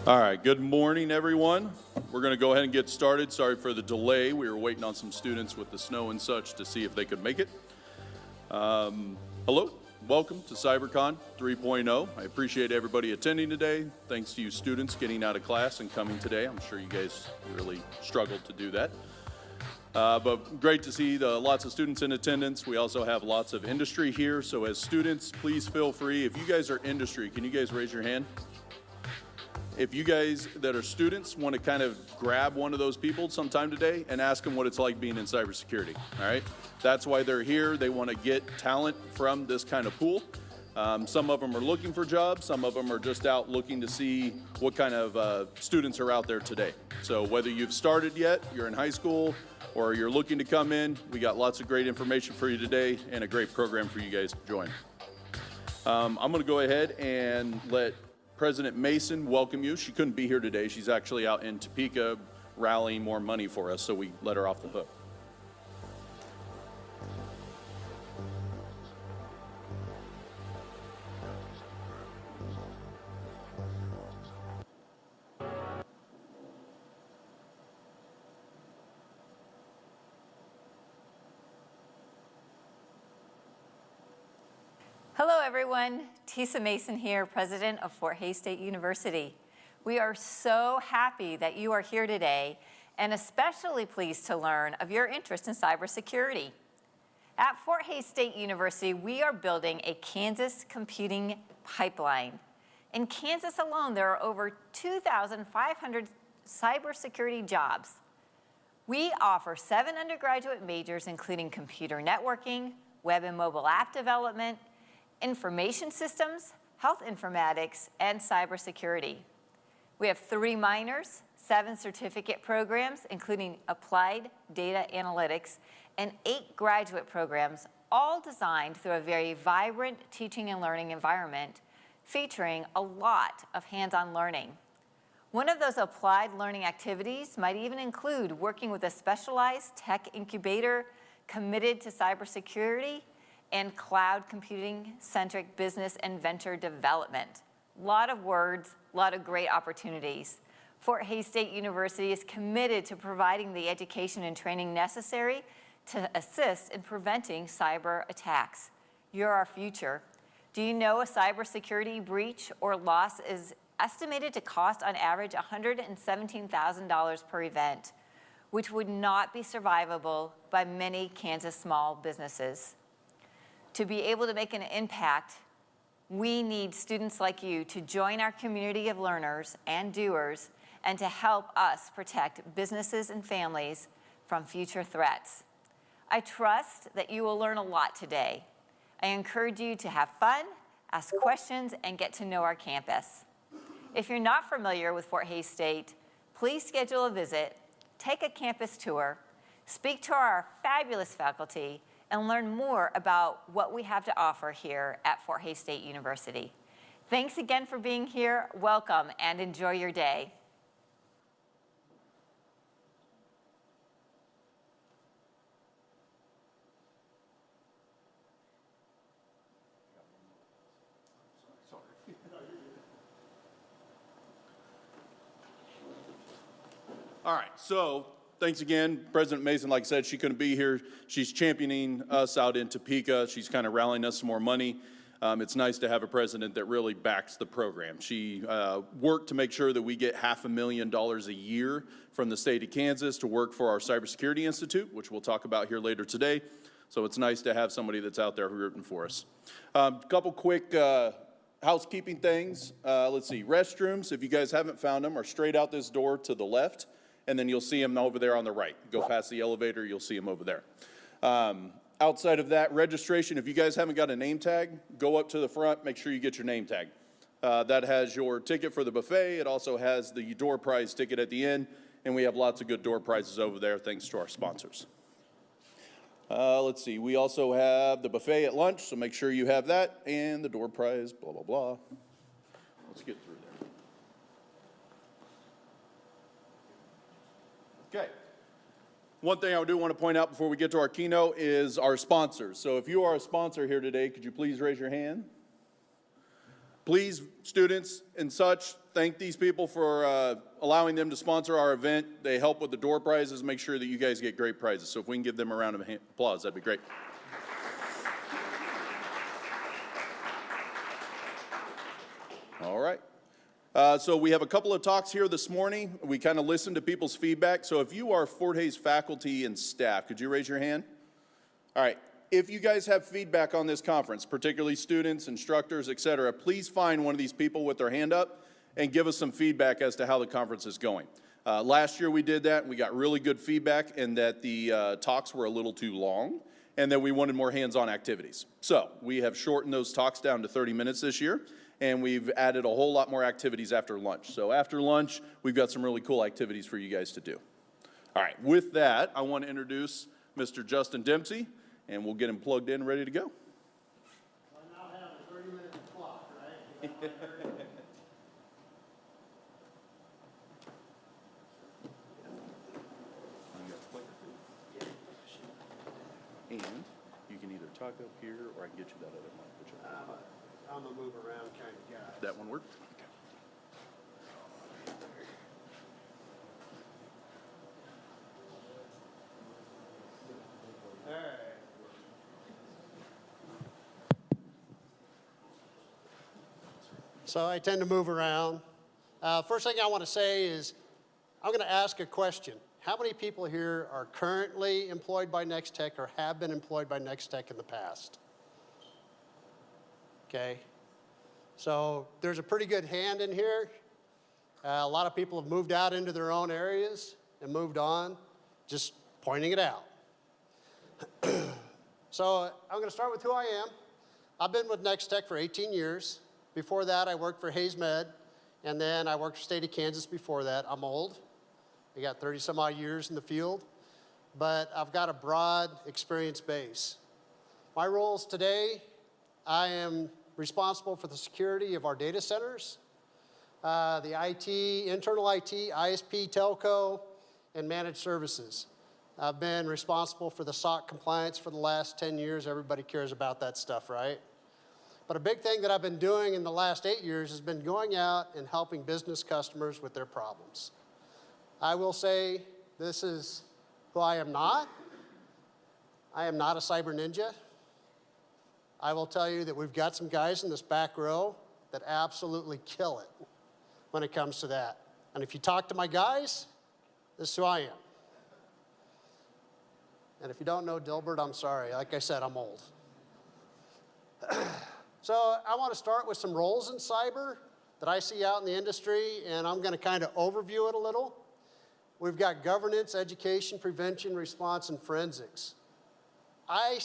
All right, good morning, everyone. We're going to go ahead and get started. Sorry for the delay. We were waiting on some students with the snow and such to see if they could make it. Hello, welcome to CyberCon 3.0. I appreciate everybody attending today. Thanks to you students getting out of class and coming today. I'm sure you guys really struggled to do that. But great to see lots of students in attendance. We also have lots of industry here. So as students, please feel free. If you guys are industry, can you guys raise your hand? If you guys that are students want to kind of grab one of those people sometime today and ask them what it's like being in cybersecurity, all right? That's why they're here. They want to get talent from this kind of pool. Some of them are looking for jobs. Some of them are just out looking to see what kind of students are out there today. So whether you've started yet, you're in high school, or you're looking to come in, we got lots of great information for you today and a great program for you guys to join. I'm going to go ahead and let President Mason welcome you. She couldn't be here today. She's actually out in Topeka rallying more money for us, so we let her off the hook. Hello everyone, Tisa Mason here, President of Fort Hays State University. We are so happy that you are here today and especially pleased to learn of your interest in cybersecurity. At Fort Hays State University, we are building a Kansas computing pipeline. In Kansas alone, there are over 2,500 cybersecurity jobs. We offer 7 undergraduate majors, including computer networking, web and mobile app development, information systems, health informatics, and cybersecurity. We have 3 minors, 7 certificate programs, including applied data analytics, and 8 graduate programs, all designed through a very vibrant teaching and learning environment, featuring a lot of hands-on learning. One of those applied learning activities might even include working with a specialized tech incubator committed to cybersecurity and cloud computing-centric business and venture development. A lot of words, a lot of great opportunities. Fort Hays State University is committed to providing the education and training necessary to assist in preventing cyber attacks. You're our future. Do you know a cybersecurity breach or loss is estimated to cost on average $117,000 per event, which would not be survivable by many Kansas small businesses? To be able to make an impact, we need students like you to join our community of learners and doers and to help us protect businesses and families from future threats. I trust that you will learn a lot today. I encourage you to have fun, ask questions, and get to know our campus. If you're not familiar with Fort Hays State, please schedule a visit, take a campus tour, speak to our fabulous faculty, and learn more about what we have to offer here at Fort Hays State University. Thanks again for being here. Welcome and enjoy your day. All right, so thanks again. President Mason, like I said, she couldn't be here. She's championing us out in Topeka. She's kind of rallying us some more money. It's nice to have a president that really backs the program. She worked to make sure that we get $500,000 a year from the state of Kansas to work for our Cybersecurity Institute, which we'll talk about here later today. So it's nice to have somebody that's out there rooting for us. A couple quick housekeeping things. Let's see, restrooms, if you guys haven't found them, are straight out this door to the left. And then you'll see them over there on the right. Go past the elevator, you'll see them over there. Outside of that, registration, if you guys haven't got a name tag, go up to the front, make sure you get your name tag. That has your ticket for the buffet. It also has the door prize ticket at the end, and we have lots of good door prizes over there thanks to our sponsors. Let's see, we also have the buffet at lunch, so make sure you have that, and the door prize, blah, blah, blah. Let's get through there. Okay. One thing I do want to point out before we get to our keynote is our sponsors. So if you are a sponsor here today, could you please raise your hand? Please, students and such, thank these people for allowing them to sponsor our event. They help with the door prizes, make sure that you guys get great prizes. So if we can give them a round of applause, that'd be great. All right. So we have a couple of talks here this morning. We kind of listened to people's feedback. So if you are Fort Hays faculty and staff, could you raise your hand? All right. If you guys have feedback on this conference, particularly students, instructors, et cetera, please find one of these people with their hand up and give us some feedback as to how the conference is going. Last year we did that, and we got really good feedback, and that the talks were a little too long, and that we wanted more hands-on activities. So we have shortened those talks down to 30 minutes this year, and we've added a whole lot more activities after lunch. So after lunch, we've got some really cool activities for you guys to do. All right, with that, I want to introduce Mr. Justin Dempsey, and we'll get him plugged in, ready to go. I now have a 30-minute clock, right? And you can either talk up here, or I can get you that other mic. Whichever. I'm a move around kind of guy. That one worked? All right. So I tend to move around. First thing I want to say is I'm going to ask a question. How many people here are currently employed by Next Tech or have been employed by Next Tech in the past? Okay. So there's a pretty good hand in here. A lot of people have moved out into their own areas and moved on, just pointing it out. So I'm going to start with who I am. I've been with Next Tech for 18 years. Before that, I worked for Hays Med, and then I worked for State of Kansas before that. I'm old. I got 30 some odd years in the field, but I've got a broad experience base. My roles today, I am responsible for the security of our data centers, the IT, internal IT, ISP, telco, and managed services. I've been responsible for the SOC compliance for the last 10 years. Everybody cares about that stuff, right? But a big thing that I've been doing in the last 8 years has been going out and helping business customers with their problems. I will say this is who I am not. I am not a cyber ninja. I will tell you that we've got some guys in this back row that absolutely kill it when it comes to that. And if you talk to my guys, this is who I am. And if you don't know Dilbert, I'm sorry. Like I said, I'm old. So I want to start with some roles in cyber that I see out in the industry, and I'm going to kind of overview it a little. We've got governance, education, prevention, response, and forensics. I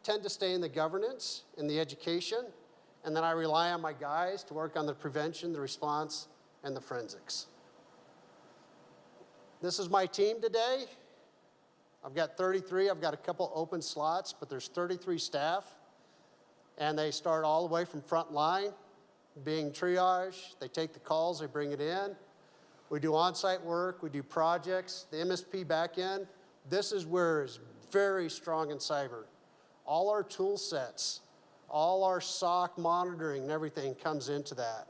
tend to stay in the governance, in the education, and then I rely on my guys to work on the prevention, the response, and the forensics. This is my team today. I've got 33. I've got a couple open slots, but there's 33 staff, and they start all the way from front line, being triage. They take the calls, they bring it in. We do on-site work, we do projects, the MSP back end. This is where it's very strong in cyber. All our tool sets, all our SOC monitoring and everything comes into that.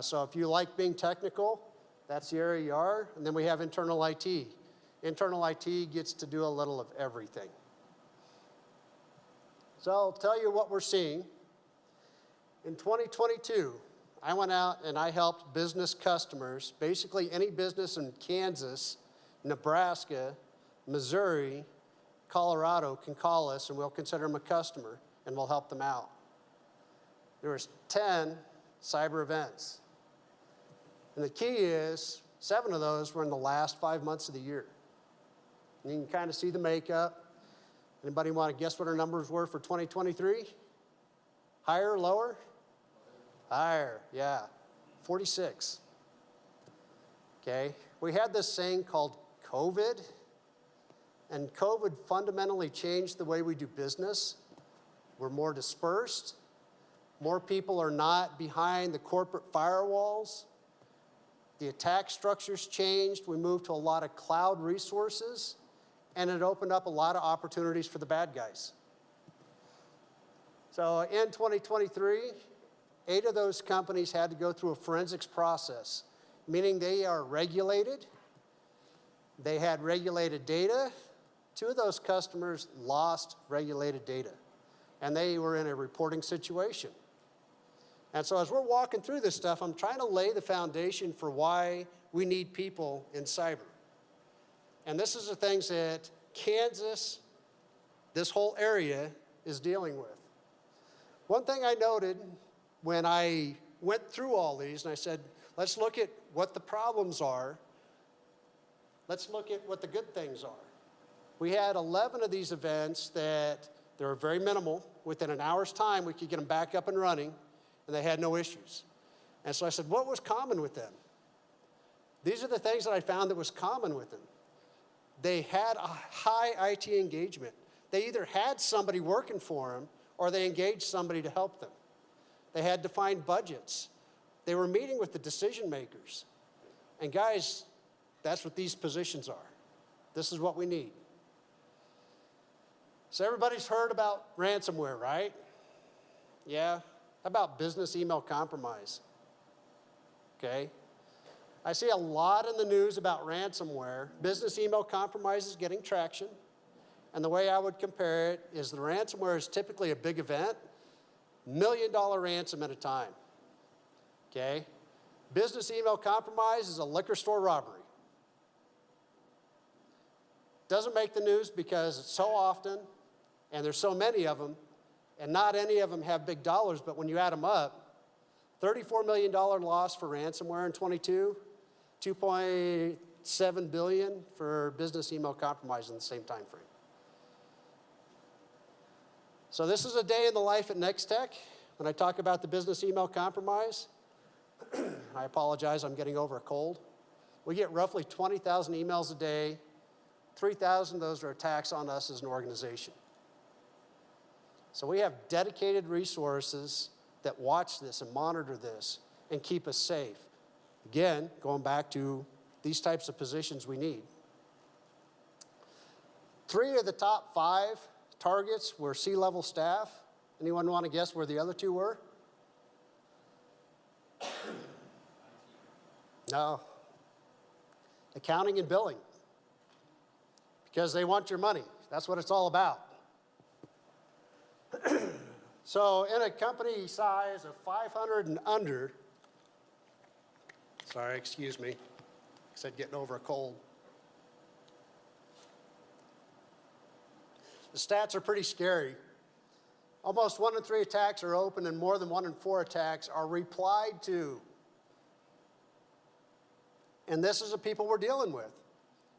So if you like being technical, that's the area you are. And then we have internal IT. Internal IT gets to do a little of everything. So I'll tell you what we're seeing. In 2022, I went out and I helped business customers, basically any business in Kansas, Nebraska, Missouri, Colorado can call us and we'll consider them a customer and we'll help them out. There was 10 cyber events. And the key is 7 of those were in the last 5 months of the year. And you can kind of see the makeup. Anybody want to guess what our numbers were for 2023? Higher or lower? Higher, yeah, 46. Okay, we had this thing called COVID, and COVID fundamentally changed the way we do business. We're more dispersed. More people are not behind the corporate firewalls. The attack structures changed. We moved to a lot of cloud resources, and it opened up a lot of opportunities for the bad guys. So in 2023, 8 of those companies had to go through a forensics process, meaning they are regulated. They had regulated data. 2 of those customers lost regulated data, and they were in a reporting situation. And so as we're walking through this stuff, I'm trying to lay the foundation for why we need people in cyber. And this is the things that Kansas, this whole area, is dealing with. One thing I noted when I went through all these, and I said, let's look at what the problems are. Let's look at what the good things are. We had 11 of these events that they were very minimal. Within an hour's time, we could get them back up and running, and they had no issues. And so I said, what was common with them? These are the things that I found that was common with them. They had a high IT engagement. They either had somebody working for them, or they engaged somebody to help them. They had defined budgets. They were meeting with the decision makers. And guys, that's what these positions are. This is what we need. So everybody's heard about ransomware, right? Yeah? How about business email compromise? Okay? I see a lot in the news about ransomware. Business email compromise is getting traction. And the way I would compare it is the ransomware is typically a big event, $1 million ransom at a time. Okay? Business email compromise is a liquor store robbery. Doesn't make the news because it's so often, and there's so many of them, and not any of them have big dollars, but when you add them up, $34 million loss for ransomware in 22, $2.7 billion for business email compromise in the same time frame. So this is a day in the life at Next Tech. When I talk about the business email compromise, I apologize, I'm getting over a cold. We get roughly 20,000 emails a day. 3,000 of those are attacks on us as an organization. So we have dedicated resources that watch this and monitor this and keep us safe. Again, going back to these types of positions we need. 3 of the top 5 targets were C-level staff. Anyone want to guess where the other 2 were? No. Accounting and billing. Because they want your money. That's what it's all about. So in a company size of 500 and under, sorry, excuse me, I said getting over a cold. The stats are pretty scary. Almost 1 in 3 attacks are open, and more than 1 in 4 attacks are replied to. And this is the people we're dealing with.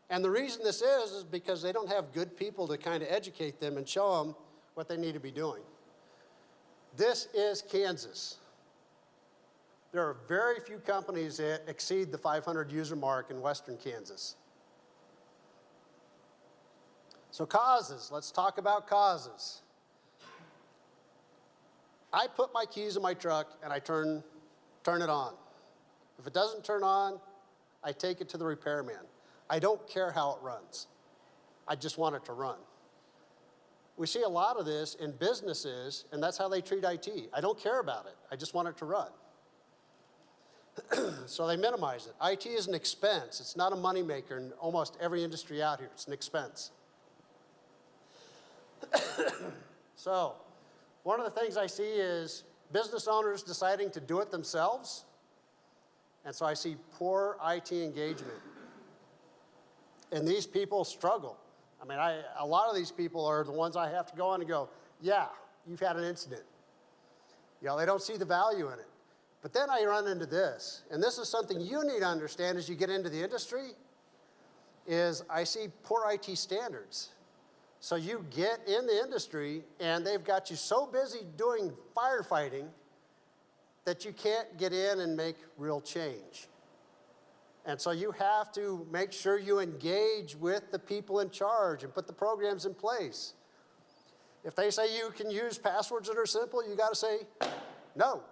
And the reason this is because they don't have good people to kind of educate them and show them what they need to be doing. This is Kansas. There are very few companies that exceed the 500 user mark in western Kansas. So causes, let's talk about causes. I put my keys in my truck and I turn it on. If it doesn't turn on, I take it to the repairman. I don't care how it runs. I just want it to run. We see a lot of this in businesses, and that's how they treat IT. I don't care about it. I just want it to run. So they minimize it. IT is an expense. It's not a moneymaker in almost every industry out here. It's an expense. So one of the things I see is business owners deciding to do it themselves. And so I see poor IT engagement. And these people struggle. I mean, a lot of these people are the ones I have to go on and go, yeah, you've had an incident. You know, they don't see the value in it. But then I run into this, and this is something you need to understand as you get into the industry, is I see poor IT standards. So you get in the industry, and they've got you so busy doing firefighting that you can't get in and make real change. And so you have to make sure you engage with the people in charge and put the programs in place. If they say you can use passwords that are simple, you got to say no.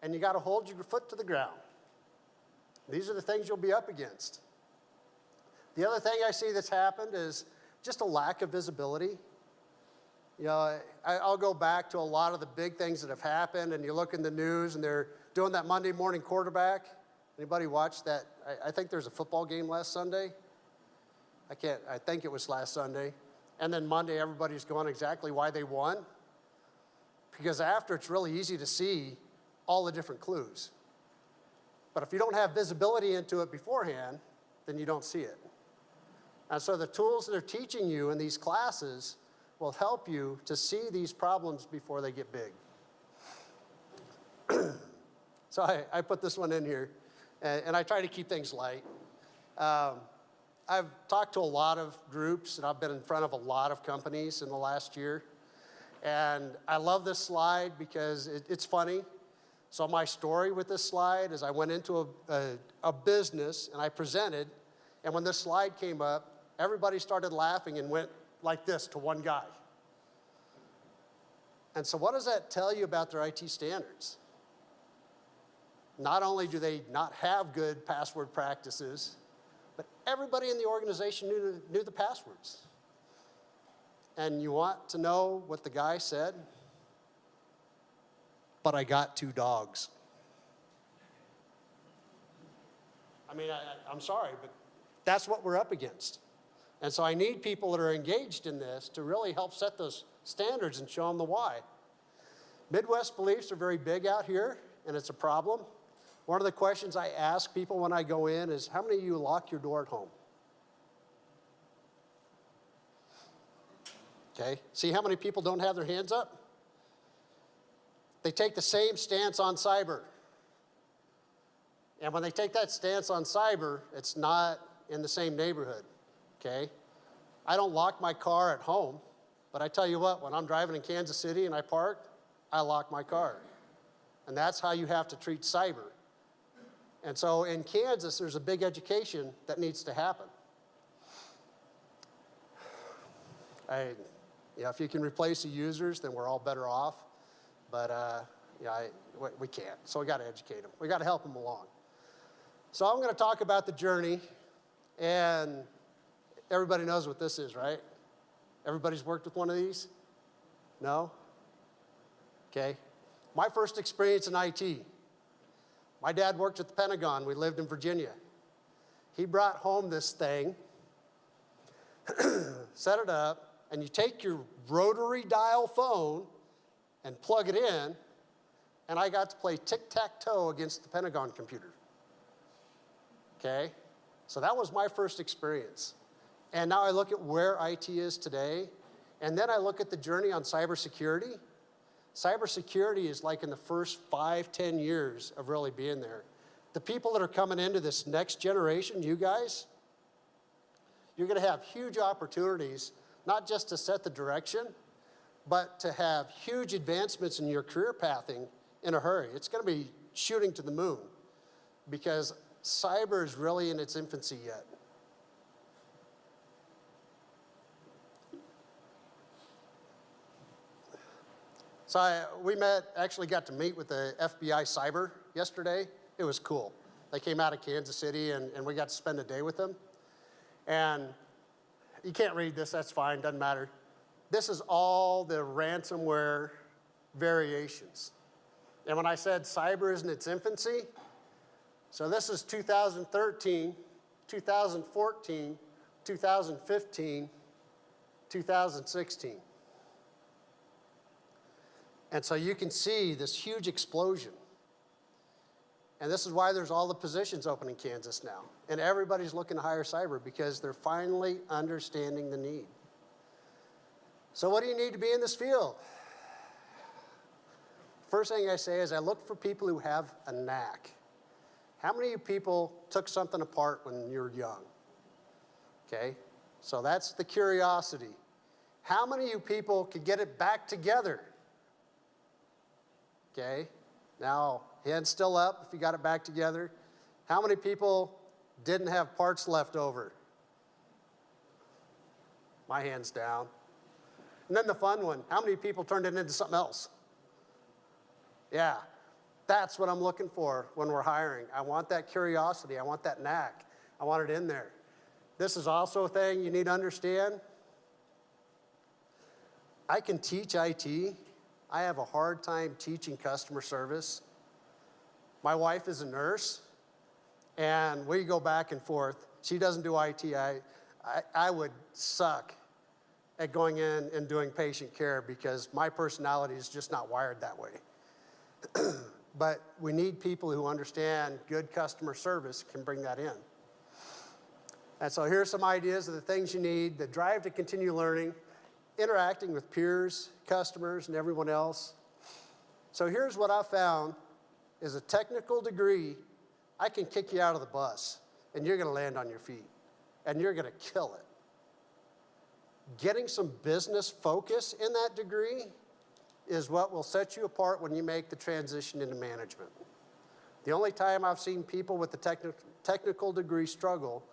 And you got to hold your foot to the ground. These are the things you'll be up against. The other thing I see that's happened is just a lack of visibility. You know, I'll go back to a lot of the big things that have happened, and you look in the news, and they're doing that Monday morning quarterback. Anybody watch that? I think there's a football game last Sunday. I think it was last Sunday. And then Monday, everybody's going exactly why they won. Because after, it's really easy to see all the different clues. But if you don't have visibility into it beforehand, then you don't see it. And so the tools that they're teaching you in these classes will help you to see these problems before they get big. So I put this one in here, and I try to keep things light. I've talked to a lot of groups, and I've been in front of a lot of companies in the last year. And I love this slide because it's funny. So my story with this slide is I went into a business, and I presented, and when this slide came up, everybody started laughing and went like this to one guy. And so what does that tell you about their IT standards? Not only do they not have good password practices, but everybody in the organization knew the passwords. And you want to know what the guy said? But I got 2 dogs. I mean, I'm sorry, but that's what we're up against. And so I need people that are engaged in this to really help set those standards and show them the why. Midwest beliefs are very big out here, and it's a problem. One of the questions I ask people when I go in is, how many of you lock your door at home? Okay, see how many people don't have their hands up? They take the same stance on cyber. And when they take that stance on cyber, it's not in the same neighborhood, okay? I don't lock my car at home, but I tell you what, when I'm driving in Kansas City and I park, I lock my car. And that's how you have to treat cyber. And so in Kansas, there's a big education that needs to happen. If you can replace the users, then we're all better off. But we can't, so we got to educate them. We got to help them along. So I'm going to talk about the journey, and everybody knows what this is, right? Everybody's worked with one of these? No? Okay. My first experience in IT. My dad worked at the Pentagon. We lived in Virginia. He brought home this thing, set it up, and you take your rotary dial phone and plug it in, and I got to play tic-tac-toe against the Pentagon computer. Okay? So that was my first experience. And now I look at where IT is today, and then I look at the journey on cybersecurity. Cybersecurity is like in the first 5, 10 years of really being there. The people that are coming into this next generation, you guys, you're going to have huge opportunities, not just to set the direction, but to have huge advancements in your career pathing in a hurry. It's going to be shooting to the moon because cyber is really in its infancy yet. So we actually got to meet with the FBI Cyber yesterday. It was cool. They came out of Kansas City, and we got to spend a day with them. And you can't read this, that's fine, doesn't matter. This is all the ransomware variations. And when I said cyber is in its infancy, so this is 2013, 2014, 2015, 2016. And so you can see this huge explosion. And this is why there's all the positions open in Kansas now. And everybody's looking to hire cyber because they're finally understanding the need. So what do you need to be in this field? First thing I say is I look for people who have a knack. How many of you people took something apart when you were young? Okay, so that's the curiosity. How many of you people could get it back together? Okay, now hands still up if you got it back together. How many people didn't have parts left over? My hand's down. And then the fun one, how many people turned it into something else? Yeah, that's what I'm looking for when we're hiring. I want that curiosity, I want that knack, I want it in there. This is also a thing you need to understand. I can teach IT. I have a hard time teaching customer service. My wife is a nurse, and we go back and forth. She doesn't do IT. I would suck at going in and doing patient care because my personality is just not wired that way. But we need people who understand good customer service can bring that in. And so here's some ideas of the things you need: the drive to continue learning, interacting with peers, customers, and everyone else. So here's what I found is a technical degree. I can kick you out of the bus, and you're gonna land on your feet, and you're gonna kill it. Getting some business focus in that degree is what will set you apart when you make the transition into management. The only time I've seen people with the technical degree struggle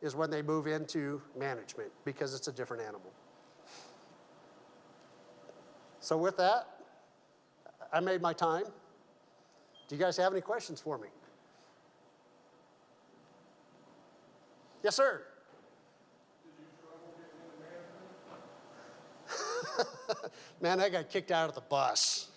is when they move into management, because it's a different animal. So with that, I made my time. Do you guys have any questions for me? Yes, sir. Man, I got kicked out of the bus.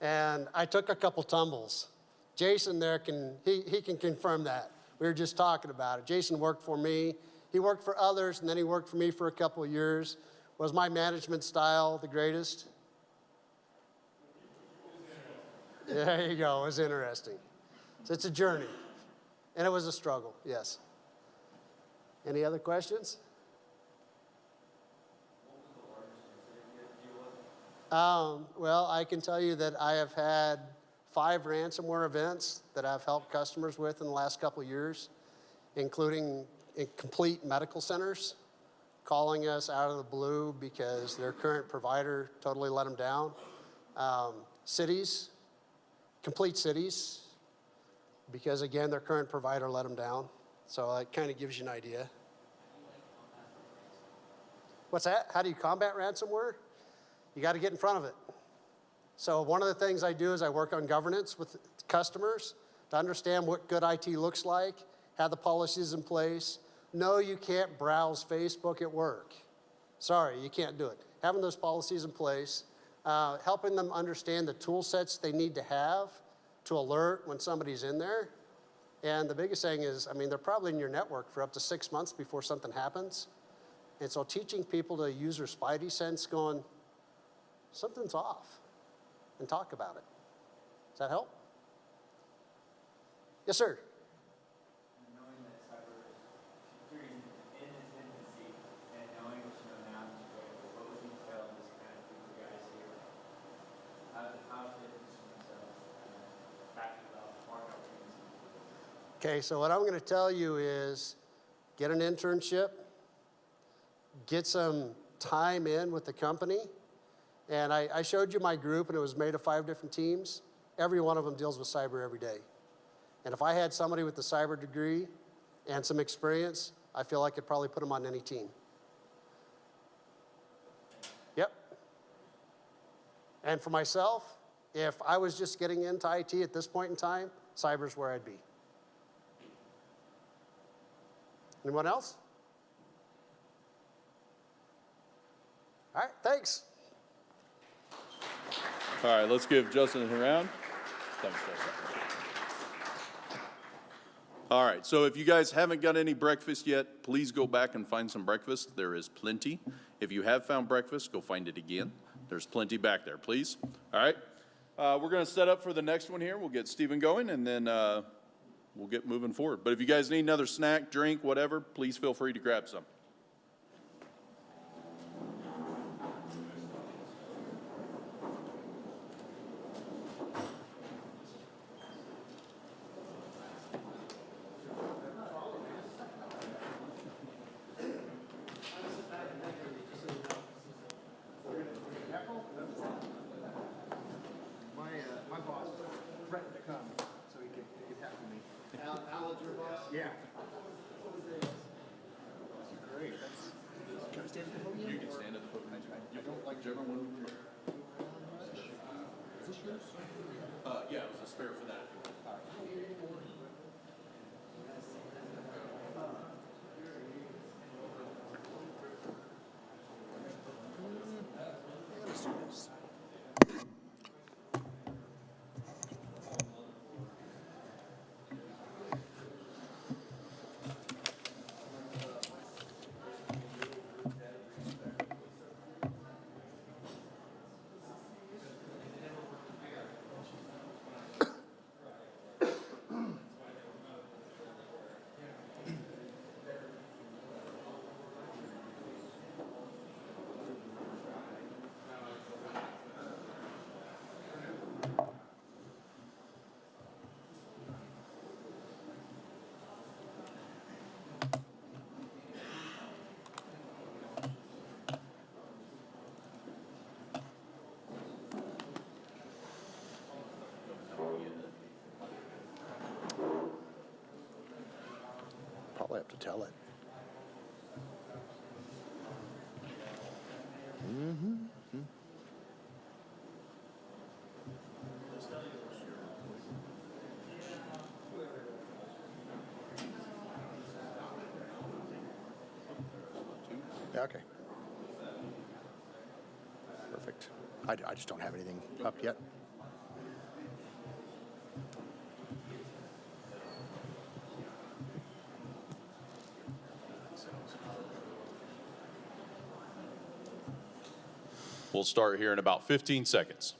And I took a couple tumbles. Jason there he can confirm that. We were just talking about it. Jason worked for me. He worked for others, and then he worked for me for a couple of years. Was my management style the greatest? There you go. It was interesting. So it's a journey. And it was a struggle, yes. Any other questions? Well, I can tell you that I have had 5 ransomware events that I've helped customers with in the last couple of years, including complete medical centers calling us out of the blue because their current provider totally let them down. Cities, complete cities, because again, their current provider let them down. So it kind of gives you an idea. What's that? How do you combat ransomware? You got to get in front of it. So one of the things I do is I work on governance with customers to understand what good IT looks like, have the policies in place. No, you can't browse Facebook at work. Sorry, you can't do it. Having those policies in place, helping them understand the tool sets they need to have to alert when somebody's in there. And the biggest thing is, I mean, they're probably in your network for up to 6 months before something happens. And so teaching people to use their spidey sense going, something's off, and talk about it. Does that help? Yes, sir. Knowing that cybersecurity is in its infancy, and knowing what you know now, what would you tell this kind of group of guys here? How should they position themselves back about market opportunities? Okay, so what I'm going to tell you is get an internship, get some time in with the company. And I showed you my group, and it was made of 5 different teams. Every one of them deals with cyber every day. And if I had somebody with a cyber degree and some experience, I feel I could probably put them on any team. Yep. And for myself, if I was just getting into IT at this point in time, cyber's where I'd be. Anyone else? All right, thanks. All right, let's give Justin a round. Thanks, Justin. All right, so if you guys haven't got any breakfast yet, please go back and find some breakfast. There is plenty. If you have found breakfast, go find it again. There's plenty back there, please. All right, we're going to set up for the next one here. We'll get Stephen going, and then we'll get moving forward. But if you guys need another snack, drink, whatever, please feel free to grab some. My boss threatened to come so he could have me. Alan's your boss? Yeah. That's great. Can I stand at the podium? You can stand at the podium. You don't like whichever one. Is this yours? Yeah, it was a spare for that. probably have to tell it. Yeah, okay. Perfect. I just don't have anything up yet. We'll start here in about 15 seconds.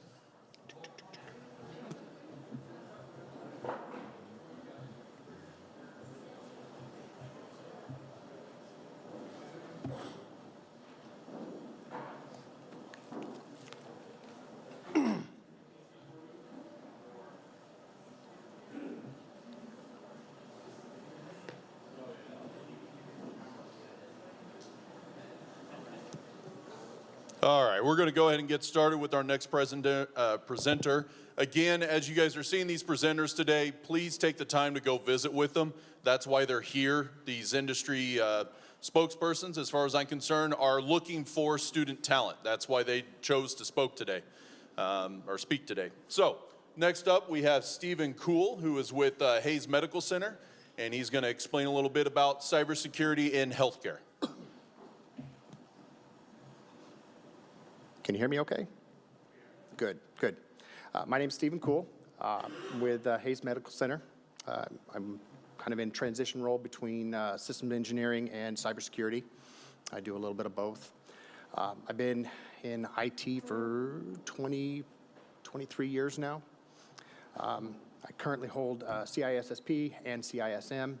All right, we're going to go ahead and get started with our next presenter. Again, as you guys are seeing these presenters today, please take the time to go visit with them. That's why they're here. These industry spokespersons, as far as I'm concerned, are looking for student talent. That's why they chose to speak today. So, next up, we have Stephen Kuhl, who is with Hayes Medical Center, and he's going to explain a little bit about cybersecurity in healthcare. Can you hear me okay? Good, good. My name's Stephen Kuhl with Hayes Medical Center. I'm kind of in transition role between systems engineering and cybersecurity. I do a little bit of both. I've been in IT for 23 years now. I currently hold CISSP and CISM,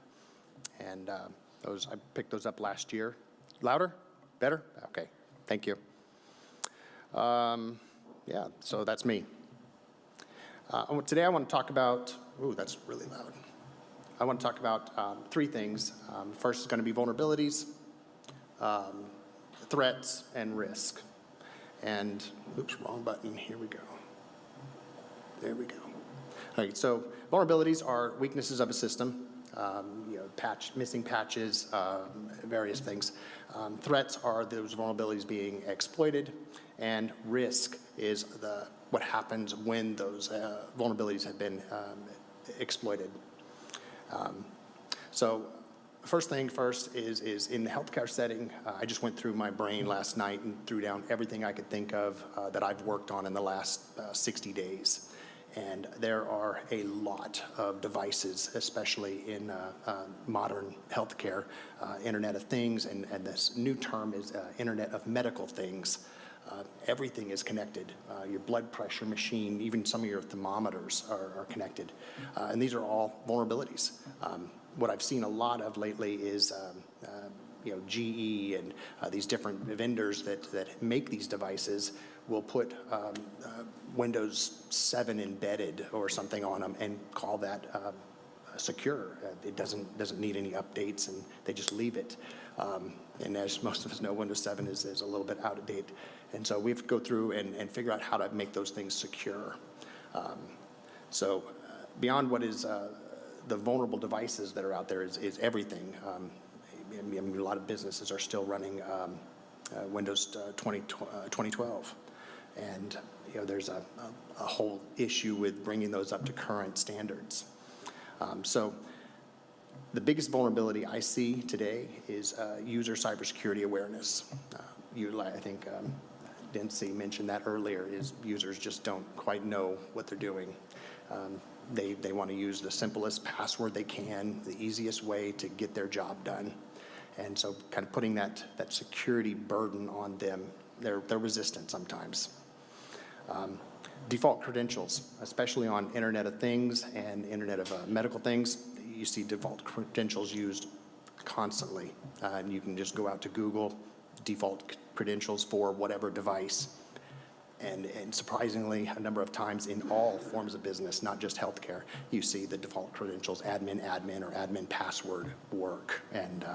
and I picked those up last year. Louder? Better? Okay, thank you. Yeah, so that's me. Today I want to talk about, ooh, that's really loud. I want to talk about three things. First is going to be vulnerabilities, threats, and risk. And, oops, wrong button, here we go. There we go. All right, so vulnerabilities are weaknesses of a system, missing patches, various things. Threats are those vulnerabilities being exploited, and risk is what happens when those vulnerabilities have been exploited. So first thing first is in the healthcare setting, I just went through my brain last night and threw down everything I could think of that I've worked on in the last 60 days. And there are a lot of devices, especially in modern healthcare, Internet of Things, and this new term is Internet of Medical Things. Everything is connected. Your blood pressure machine, even some of your thermometers are connected. And these are all vulnerabilities. What I've seen a lot of lately is GE and these different vendors that make these devices will put Windows 7 embedded or something on them and call that secure. It doesn't need any updates, and they just leave it. And as most of us know, Windows 7 is a little bit out of date. And so we have to go through and figure out how to make those things secure. So beyond what is the vulnerable devices that are out there is everything. I mean, a lot of businesses are still running Windows 2012. And there's a whole issue with bringing those up to current standards. So the biggest vulnerability I see today is user cybersecurity awareness. I think Dempsey mentioned that earlier, is users just don't quite know what they're doing. They want to use the simplest password they can, the easiest way to get their job done. And so kind of putting that security burden on them, they're resistant sometimes. Default credentials, especially on Internet of Things and Internet of Medical Things, you see default credentials used constantly. And you can just go out to Google, default credentials for whatever device. And surprisingly, a number of times in all forms of business, not just healthcare, you see the default credentials, admin, or admin password work. And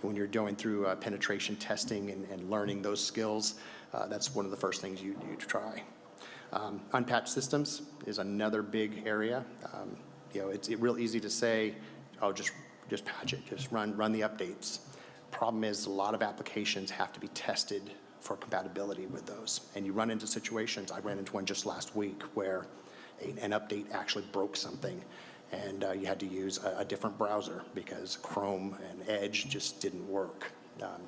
when you're going through penetration testing and learning those skills, that's one of the first things you try. Unpatched systems is another big area. It's real easy to say, oh, just just patch it, just run the updates. Problem is, a lot of applications have to be tested for compatibility with those. And you run into situations, I ran into one just last week, where an update actually broke something, and you had to use a different browser because Chrome and Edge just didn't work.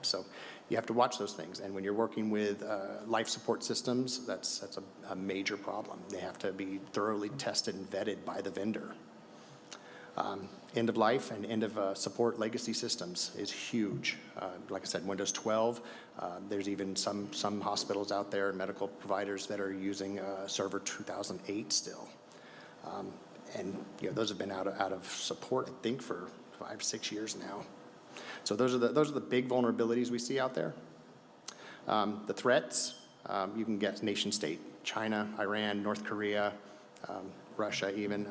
So you have to watch those things. And when you're working with life support systems, that's a major problem. They have to be thoroughly tested and vetted by the vendor. End of life and end of support legacy systems is huge. Like I said, Windows 12, there's even some hospitals out there, medical providers that are using Server 2008 still. And those have been out of support, I think, for 5 or 6 years now. So those are the big vulnerabilities we see out there. The threats, you can guess nation state, China, Iran, North Korea, Russia even,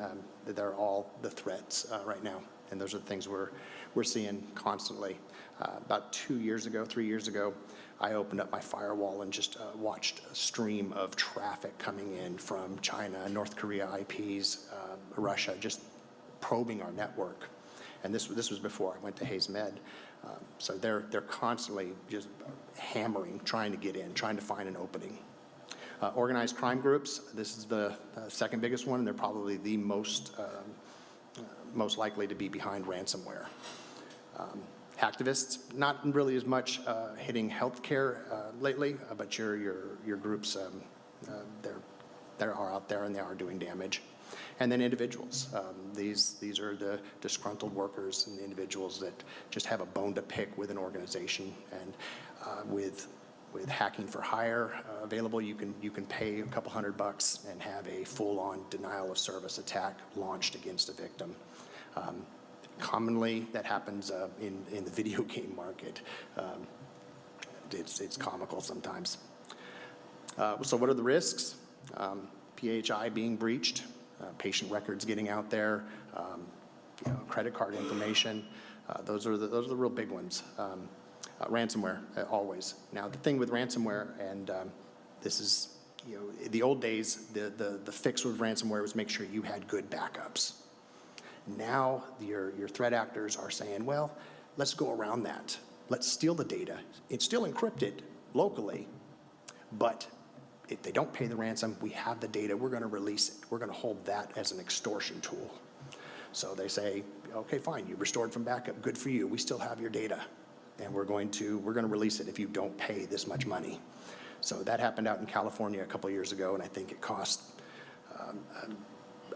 they're all the threats right now. And those are the things we're seeing constantly. About 3 years ago, I opened up my firewall and just watched a stream of traffic coming in from China, North Korea IPs, Russia, just probing our network. And this was before I went to Hayes Med. So they're constantly just hammering, trying to get in, trying to find an opening. Organized crime groups, this is the second biggest one, and they're probably the most likely to be behind ransomware. Hacktivists, not really as much hitting healthcare lately, but your groups, they are out there and they are doing damage. And then individuals. These are the disgruntled workers and the individuals that just have a bone to pick with an organization. And with hacking for hire available, you can pay a couple $100 and have a full-on denial of service attack launched against a victim. Commonly, that happens in the video game market. It's comical sometimes. So what are the risks? PHI being breached, patient records getting out there, credit card information. Those are the real big ones. Ransomware, always. Now, the thing with ransomware, and this is, the old days, the fix with ransomware was make sure you had good backups. Now, your threat actors are saying, well, let's go around that. Let's steal the data. It's still encrypted locally, but if they don't pay the ransom, we have the data, we're going to release it. We're going to hold that as an extortion tool. So they say, okay, fine, you restored from backup, good for you. We still have your data, and we're going to release it if you don't pay this much money. So that happened out in California a couple years ago, and I think it cost,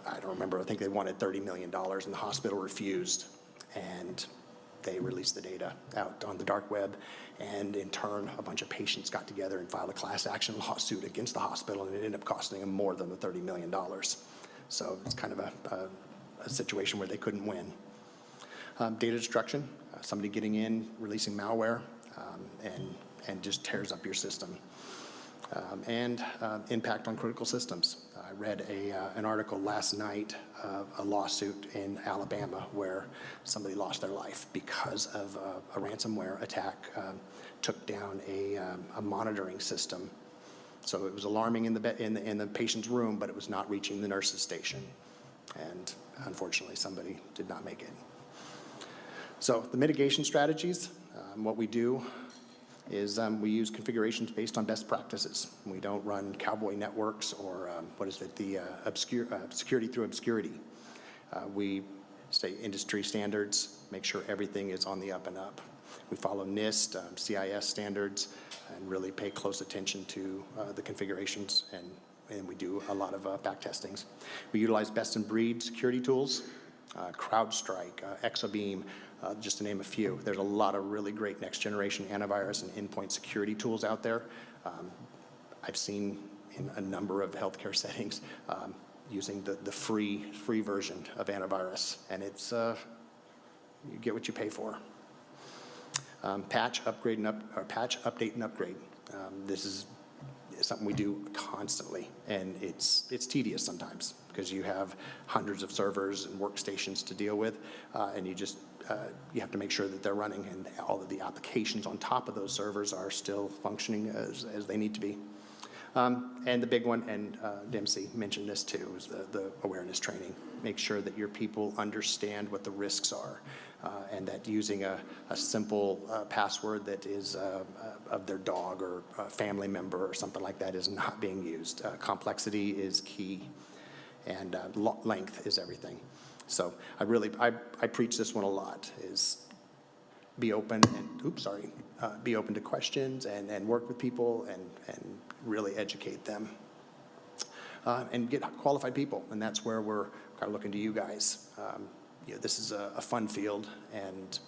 I don't remember, I think they wanted $30 million, and the hospital refused, and they released the data out on the dark web, and in turn, a bunch of patients got together and filed a class action lawsuit against the hospital, and it ended up costing them more than the $30 million. So it's kind of a situation where they couldn't win. Data destruction, somebody getting in, releasing malware, and just tears up your system. And impact on critical systems. I read an article last night of a lawsuit in Alabama where somebody lost their life because of a ransomware attack, took down a monitoring system. So it was alarming in the patient's room, but it was not reaching the nurse's station. And unfortunately, somebody did not make it. So the mitigation strategies, what we do is we use configurations based on best practices. We don't run cowboy networks or the security through obscurity. We say industry standards, make sure everything is on the up and up. We follow NIST, CIS standards, and really pay close attention to the configurations, and we do a lot of back testings. We utilize best in breed security tools, CrowdStrike, Exabeam, just to name a few. There's a lot of really great next generation antivirus and endpoint security tools out there. I've seen in a number of healthcare settings using the free version of antivirus, and it's you get what you pay for. Patch, update, and upgrade. This is something we do constantly, and it's tedious sometimes because you have hundreds of servers and workstations to deal with, and you have to make sure that they're running and all of the applications on top of those servers are still functioning as they need to be. And the big one, and Dempsey mentioned this too, is the awareness training. Make sure that your people understand what the risks are. and that using a simple password that is of their dog or a family member or something like that is not being used. Complexity is key, and length is everything. So I preach this one a lot, is be open and, be open to questions and work with people and really educate them. And get qualified people, and that's where we're kind of looking to you guys. This is a fun field and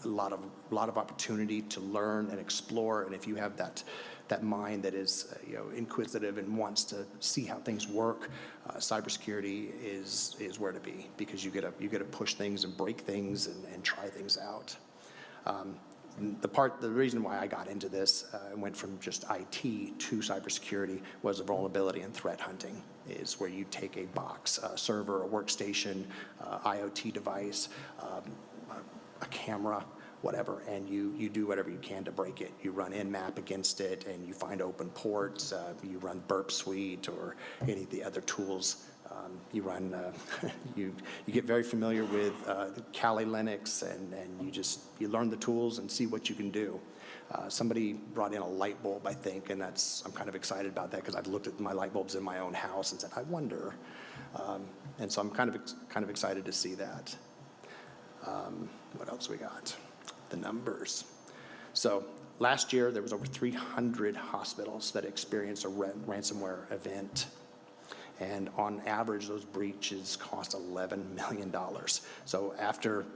a lot of opportunity to learn and explore. And if you have that mind that is inquisitive and wants to see how things work, cybersecurity is where to be, because you get to push things and break things and try things out. The reason why I got into this and went from just IT to cybersecurity was the vulnerability and threat hunting, is where you take a box, a server, a workstation, IoT device, a camera, whatever, and you do whatever you can to break it. You run Nmap against it, and you find open ports. You run Burp Suite or any of the other tools. You run, you get very familiar with Kali Linux, and you learn the tools and see what you can do. Somebody brought in a light bulb, I think, and I'm kind of excited about that, because I've looked at my light bulbs in my own house and said, I wonder. And so I'm kind of excited to see that. What else we got? The numbers. So last year there was over 300 hospitals that experienced a ransomware event. And on average, those breaches cost $11 million. So after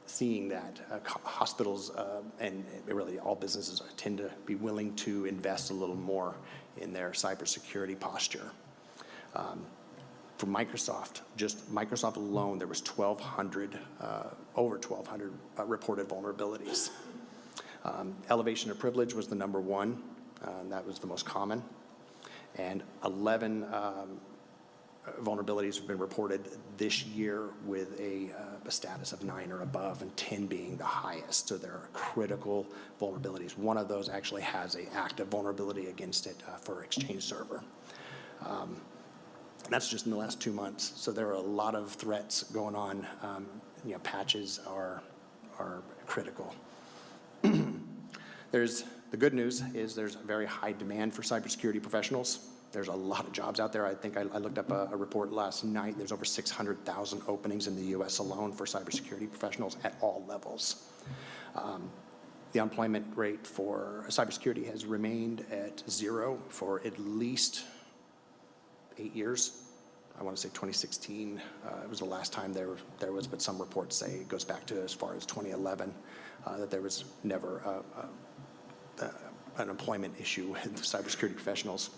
seeing that, hospitals and really all businesses tend to be willing to invest a little more in their cybersecurity posture. For Microsoft, just Microsoft alone, there was over 1,200 reported vulnerabilities. Elevation of privilege was the number one, and that was the most common. And 11 vulnerabilities have been reported this year with a status of 9 or above, and 10 being the highest. So there are critical vulnerabilities. One of those actually has an active vulnerability against it for Exchange Server. That's just in the last 2 months. So there are a lot of threats going on. Patches are critical. The good news is there's a very high demand for cybersecurity professionals. There's a lot of jobs out there. I think I looked up a report last night. There's over 600,000 openings in the U.S. alone for cybersecurity professionals at all levels. The unemployment rate for cybersecurity has remained at 0 for at least 8 years. I want to say 2016 it was the last time there was, but some reports say it goes back to as far as 2011, that there was never an employment issue with cybersecurity professionals.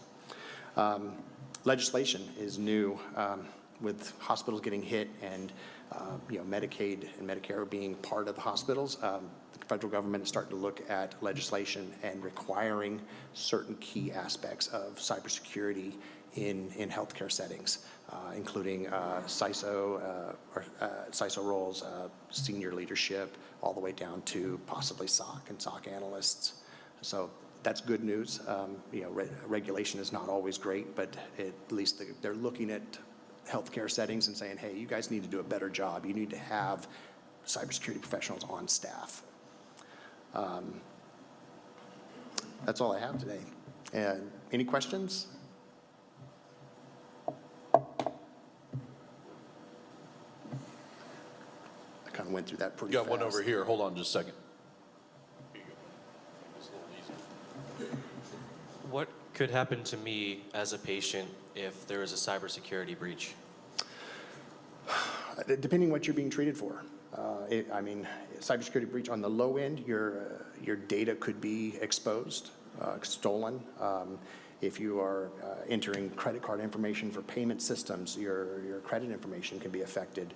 Legislation is new, with hospitals getting hit and Medicaid and Medicare being part of the hospitals. The federal government is starting to look at legislation and requiring certain key aspects of cybersecurity in healthcare settings, including CISO roles, senior leadership, all the way down to possibly SOC and SOC analysts. So that's good news. Regulation is not always great, but at least they're looking at healthcare settings and saying, hey, you guys need to do a better job. You need to have cybersecurity professionals on staff. That's all I have today. Any questions? I kind of went through that pretty fast. Got one over here. Hold on just a second. What could happen to me as a patient if there is a cybersecurity breach? Depending what you're being treated for. Cybersecurity breach on the low end, your data could be exposed, stolen. If you are entering credit card information for payment systems, your credit information can be affected.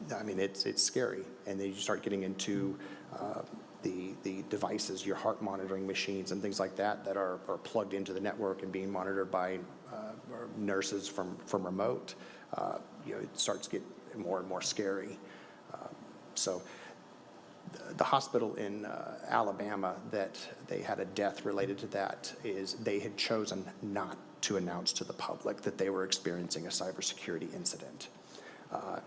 It's scary. And then you start getting into the devices, your heart monitoring machines and things like that are plugged into the network and being monitored by nurses from remote. It starts to get more and more scary. So the hospital in Alabama that they had a death related to that is they had chosen not to announce to the public that they were experiencing a cybersecurity incident.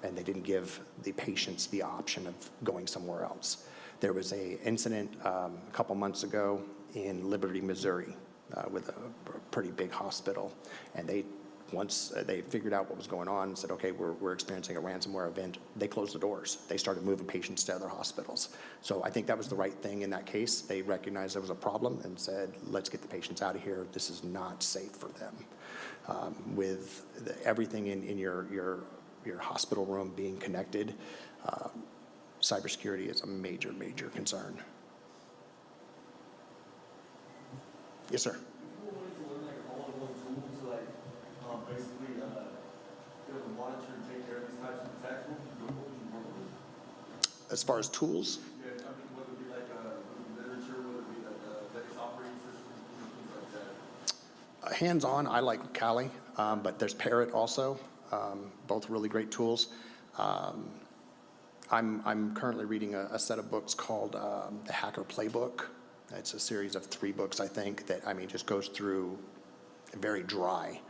and they didn't give the patients the option of going somewhere else. There was an incident a couple months ago in Liberty, Missouri, with a pretty big hospital, and once they figured out what was going on and said, okay, we're experiencing a ransomware event, they closed the doors. They started moving patients to other hospitals. So I think that was the right thing in that case. They recognized there was a problem and said, let's get the patients out of here. This is not safe for them. With everything in your hospital room being connected, cybersecurity is a major, major concern. Yes, sir. Basically, be able to monitor and take care of these types of attacks. What would you work with? As far as tools, Yeah, I mean, whether it be like literature, whether it be like Linux operating systems, things like that. hands-on, I like Kali, but there's Parrot also, both really great tools. I'm currently reading a set of books called The Hacker Playbook. It's a series of 3 books, I think, that, just goes through very dry.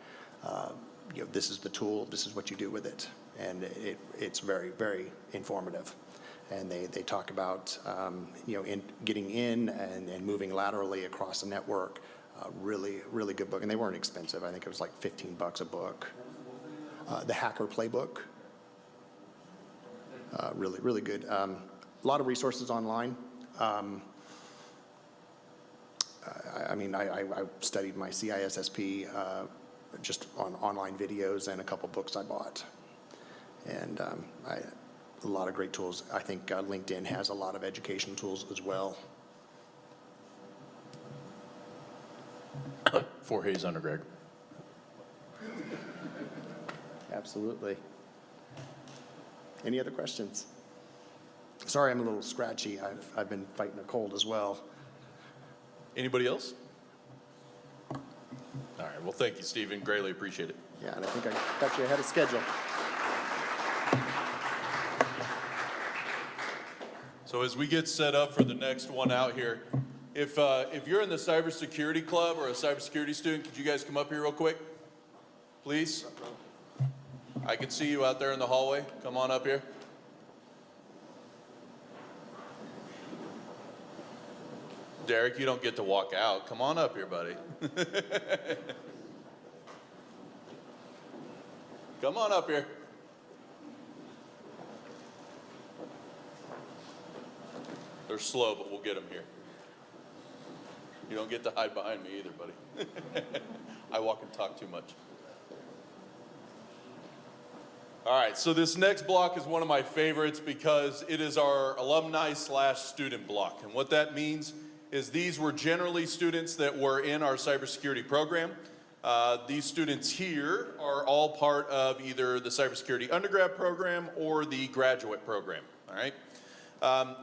This is the tool, this is what you do with it. And it's very, very informative. And they talk about, getting in and moving laterally across the network. Really, really good book. And they weren't expensive. I think it was like $15 a book. The Hacker Playbook. Really, really good. A lot of resources online. I studied my CISSP just on online videos and a couple books I bought. And a lot of great tools. I think LinkedIn has a lot of education tools as well. Fort Hays undergrad. Absolutely. Any other questions? Sorry, I'm a little scratchy. I've been fighting a cold as well. Anybody else? All right, well, thank you, Stephen. Greatly appreciate it. Yeah, and I think I got you ahead of schedule. So as we get set up for the next one out here, if you're in the cybersecurity club or a cybersecurity student, could you guys come up here real quick, please? I can see you out there in the hallway. Come on up here. Derek, you don't get to walk out. Come on up here, buddy. Come on up here. They're slow, but we'll get them here. You don't get to hide behind me either, buddy. I walk and talk too much. All right, so this next block is one of my favorites because it is our alumni/student block. And what that means is these were generally students that were in our cybersecurity program. These students here are all part of either the cybersecurity undergrad program or the graduate program, all right?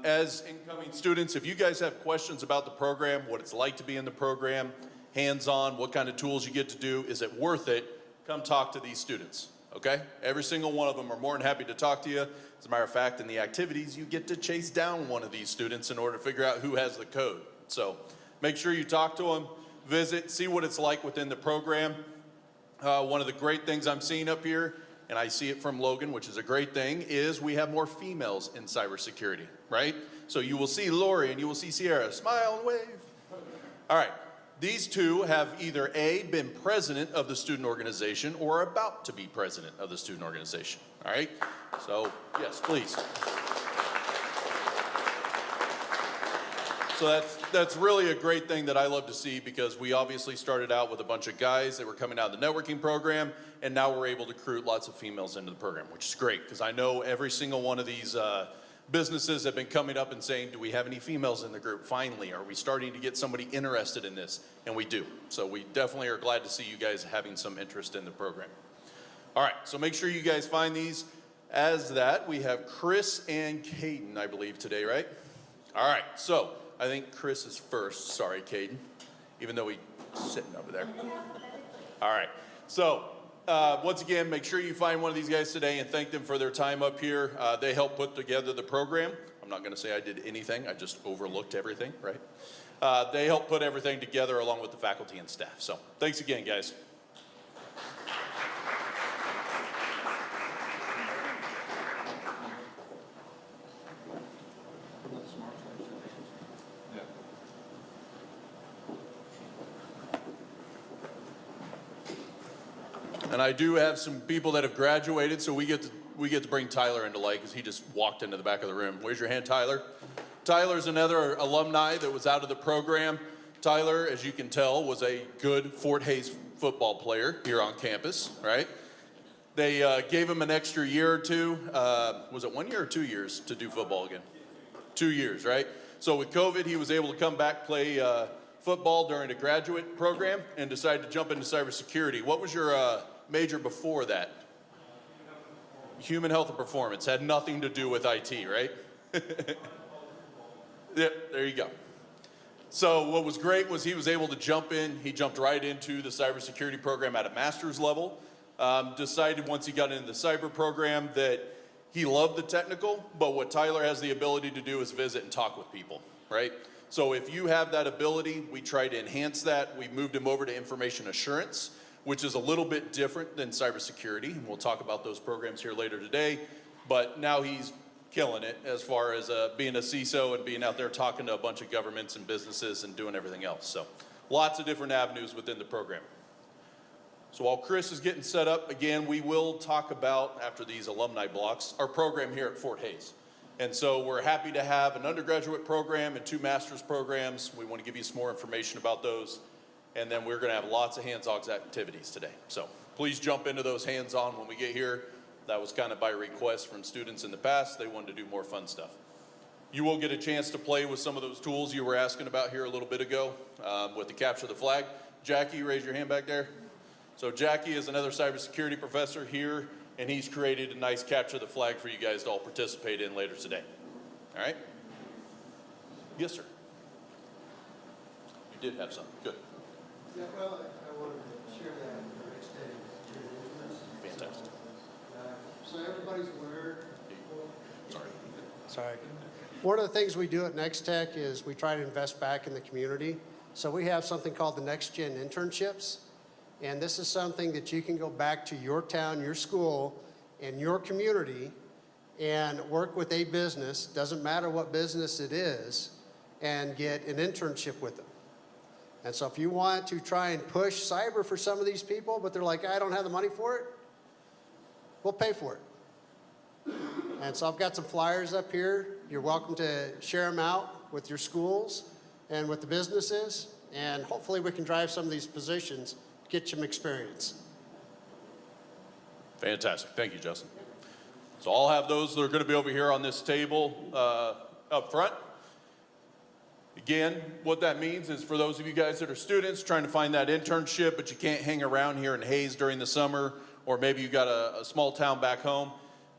As incoming students, if you guys have questions about the program, what it's like to be in the program, hands-on, what kind of tools you get to do, is it worth it, come talk to these students, okay? Every single one of them are more than happy to talk to you. As a matter of fact, in the activities, you get to chase down one of these students in order to figure out who has the code. So make sure you talk to them, visit, see what it's like within the program. One of the great things I'm seeing up here, and I see it from Logan, which is a great thing, is we have more females in cybersecurity, right? So you will see Lori and you will see Sierra. Smile and wave. All right. These two have either A, been president of the student organization or are about to be president of the student organization. All right? So, yes, please. So that's really a great thing that I love to see because we obviously started out with a bunch of guys that were coming out of the networking program, and now we're able to recruit lots of females into the program, which is great because I know every single one of these businesses have been coming up and saying, do we have any females in the group? Finally, are we starting to get somebody interested in this? And we do. So we definitely are glad to see you guys having some interest in the program. All right, so make sure you guys find these. As that, we have Chris and Caden, I believe, today, right? All right, so I think Chris is first. Sorry, Caden, even though he's sitting over there. All right, so once again, make sure you find one of these guys today and thank them for their time up here. They helped put together the program. I'm not going to say I did anything. I just overlooked everything, right? They helped put everything together along with the faculty and staff. So thanks again, guys. And I do have some people that have graduated, so we get to bring Tyler into light because he just walked into the back of the room. Raise your hand, Tyler. Tyler's another alumni that was out of the program. Tyler, as you can tell, was a good Fort Hays football player here on campus, right? They gave him an extra year or two. Was it 1 year or 2 years to do football again? 2 years, right? So with COVID, he was able to come back, play football during a graduate program, and decided to jump into cybersecurity. What was your major before that? Human health and performance. Had nothing to do with IT, right? Yep, there you go. So what was great was he was able to jump in. He jumped right into the cybersecurity program at a master's level. Decided once he got into the cyber program that he loved the technical, but what Tyler has the ability to do is visit and talk with people, right? So if you have that ability, we try to enhance that. We moved him over to information assurance, which is a little bit different than cybersecurity. And we'll talk about those programs here later today. But now he's killing it as far as being a CISO and being out there talking to a bunch of governments and businesses and doing everything else. So lots of different avenues within the program. So while Chris is getting set up, again, we will talk about, after these alumni blocks, our program here at Fort Hays. And so we're happy to have an undergraduate program and 2 master's programs. We want to give you some more information about those. And then we're going to have lots of hands-on activities today. So please jump into those hands-on when we get here. That was kind of by request from students in the past. They wanted to do more fun stuff. You will get a chance to play with some of those tools you were asking about here a little bit ago with the capture the flag. Jackie, raise your hand back there. So Jackie is another cybersecurity professor here, and he's created a nice capture the flag for you guys to all participate in later today. All right? Yes, sir. You did have something. Good. Yeah, well, I wanted to share that for next day. Fantastic. So everybody's aware. Sorry. Sorry. One of the things we do at Next Tech is we try to invest back in the community. So we have something called the Next Gen internships. And this is something that you can go back to your town, your school, and your community and work with a business, doesn't matter what business it is, and get an internship with them. And so if you want to try and push cyber for some of these people, but they're like, I don't have the money for it, we'll pay for it. And so I've got some flyers up here. You're welcome to share them out with your schools and with the businesses, and hopefully we can drive some of these positions, get some experience. Fantastic. Thank you, Justin. So I'll have those that are going to be over here on this table up front. Again, what that means is for those of you guys that are students trying to find that internship, but you can't hang around here in Hays during the summer, or maybe you got a small town back home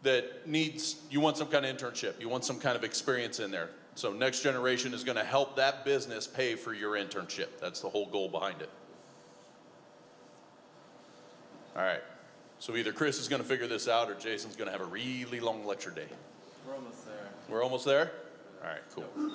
that needs, you want some kind of internship, you want some kind of experience in there. So Next Generation is going to help that business pay for your internship. That's the whole goal behind it. All right. So either Chris is going to figure this out or Jason's going to have a really long lecture day. We're almost there. We're almost there? All right, cool.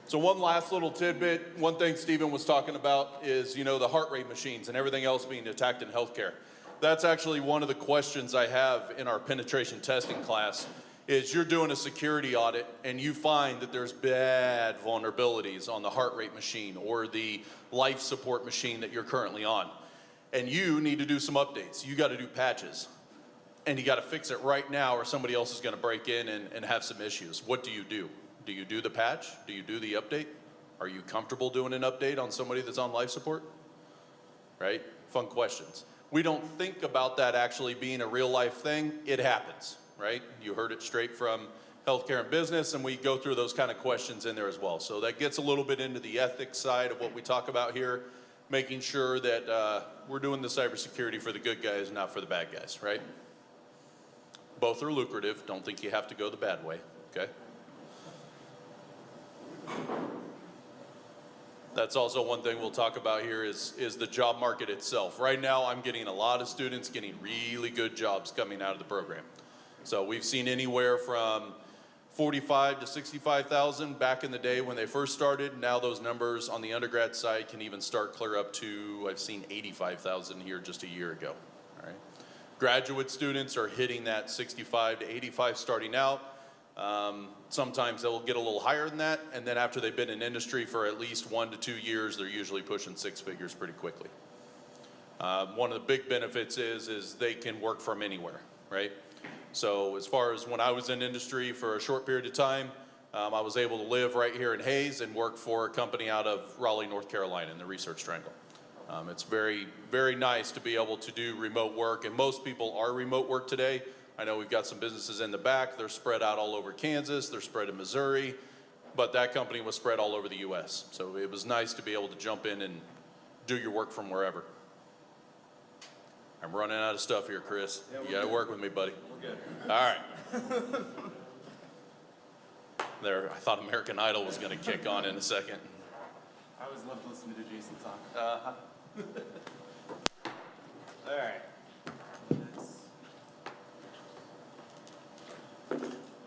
So one last little tidbit, one thing Stephen was talking about is, the heart rate machines and everything else being attacked in healthcare. That's actually one of the questions I have in our penetration testing class is you're doing a security audit and you find that there's bad vulnerabilities on the heart rate machine or the life support machine that you're currently on. And you need to do some updates. You got to do patches. And you got to fix it right now or somebody else is going to break in and have some issues. What do you do? Do you do the patch? Do you do the update? Are you comfortable doing an update on somebody that's on life support? Right? Fun questions. We don't think about that actually being a real life thing. It happens, right? You heard it straight from healthcare and business, and we go through those kind of questions in there as well. So that gets a little bit into the ethics side of what we talk about here, making sure that we're doing the cybersecurity for the good guys, not for the bad guys, right? Both are lucrative. Don't think you have to go the bad way, okay? That's also one thing we'll talk about here is the job market itself. Right now, I'm getting a lot of students getting really good jobs coming out of the program. So we've seen anywhere from 45 to 65,000 back in the day when they first started. Now those numbers on the undergrad side can even start clear up to, I've seen 85,000 here just a year ago. All right. Graduate students are hitting that 65 to 85 starting out. Sometimes they'll get a little higher than that, and then after they've been in industry for at least 1 to 2 years, they're usually pushing 6 figures pretty quickly. One of the big benefits is they can work from anywhere, right? So as far as when I was in industry for a short period of time, I was able to live right here in Hayes and work for a company out of Raleigh, North Carolina in the Research Triangle. It's very, very nice to be able to do remote work, and most people are remote work today. I know we've got some businesses in the back. They're spread out all over Kansas. They're spread in Missouri, but that company was spread all over the U.S. So it was nice to be able to jump in and do your work from wherever. I'm running out of stuff here, Chris. You got to work with me, buddy. We're good. All right. There, I thought American Idol was going to kick on in a second. I always love listening to Jason talk. All right.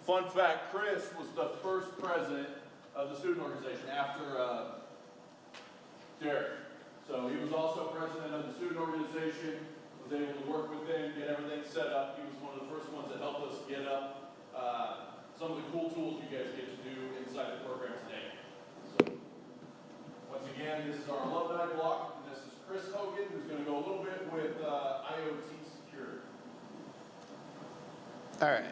Fun fact, Chris was the first president of the student organization after Derek. So he was also president of the student organization, was able to work with him, get everything set up. He was one of the first ones that helped us get up some of the cool tools you guys get to do inside the program today. So once again, this is our alumni block, and this is Chris Hogan, who's going to go a little bit with IoT security. All right.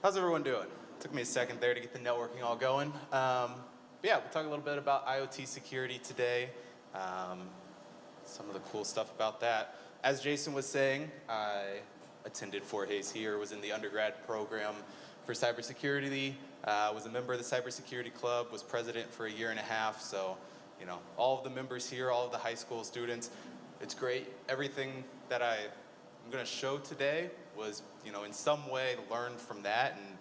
How's everyone doing? Took me a second there to get the networking all going. But yeah, we'll talk a little bit about IoT security today. Some of the cool stuff about that. As Jason was saying, I attended Fort Hays here, was in the undergrad program for cybersecurity, was a member of the cybersecurity club, was president for a year and a half. So, you know, all of the members here, all of the high school students, it's great. Everything that I'm going to show today was, you know, in some way learned from that and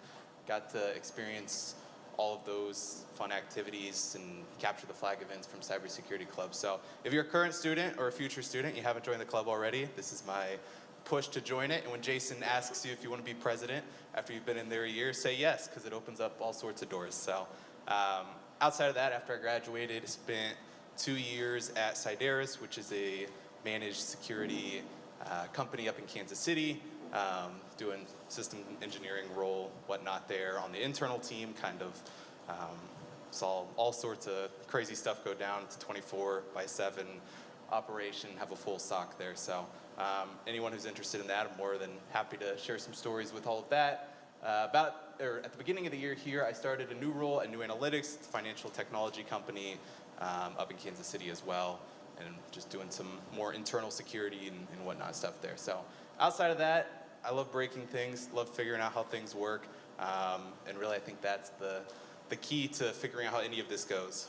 got to experience all of those fun activities and capture the flag events from cybersecurity club. So if you're a current student or a future student, you haven't joined the club already, this is my push to join it. And when Jason asks you if you want to be president after you've been in there a year, say yes, because it opens up all sorts of doors. So outside of that, after I graduated, I spent 2 years at Cyderis, which is a managed security company up in Kansas City, doing system engineering role, whatnot there on the internal team, kind of saw all sorts of crazy stuff go down. It's a 24/7 operation, have a full SOC there. So anyone who's interested in that, I'm more than happy to share some stories with all of that. At the beginning of the year here, I started a new role at New Analytics, a financial technology company up in Kansas City as well, and just doing some more internal security and whatnot stuff there. So outside of that, I love breaking things, love figuring out how things work, and really I think that's the key to figuring out how any of this goes.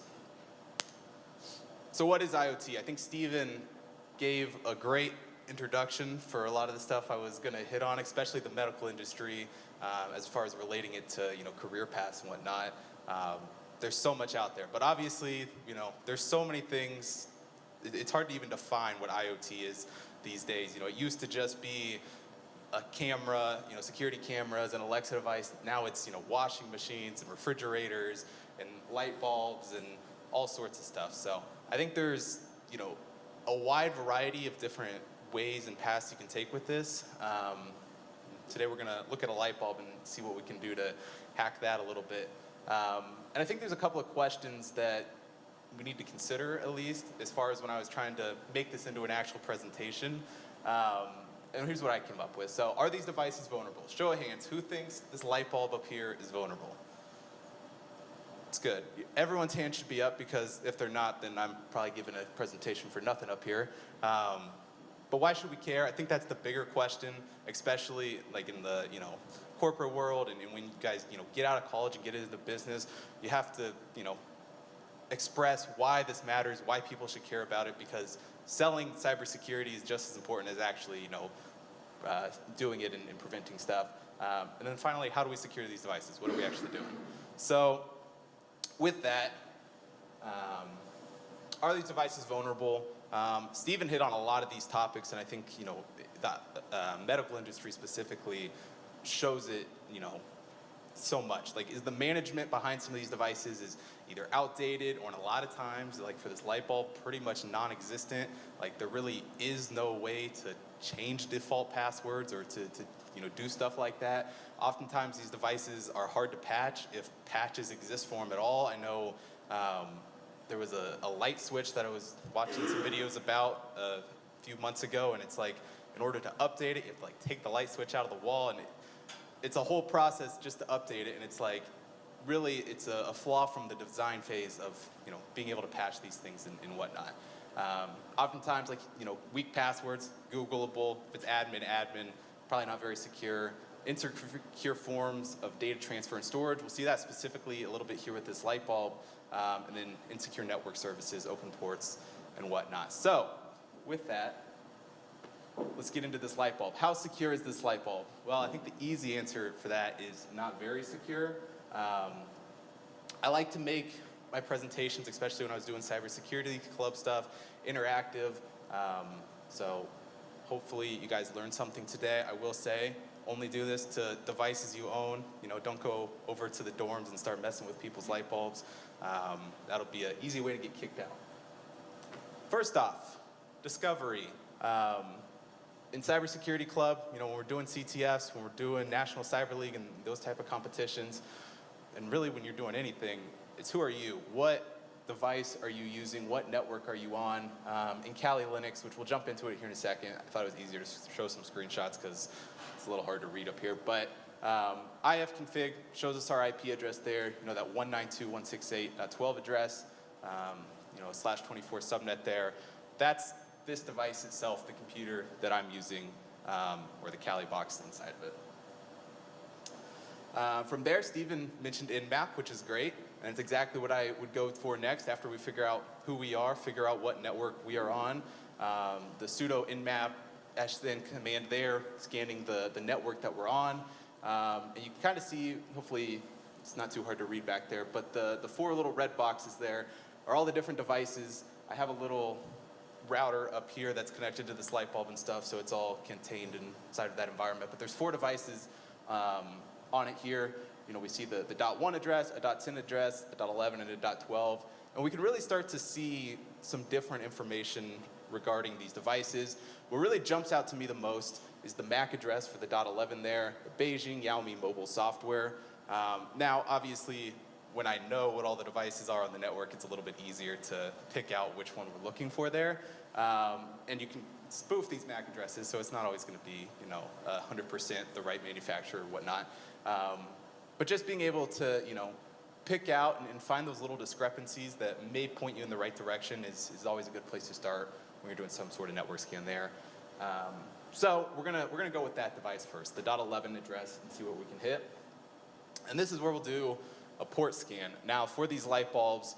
So what is IoT? I think Steven gave a great introduction for a lot of the stuff I was going to hit on, especially the medical industry, as far as relating it to, you know, career paths and whatnot. There's so much out there, but obviously, you know, there's so many things. It's hard to even define what IoT is these days. You know, it used to just be a camera, you know, security cameras, an Alexa device. Now it's, you know, washing machines and refrigerators and light bulbs and all sorts of stuff. So I think there's, you know, a wide variety of different ways and paths you can take with this. Today we're gonna look at a light bulb and see what we can do to hack that a little bit. And I think there's a couple of questions that we need to consider, at least, as far as when I was trying to make this into an actual presentation. And here's what I came up with. So, are these devices vulnerable? Show of hands, who thinks this light bulb up here is vulnerable? It's good. Everyone's hand should be up, because if they're not, then I'm probably giving a presentation for nothing up here. But why should we care? I think that's the bigger question, especially like in the, you know, corporate world, and when you guys, you know, get out of college and get into business, you have to, you know, express why this matters, why people should care about it, because selling cybersecurity is just as important as actually, you know, doing it and preventing stuff. And then finally, how do we secure these devices? What are we actually doing? So with that, are these devices vulnerable? Stephen hit on a lot of these topics, and I think, you know, the medical industry specifically shows it, you know, so much. Like, is the management behind some of these devices is either outdated, or in a lot of times, like for this light bulb, pretty much non-existent. Like, there really is no way to change default passwords or to you know, do stuff like that. Oftentimes these devices are hard to patch, if patches exist for them at all. I know there was a light switch that I was watching some videos about few months ago, and it's like, in order to update it, you have to like take the light switch out of the wall, and it's a whole process just to update it, and it's like, really, it's a flaw from the design phase of, you know, being able to patch these things and whatnot. Oftentimes, like, you know, weak passwords, Googleable, if it's admin, probably not very secure. Insecure forms of data transfer and storage. We'll see that specifically a little bit here with this light bulb, and then insecure network services, open ports, and whatnot. So, with that, let's get into this light bulb. How secure is this light bulb? Well, I think the easy answer for that is not very secure. I like to make my presentations, especially when I was doing cybersecurity club stuff, interactive. So hopefully you guys learned something today. I will say, only do this to devices you own. You know, don't go over to the dorms and start messing with people's light bulbs. That'll be an easy way to get kicked out. First off, discovery. In cybersecurity club, you know, when we're doing CTFs, when we're doing National Cyber League and those type of competitions, and really when you're doing anything, it's who are you? What device are you using? What network are you on? In Kali Linux, which we'll jump into it here in a second. I thought it was easier to show some screenshots because it's a little hard to read up here. But ifconfig shows us our IP address there. You know, that 192.168.12 address. You know, /24 subnet there. That's this device itself, the computer that I'm using, or the Kali box inside of it. From there, Stephen mentioned Nmap, which is great, and it's exactly what I would go for next after we figure out who we are, figure out what network we are on. The sudo nmap -then command there, scanning the network that we're on. And you can kind of see, hopefully it's not too hard to read back there, but the 4 little red boxes there are all the different devices. I have a little router up here that's connected to this light bulb and stuff, so it's all contained inside of that environment. But there's 4 devices on it here. You know, we see the .1 address, a .10 address, a .11, and a .12. And we can really start to see some different information regarding these devices. What really jumps out to me the most is the MAC address for the .11 there, the Beijing Yaomi mobile software. Now, obviously, when I know what all the devices are on the network, it's a little bit easier to pick out which one we're looking for there. And you can spoof these MAC addresses, so it's not always going to be, you know, 100% the right manufacturer or whatnot. But just being able to, you know, pick out and find those little discrepancies that may point you in the right direction is always a good place to start when you're doing some sort of network scan there. So we're gonna go with that device first, the .11 address, and see what we can hit. And this is where we'll do a port scan. Now, for these light bulbs,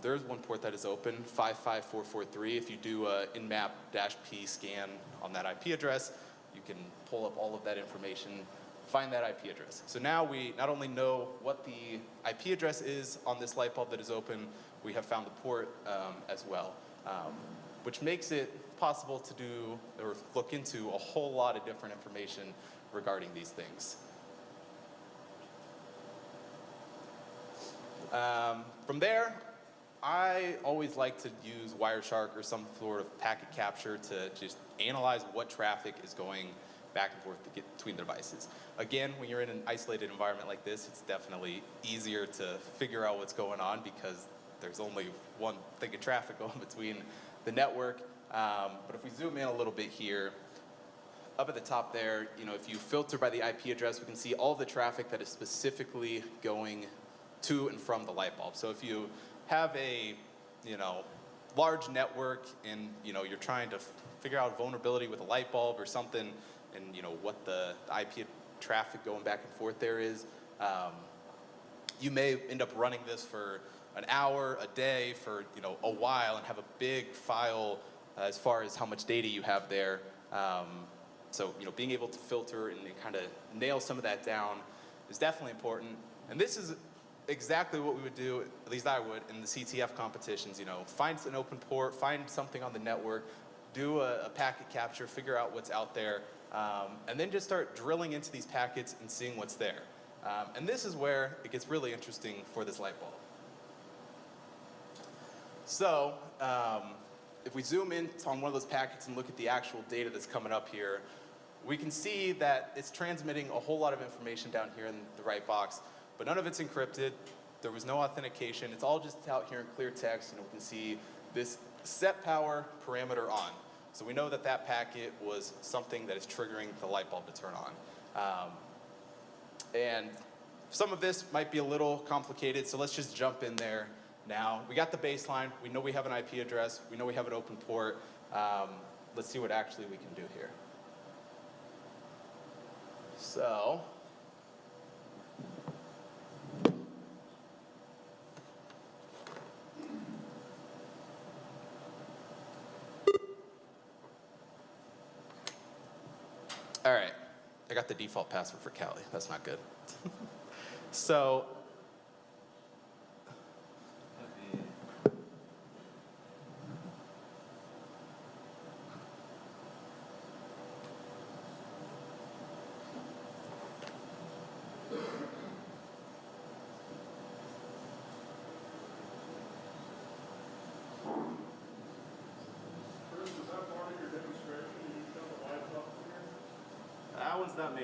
there's one port that is open, 55443. If you do a nmap-p scan on that IP address, you can pull up all of that information, find that IP address. So now we not only know what the IP address is on this light bulb that is open, we have found the port as well, which makes it possible to do or look into a whole lot of different information regarding these things. From there, I always like to use Wireshark or some sort of packet capture to just analyze what traffic is going back and forth to get between the devices. Again, when you're in an isolated environment like this, it's definitely easier to figure out what's going on because there's only one thing of traffic going between the network. But if we zoom in a little bit here, up at the top there, you know, if you filter by the IP address, we can see all the traffic that is specifically going to and from the light bulb. So if you have a, you know, large network and, you know, you're trying to figure out a vulnerability with a light bulb or something, and, you know, what the IP traffic going back and forth there is, you may end up running this for an hour, a day, for, you know, a while, and have a big file as far as how much data you have there. So, you know, being able to filter and kind of nail some of that down is definitely important. And this is exactly what we would do, at least I would, in the CTF competitions. You know, find an open port, find something on the network, do a packet capture, figure out what's out there, and then just start drilling into these packets and seeing what's there. And this is where it gets really interesting for this light bulb. So, if we zoom in on one of those packets and look at the actual data that's coming up here, we can see that it's transmitting a whole lot of information down here in the right box, but none of it's encrypted. There was no authentication. It's all just out here in clear text, and we can see this set power parameter on. So we know that that packet was something that is triggering the light bulb to turn on. And some of this might be a little complicated, so let's just jump in there now. We got the baseline. We know we have an IP address. We know we have an open port. Let's see what actually we can do here. So, all right, I got the default password for Callie. That's not good. So, that one's not me.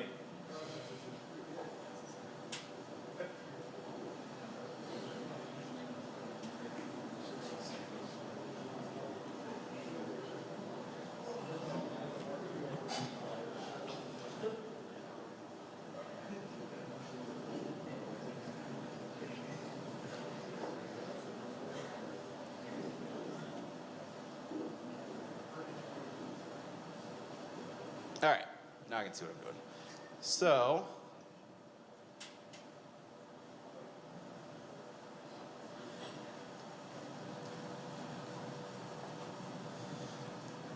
All right, now I can see what I'm doing. So,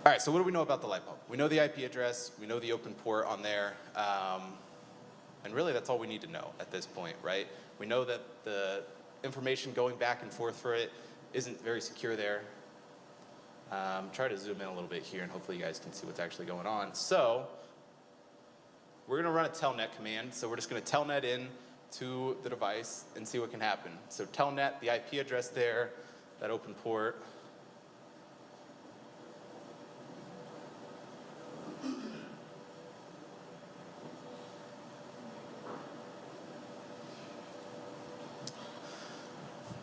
all right, so what do we know about the light bulb? We know the IP address, we know the open port on there, and really that's all we need to know at this point, right? We know that the information going back and forth for it isn't very secure there. Try to zoom in a little bit here and hopefully you guys can see what's actually going on. So, we're gonna run a telnet command. So we're just gonna telnet in to the device and see what can happen. So telnet, the IP address there, that open port.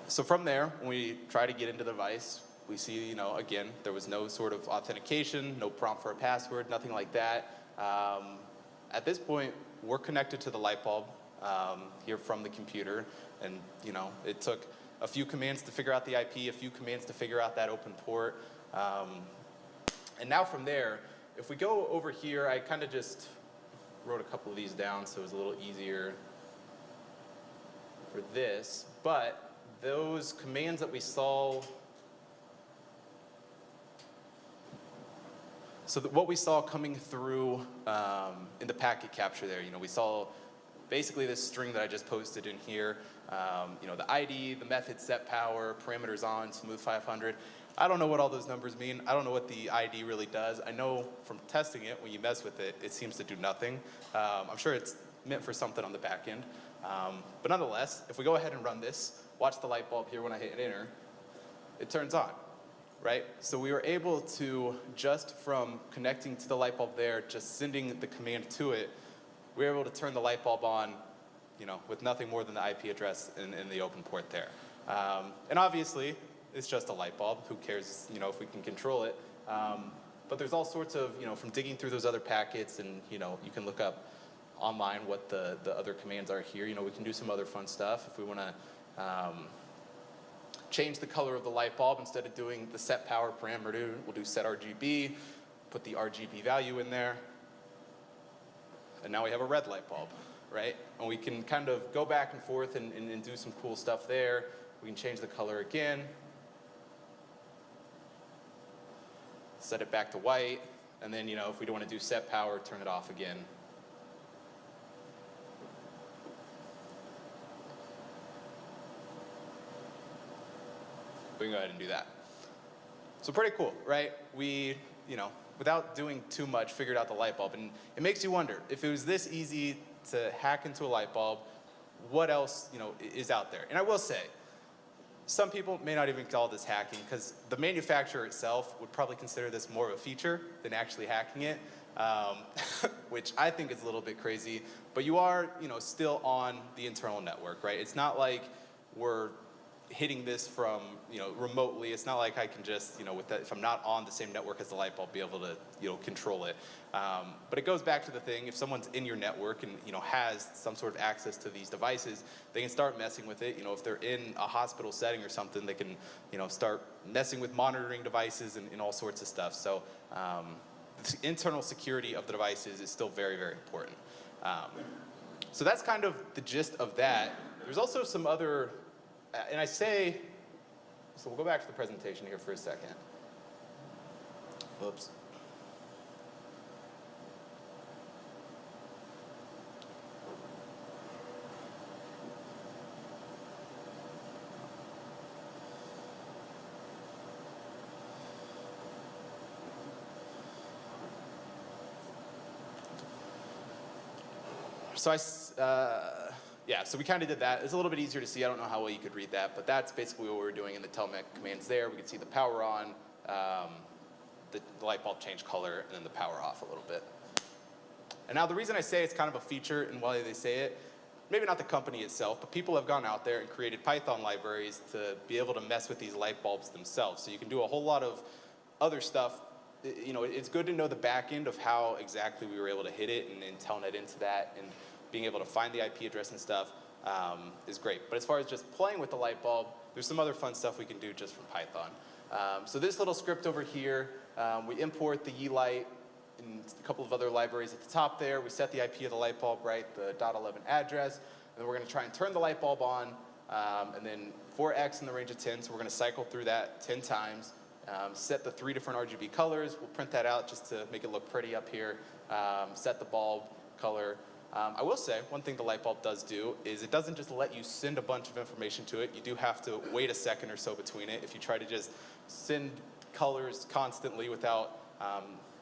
So from there, when we try to get into the device, we see, again, there was no sort of authentication, no prompt for a password, nothing like that. At this point, we're connected to the light bulb here from the computer, and it took a few commands to figure out the IP, a few commands to figure out that open port. And now from there, if we go over here, I kind of just wrote a couple of these down so it was a little easier for this, but those commands that we saw, so what we saw coming through in the packet capture there, we saw basically this string that I just posted in here, the ID, the method, set power, parameters on, smooth 500. I don't know what all those numbers mean. I don't know what the ID really does. I know from testing it, when you mess with it, it seems to do nothing. I'm sure it's meant for something on the back end. But nonetheless, if we go ahead and run this, watch the light bulb here when I hit enter, it turns on. Right? So we were able to, just from connecting to the light bulb there, just sending the command to it, we were able to turn the light bulb on, with nothing more than the IP address in the open port there. And obviously, it's just a light bulb. Who cares, if we can control it? But there's all sorts of, from digging through those other packets, and you can look up online what the other commands are here. We can do some other fun stuff if we want to. Change the color of the light bulb. Instead of doing the set power parameter, we'll do set RGB, put the RGB value in there, and now we have a red light bulb, right? And we can kind of go back and forth and do some cool stuff there. We can change the color again, set it back to white, and then, if we don't want to do set power, turn it off again. We can go ahead and do that. So pretty cool, right? We, without doing too much, figured out the light bulb. And it makes you wonder, if it was this easy to hack into a light bulb, what else, is out there? And I will say, some people may not even call this hacking, because the manufacturer itself would probably consider this more of a feature than actually hacking it, which I think is a little bit crazy. But you are, still on the internal network, right? It's not like we're hitting this from, remotely. It's not like I can just, with that, if I'm not on the same network as the light bulb, be able to, control it. But it goes back to the thing, if someone's in your network and, has some sort of access to these devices, they can start messing with it. If they're in a hospital setting or something, they can, start messing with monitoring devices and all sorts of stuff. So the internal security of the devices is still very, very important. So that's kind of the gist of that. There's also some other, and so we'll go back to the presentation here for a second. Whoops. So so we kind of did that. It's a little bit easier to see. I don't know how well you could read that, but that's basically what we were doing in the telnet commands there. We could see the power on, the light bulb change color, and then the power off a little bit. And now the reason I say it's kind of a feature and why they say it, maybe not the company itself, but people have gone out there and created Python libraries to be able to mess with these light bulbs themselves. So you can do a whole lot of other stuff. It's good to know the back end of how exactly we were able to hit it and telnet into that, and being able to find the IP address and stuff is great. But as far as just playing with the light bulb, there's some other fun stuff we can do just from Python. So this little script over here, we import the yeelight and a couple of other libraries at the top there. We set the IP of the light bulb, right, the .11 address, and then we're going to try and turn the light bulb on, and then for X in the range of 10, so we're going to cycle through that 10 times. Set the 3 different RGB colors. We'll print that out just to make it look pretty up here. Set the bulb color. I will say, one thing the light bulb does do is it doesn't just let you send a bunch of information to it. You do have to wait a second or so between it. If you try to just send colors constantly without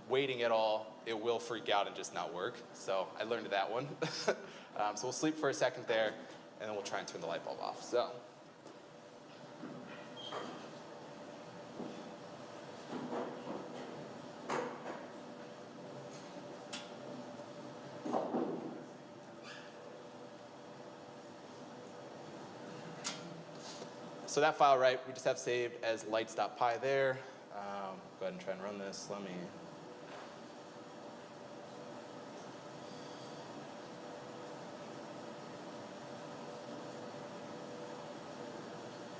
waiting at all, it will freak out and just not work. So I learned that one. So we'll sleep for a second there, and then we'll try and turn the light bulb off. So that file, right, we just have saved as lights.py there. Go ahead and try and run this. All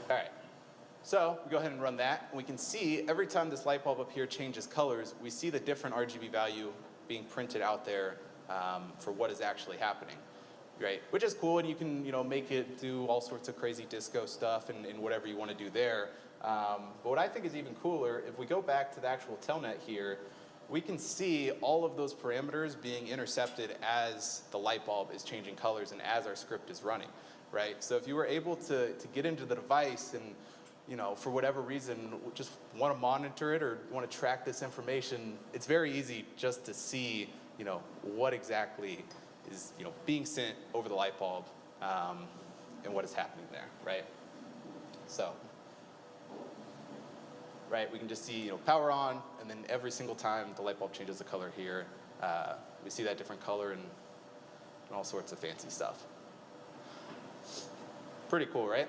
right, so we go ahead and run that. And we can see every time this light bulb up here changes colors, we see the different RGB value being printed out there for what is actually happening. Right, which is cool, and you can make it do all sorts of crazy disco stuff and whatever you want to do there. But what I think is even cooler, if we go back to the actual telnet here, we can see all of those parameters being intercepted as the light bulb is changing colors and as our script is running. Right, so if you were able to get into the device and for whatever reason just want to monitor it or want to track this information, it's very easy just to see what exactly is being sent over the light bulb and what is happening there, right? So, right, we can just see power on, and then every single time the light bulb changes the color here, we see that different color and all sorts of fancy stuff. Pretty cool, right?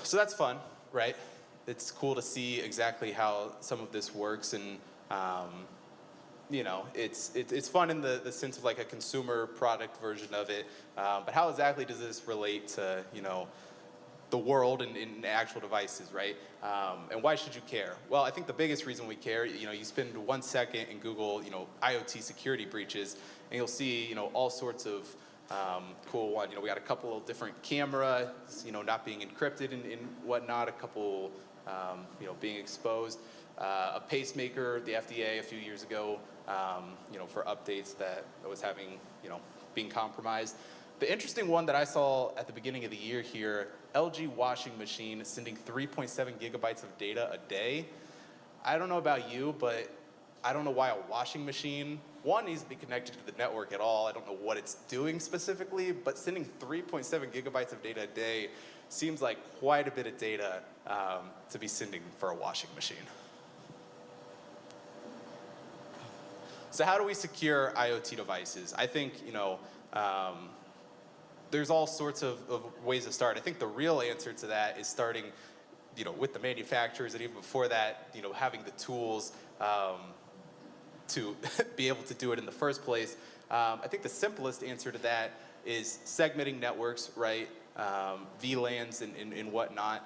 So that's fun, right? It's cool to see exactly how some of this works, and it's fun in the sense of like a consumer product version of it. But how exactly does this relate to the world and in actual devices, right? And why should you care? Well, I think the biggest reason we care, you spend 1 second and Google, IoT security breaches, and you'll see, all sorts of cool one. We got a couple of different cameras, not being encrypted and whatnot, a couple, being exposed. A pacemaker, the FDA a few years ago, for updates that was having, being compromised. The interesting one that I saw at the beginning of the year here, LG washing machine sending 3.7 gigabytes of data a day. I don't know about you, but I don't know why a washing machine, one, needs to be connected to the network at all. I don't know what it's doing specifically, but sending 3.7 gigabytes of data a day seems like quite a bit of data to be sending for a washing machine. So how do we secure IoT devices? I think, there's all sorts of ways to start. I think the real answer to that is starting, with the manufacturers, and even before that, having the tools to be able to do it in the first place. I think the simplest answer to that is segmenting networks, right? VLANs and whatnot.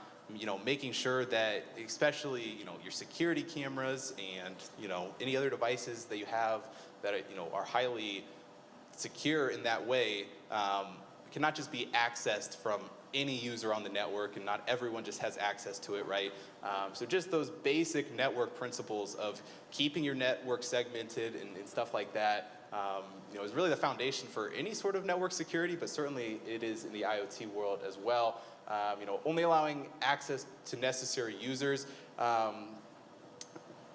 Making sure that, especially, your security cameras and, any other devices that you have that, are highly secure in that way, cannot just be accessed from any user on the network, and not everyone just has access to it, right? So just those basic network principles of keeping your network segmented and stuff like that, is really the foundation for any sort of network security, but certainly it is in the IoT world as well. Only allowing access to necessary users.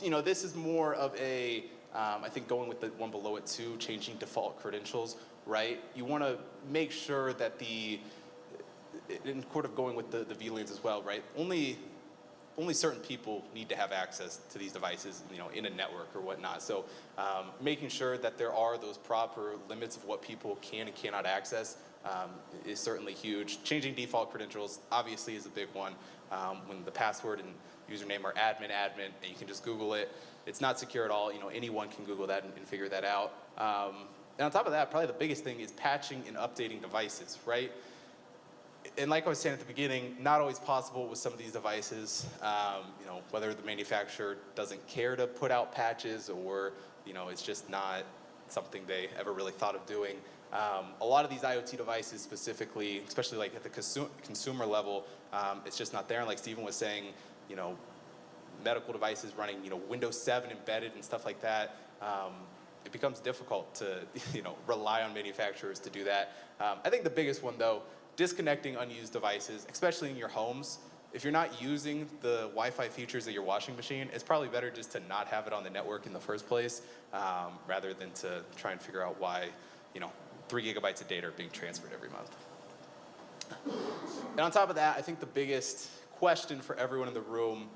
This is more of a, I think going with the one below it too, changing default credentials, right? You want to make sure that in sort of going with the VLANs as well, right? Only certain people need to have access to these devices, in a network or whatnot. So making sure that there are those proper limits of what people can and cannot access is certainly huge. Changing default credentials obviously is a big one. When the password and username are admin, and you can just Google it, it's not secure at all. Anyone can Google that and figure that out. And on top of that, probably the biggest thing is patching and updating devices, right? And like I was saying at the beginning, not always possible with some of these devices, whether the manufacturer doesn't care to put out patches or, it's just not something they ever really thought of doing. A lot of these IoT devices specifically, especially like at the consumer level, it's just not there. And like Stephen was saying, medical devices running, Windows 7 embedded and stuff like that, it becomes difficult to, rely on manufacturers to do that. I think the biggest one though, disconnecting unused devices, especially in your homes. If you're not using the Wi-Fi features of your washing machine, it's probably better just to not have it on the network in the first place, rather than to try and figure out why, 3 gigabytes of data are being transferred every month. And on top of that, I think the biggest question for everyone in the room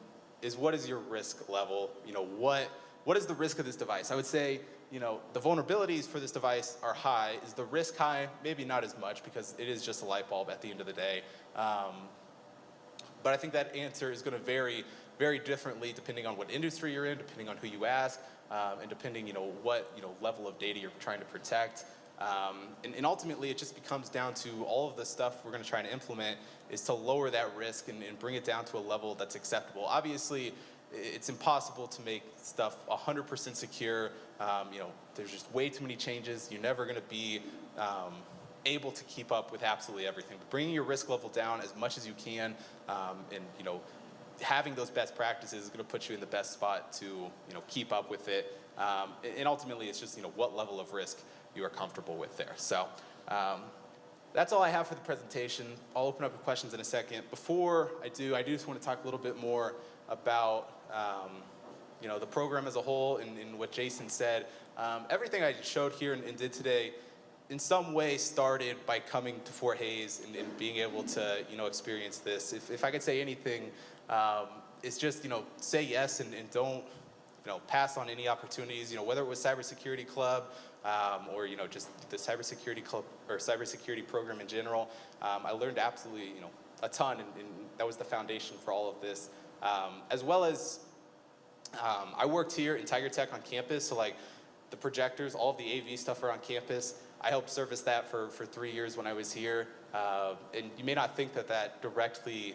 is, what is your risk level? What is the risk of this device? I would say, the vulnerabilities for this device are high. Is the risk high? Maybe not as much, because it is just a light bulb at the end of the day. But I think that answer is going to vary very differently depending on what industry you're in, depending on who you ask, and depending, what, level of data you're trying to protect. And ultimately, it just becomes down to all of the stuff we're going to try to implement is to lower that risk and bring it down to a level that's acceptable. Obviously, it's impossible to make stuff 100% secure. There's just way too many changes. You're never going to be able to keep up with absolutely everything. But bringing your risk level down as much as you can, and having those best practices is going to put you in the best spot to keep up with it. And ultimately, it's just what level of risk you are comfortable with there. So that's all I have for the presentation. I'll open up to questions in a second. Before I do just want to talk a little bit more about the program as a whole and what Jason said. Everything I showed here and did today in some way started by coming to Fort Hays and being able to experience this. If I could say anything, it's just say yes and don't pass on any opportunities. Whether it was Cybersecurity Club or just the Cybersecurity Club or Cybersecurity program in general. I learned absolutely a ton, and that was the foundation for all of this. As well as I worked here in Tiger Tech on campus, so like the projectors, all of the AV stuff are on campus. I helped service that for 3 years when I was here. And you may not think that directly,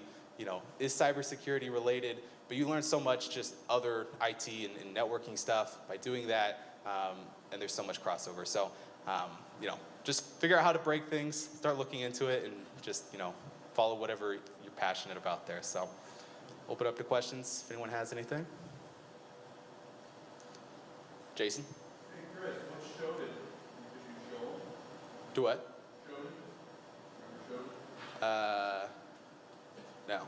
is cybersecurity related, but you learn so much just other IT and networking stuff by doing that, and there's so much crossover. So, just figure out how to break things, start looking into it, and just, follow whatever you're passionate about there. So, open up to questions if anyone has anything. Jason? Hey, Chris, what showed it? Did you show it? Do what? Showed it? Remember showed it? No.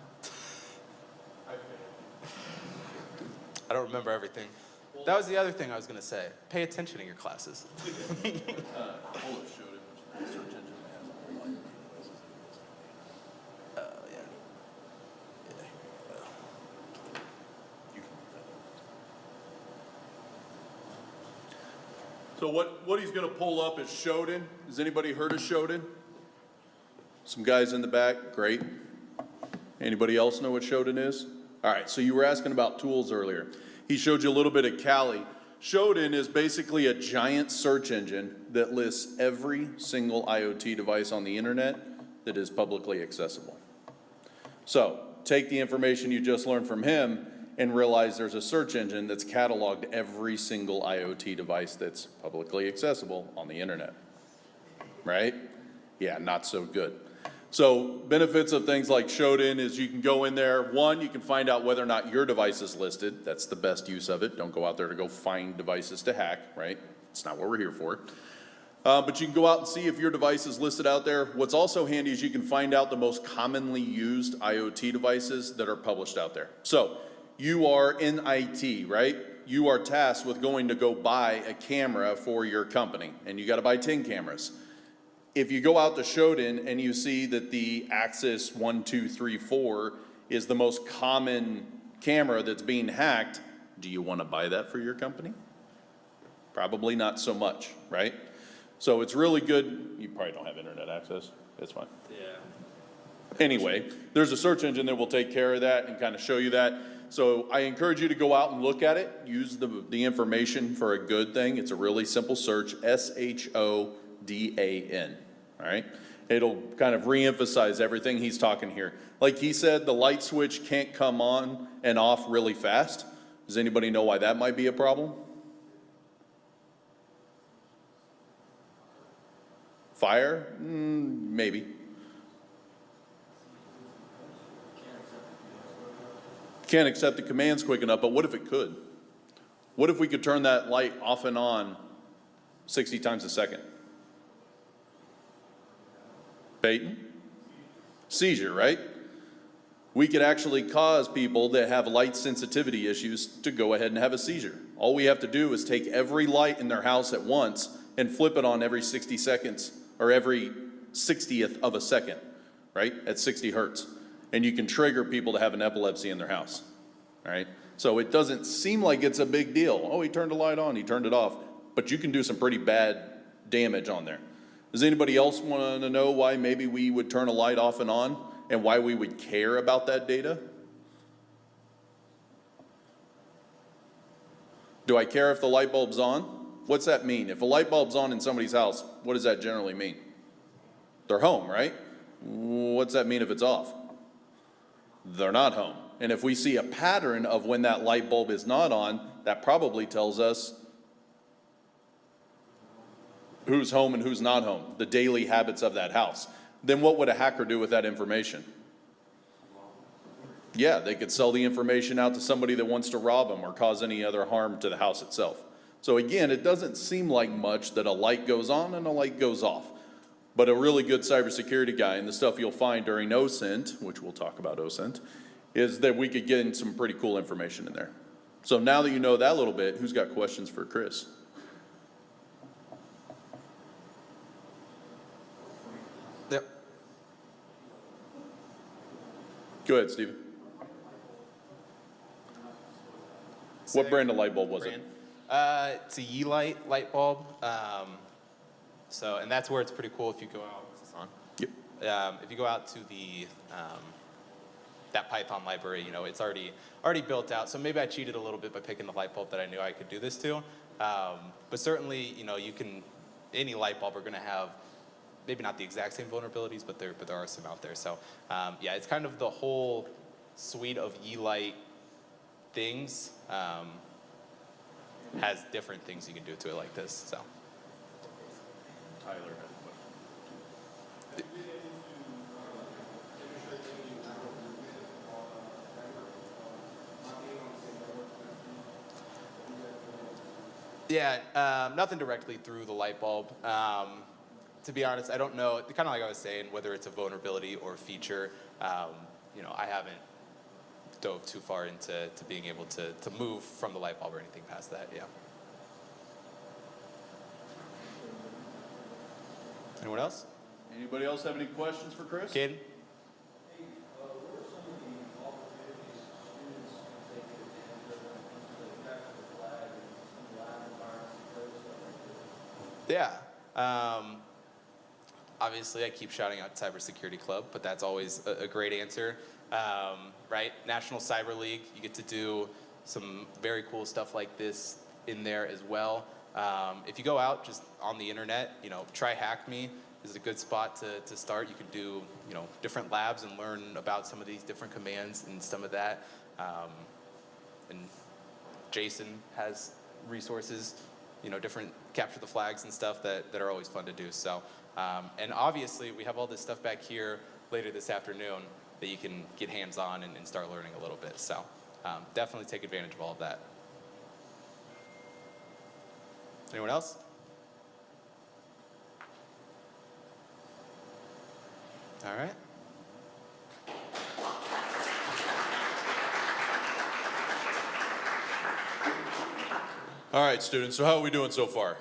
I don't remember everything. That was the other thing I was going to say. Pay attention in your classes. Bullet showed it, which search engine has a whole lot of devices. Yeah. You can do that. So what he's gonna pull up is Shodan. Has anybody heard of Shodan? Some guys in the back, great. Anybody else know what Shodan is? All right, so you were asking about tools earlier. He showed you a little bit of Kali. Shodan is basically a giant search engine that lists every single IoT device on the internet that is publicly accessible. So take the information you just learned from him and realize there's a search engine that's cataloged every single IoT device that's publicly accessible on the internet, right? Yeah, not so good. So benefits of things like Shodan is you can go in there. One, you can find out whether or not your device is listed. That's the best use of it. Don't go out there to go find devices to hack, right? It's not what we're here for. But you can go out and see if your device is listed out there. What's also handy is you can find out the most commonly used IoT devices that are published out there. So you are in IT, right? You are tasked with going to go buy a camera for your company, and you got to buy 10 cameras. If you go out to Shodan and you see that the Axis 1234 is the most common camera that's being hacked, do you want to buy that for your company? Probably not so much, right? So it's really good. You probably don't have internet access. It's fine. Yeah. Anyway, there's a search engine that will take care of that and kind of show you that. So I encourage you to go out and look at it. Use the information for a good thing. It's a really simple search, SHODAN. All right? It'll kind of reemphasize everything he's talking here. Like he said, the light switch can't come on and off really fast. Does anybody know why that might be a problem? Fire? Maybe. Can't accept the commands quick enough, but what if it could? What if we could turn that light off and on 60 times a second? Peyton? Seizure, right? We could actually cause people that have light sensitivity issues to go ahead and have a seizure. All we have to do is take every light in their house at once and flip it on every 60 seconds or every 60th of a second, right? At 60 hertz. And you can trigger people to have an epilepsy in their house, right? So it doesn't seem like it's a big deal. Oh, he turned the light on, he turned it off. But you can do some pretty bad damage on there. Does anybody else want to know why maybe we would turn a light off and on and why we would care about that data? Do I care if the light bulb's on? What's that mean? If a light bulb's on in somebody's house, what does that generally mean? They're home, right? What's that mean if it's off? They're not home. And if we see a pattern of when that light bulb is not on, that probably tells us who's home and who's not home, the daily habits of that house. Then what would a hacker do with that information? Yeah, they could sell the information out to somebody that wants to rob them or cause any other harm to the house itself. So again, it doesn't seem like much that a light goes on and a light goes off. But a really good cybersecurity guy, and the stuff you'll find during OSINT, which we'll talk about OSINT, is that we could get in some pretty cool information in there. So now that you know that little bit, who's got questions for Chris? Yep. Go ahead, Steven. What brand of light bulb was it? It's a Yeelight light bulb. And that's where it's pretty cool if you go out. Is this on? Yep. If you go out to the that Python library, you know, it's already built out. So maybe I cheated a little bit by picking the light bulb that I knew I could do this to. But certainly, you know, any light bulb are going to have maybe not the exact same vulnerabilities, but there are some out there. So yeah, it's kind of the whole suite of Yeelight things has different things you can do to it like this. So. Tyler has a question. Yeah, nothing directly through the light bulb. To be honest, I don't know, kind of like I was saying, whether it's a vulnerability or a feature. You know, I haven't dove too far into being able to move from the light bulb or anything past that, yeah. Anyone else? Anybody else have any questions for Chris? Caden? Yeah. Obviously, I keep shouting out Cybersecurity Club, but that's always a great answer, right? National Cyber League, you get to do some very cool stuff like this in there as well. If you go out just on the internet, you know, try Hack Me is a good spot to start. You could do, you know, different labs and learn about some of these different commands and some of that. And Jason has resources, you know, different capture the flags and stuff that are always fun to do. So, and obviously we have all this stuff back here later this afternoon that you can get hands-on and start learning a little bit. So definitely take advantage of all of that. Anyone else? All right. All right, students, so how are we doing so far?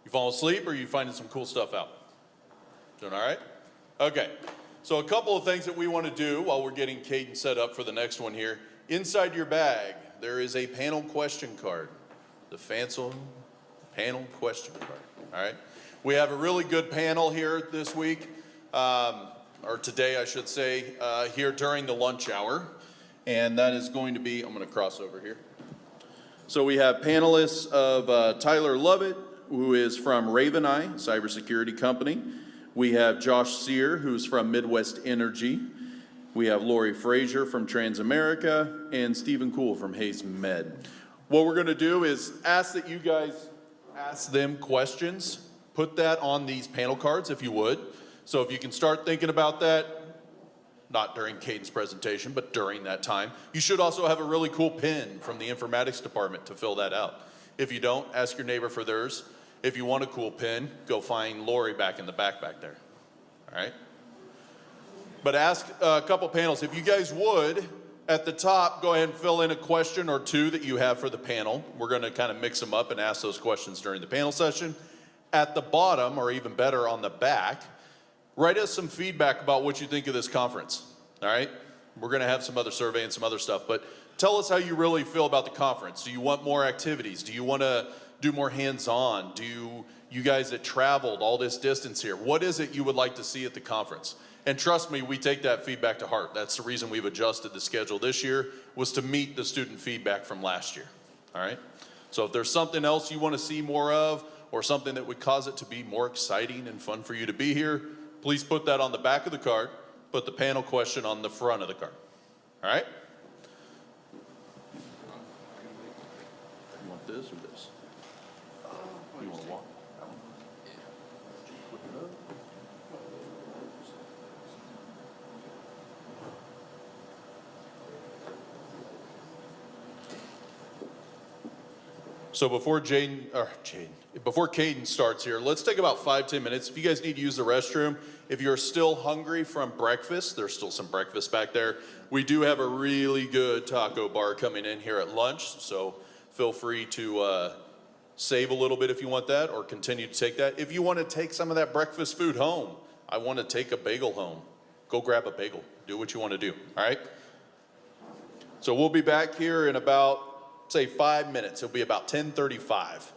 You falling asleep or are you finding some cool stuff out? Doing all right? Okay, so a couple of things that we want to do while we're getting Caden set up for the next one here. Inside your bag, there is a panel question card. The Fansel panel question card, all right? We have a really good panel here this week, or today I should say, here during the lunch hour. And that is going to be, I'm going to cross over here. So we have panelists of Tyler Lovett, who is from RavenEye, cybersecurity company. We have Josh Sear, who's from Midwest Energy. We have Lori Frazier from Transamerica, and Stephen Kuhl from Hayes Med. What we're gonna do is ask that you guys ask them questions. Put that on these panel cards if you would. So if you can start thinking about that, not during Caden's presentation, but during that time. You should also have a really cool pin from the informatics department to fill that out. If you don't, ask your neighbor for theirs. If you want a cool pin, go find Lori back in the back there, all right? But ask a couple panels. If you guys would, at the top, go ahead and fill in a question or two that you have for the panel. We're gonna kind of mix them up and ask those questions during the panel session. At the bottom, or even better on the back, write us some feedback about what you think of this conference, all right? We're gonna have some other survey and some other stuff, but tell us how you really feel about the conference. Do you want more activities? Do you wanna do more hands-on? Do you guys that traveled all this distance here, what is it you would like to see at the conference? And trust me, we take that feedback to heart. That's the reason we've adjusted the schedule this year, was to meet the student feedback from last year, all right? So if there's something else you wanna see more of, or something that would cause it to be more exciting and fun for you to be here, please put that on the back of the card. Put the panel question on the front of the card. All right? You want this or this? You want one? So before before Caden starts here, let's take about 5-10 minutes. If you guys need to use the restroom, if you're still hungry from breakfast, there's still some breakfast back there. We do have a really good taco bar coming in here at lunch, so feel free to save a little bit if you want that, or continue to take that. If you want to take some of that breakfast food home, I want to take a bagel home. Go grab a bagel. Do what you want to do, all right? So we'll be back here in about, say, 5 minutes. It'll be about 10:35.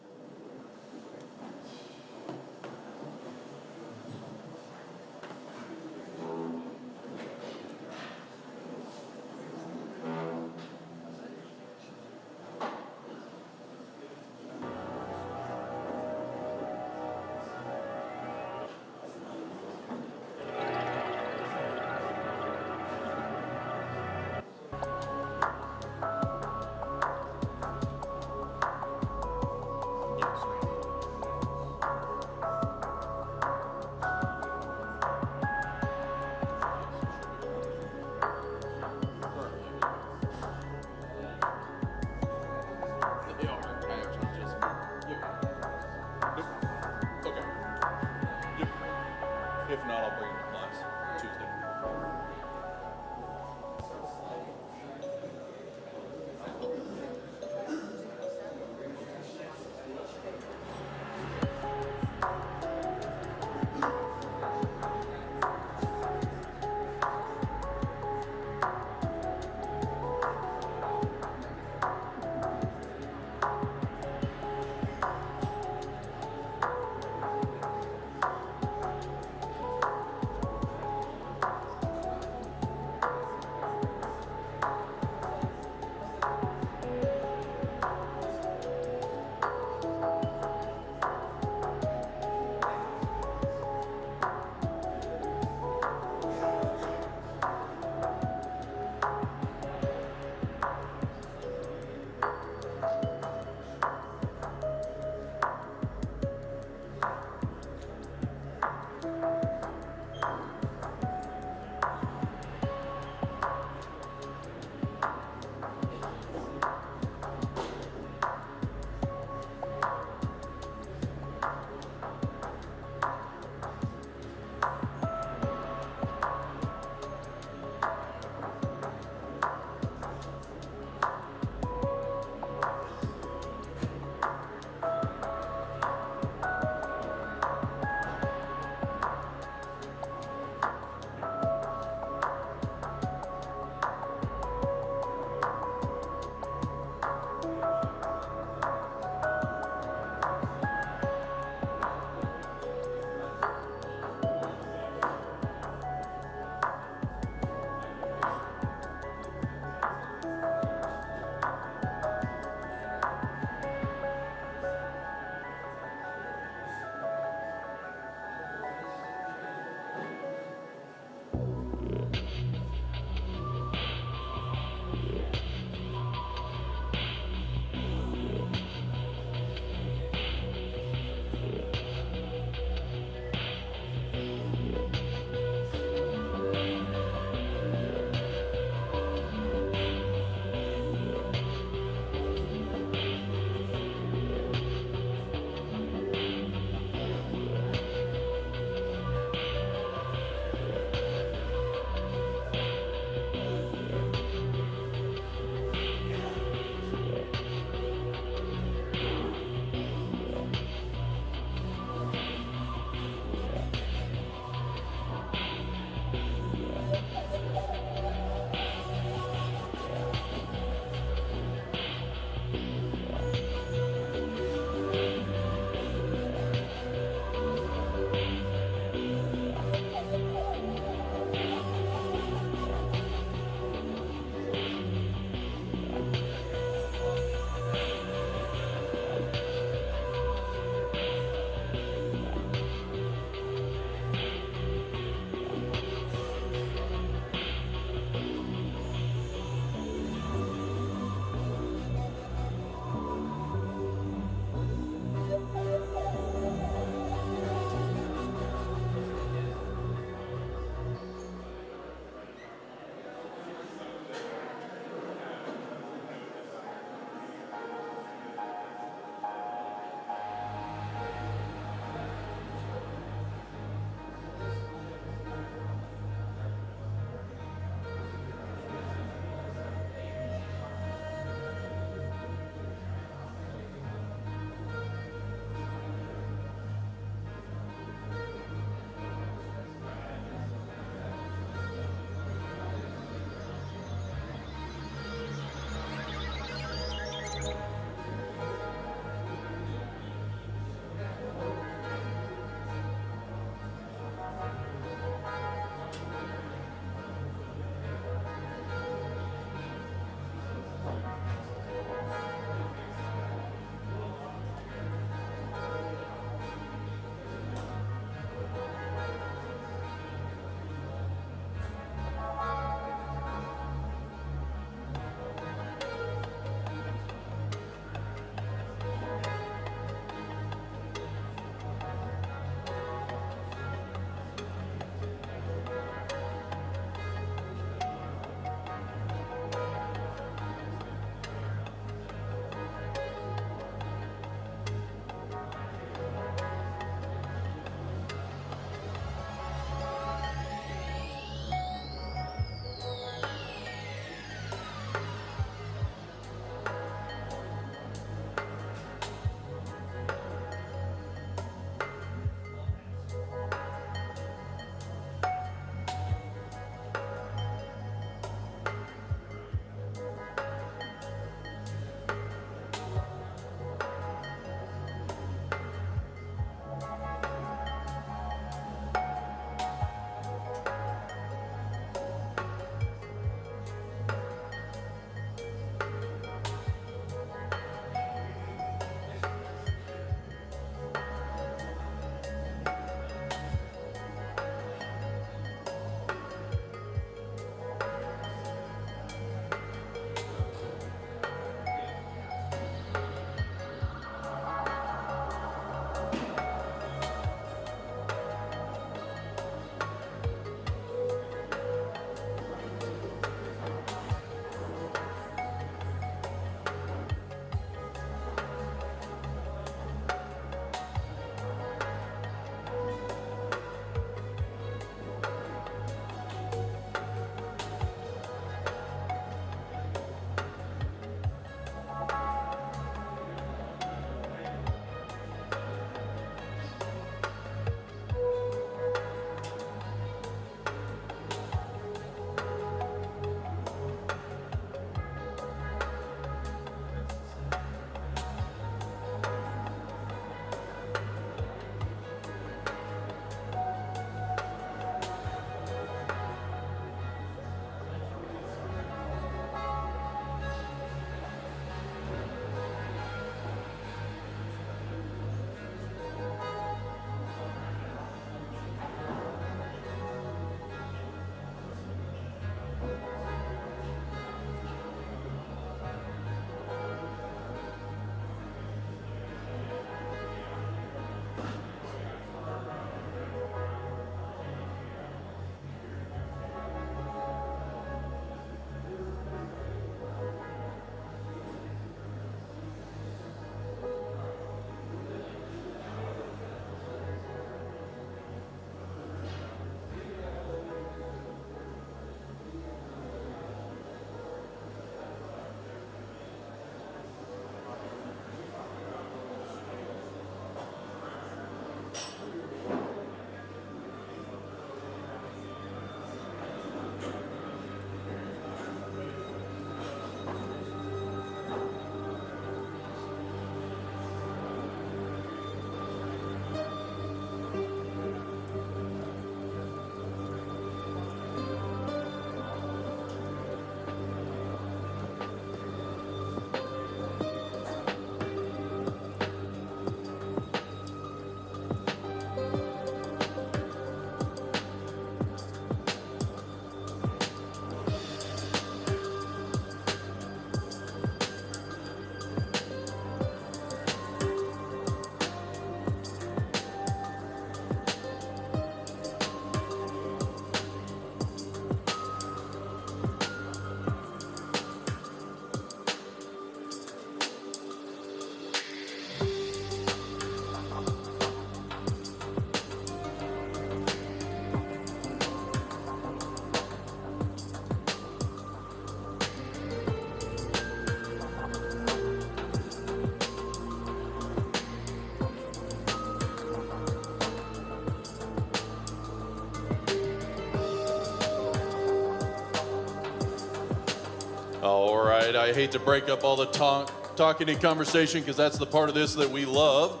All right, I hate to break up all the talking and conversation because that's the part of this that we love.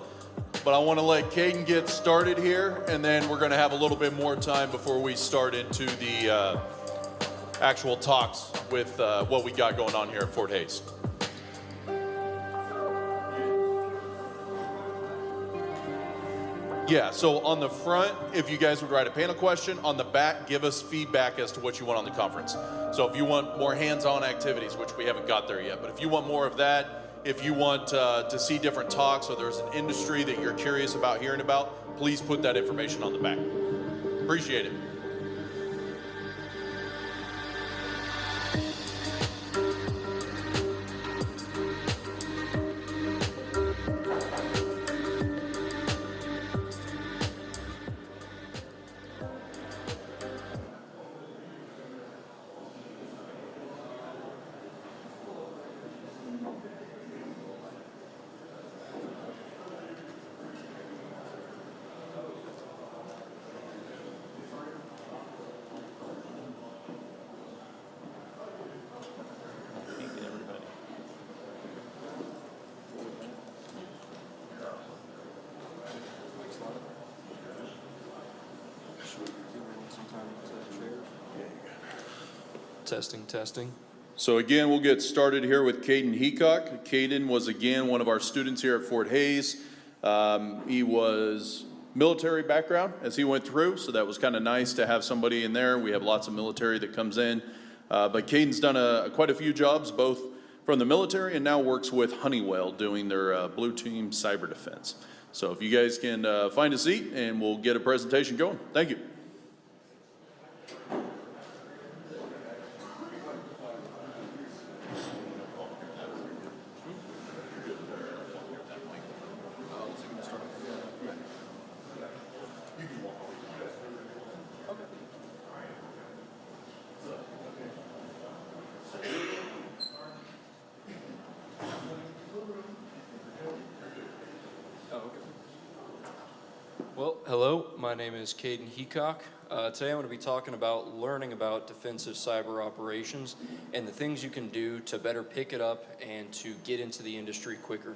But I want to let Caden get started here, and then we're going to have a little bit more time before we start into the actual talks with what we got going on here at Fort Hays. Yeah, so on the front, if you guys would write a panel question, on the back, give us feedback as to what you want on the conference. So if you want more hands-on activities, which we haven't got there yet, but if you want more of that, if you want to see different talks or there's an industry that you're curious about hearing about, please put that information on the back. Appreciate it. Testing, testing. So again, we'll get started here with Caden Heacock. Caden was again one of our students here at Fort Hays. He was military background as he went through, so that was kind of nice to have somebody in there. We have lots of military that comes in. But Caden's done quite a few jobs, both from the military and now works with Honeywell doing their blue team cyber defense. So if you guys can find a seat and we'll get a presentation going. Thank you. Well, hello, my name is Caden Heacock. Today I'm going to be talking about learning about defensive cyber operations and the things you can do to better pick it up and to get into the industry quicker.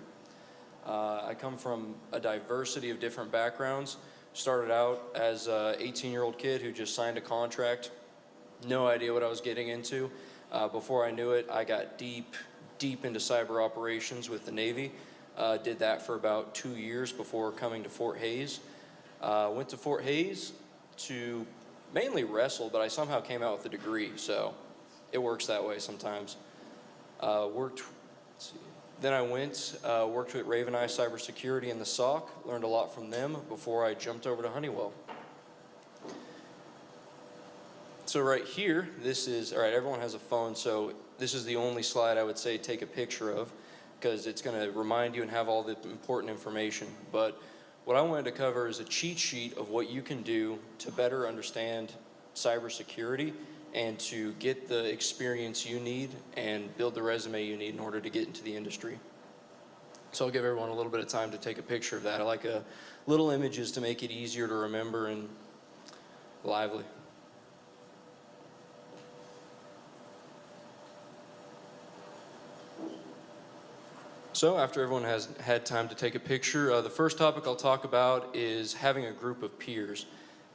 I come from a diversity of different backgrounds. Started out as an 18-year-old kid who just signed a contract, no idea what I was getting into. Before I knew it, I got deep into cyber operations with the Navy. Did that for about 2 years before coming to Fort Hays. Went to Fort Hays to mainly wrestle, but I somehow came out with a degree, so it works that way sometimes. Then I worked with Raven Eye Cybersecurity in the SOC, learned a lot from them before I jumped over to Honeywell. So right here, all right, everyone has a phone, so this is the only slide I would say take a picture of, because it's going to remind you and have all the important information. But what I wanted to cover is a cheat sheet of what you can do to better understand cybersecurity and to get the experience you need and build the resume you need in order to get into the industry. So I'll give everyone a little bit of time to take a picture of that. I like little images to make it easier to remember and lively. So after everyone has had time to take a picture, the first topic I'll talk about is having a group of peers.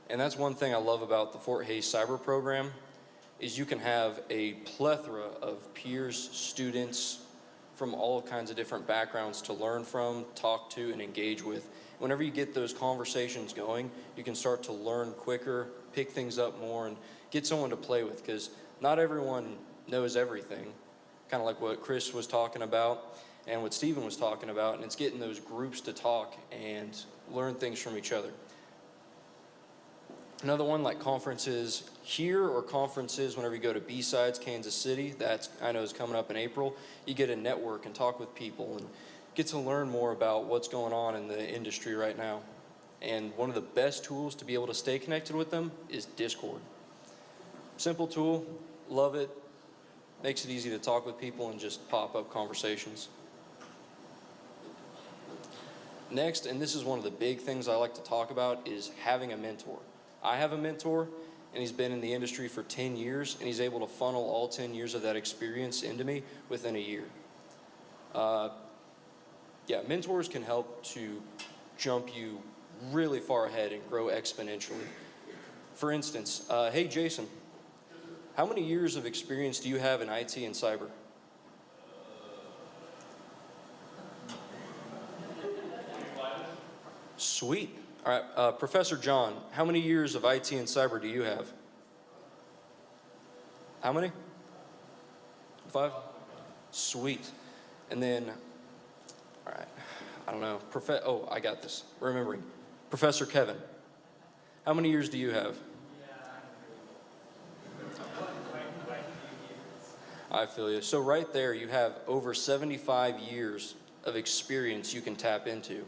And that's one thing I love about the Fort Hays Cyber Program, is you can have a plethora of peers, students from all kinds of different backgrounds to learn from, talk to, and engage with. Whenever you get those conversations going, you can start to learn quicker, pick things up more, and get someone to play with, because not everyone knows everything, kind of like what Chris was talking about and what Stephen was talking about, and it's getting those groups to talk and learn things from each other. Another one, like conferences here or conferences whenever you go to B-Sides, Kansas City, that's I know is coming up in April. You get to network and talk with people and get to learn more about what's going on in the industry right now. And one of the best tools to be able to stay connected with them is Discord. Simple tool, love it, makes it easy to talk with people and just pop up conversations. Next, and this is one of the big things I like to talk about, is having a mentor. I have a mentor, and he's been in the industry for 10 years, and he's able to funnel all 10 years of that experience into me within a year. Yeah, mentors can help to jump you really far ahead and grow exponentially. For instance, hey Jason, how many years of experience do you have in IT and cyber? Sweet. All right, Professor John, how many years of IT and cyber do you have? How many? 5? Sweet. And then, all right, I don't know. Oh, I got this. Remembering. Professor Kevin, how many years do you have? I feel you. So right there, you have over 75 years of experience you can tap into.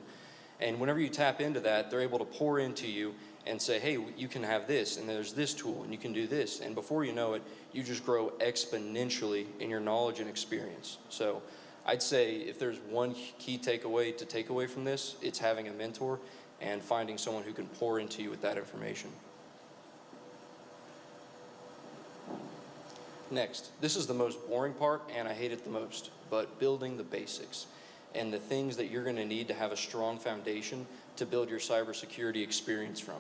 And whenever you tap into that, they're able to pour into you and say, hey, you can have this, and there's this tool, and you can do this. And before you know it, you just grow exponentially in your knowledge and experience. So I'd say if there's one key takeaway to take away from this, it's having a mentor and finding someone who can pour into you with that information. Next, this is the most boring part, and I hate it the most, but building the basics and the things that you're going to need to have a strong foundation to build your cybersecurity experience from.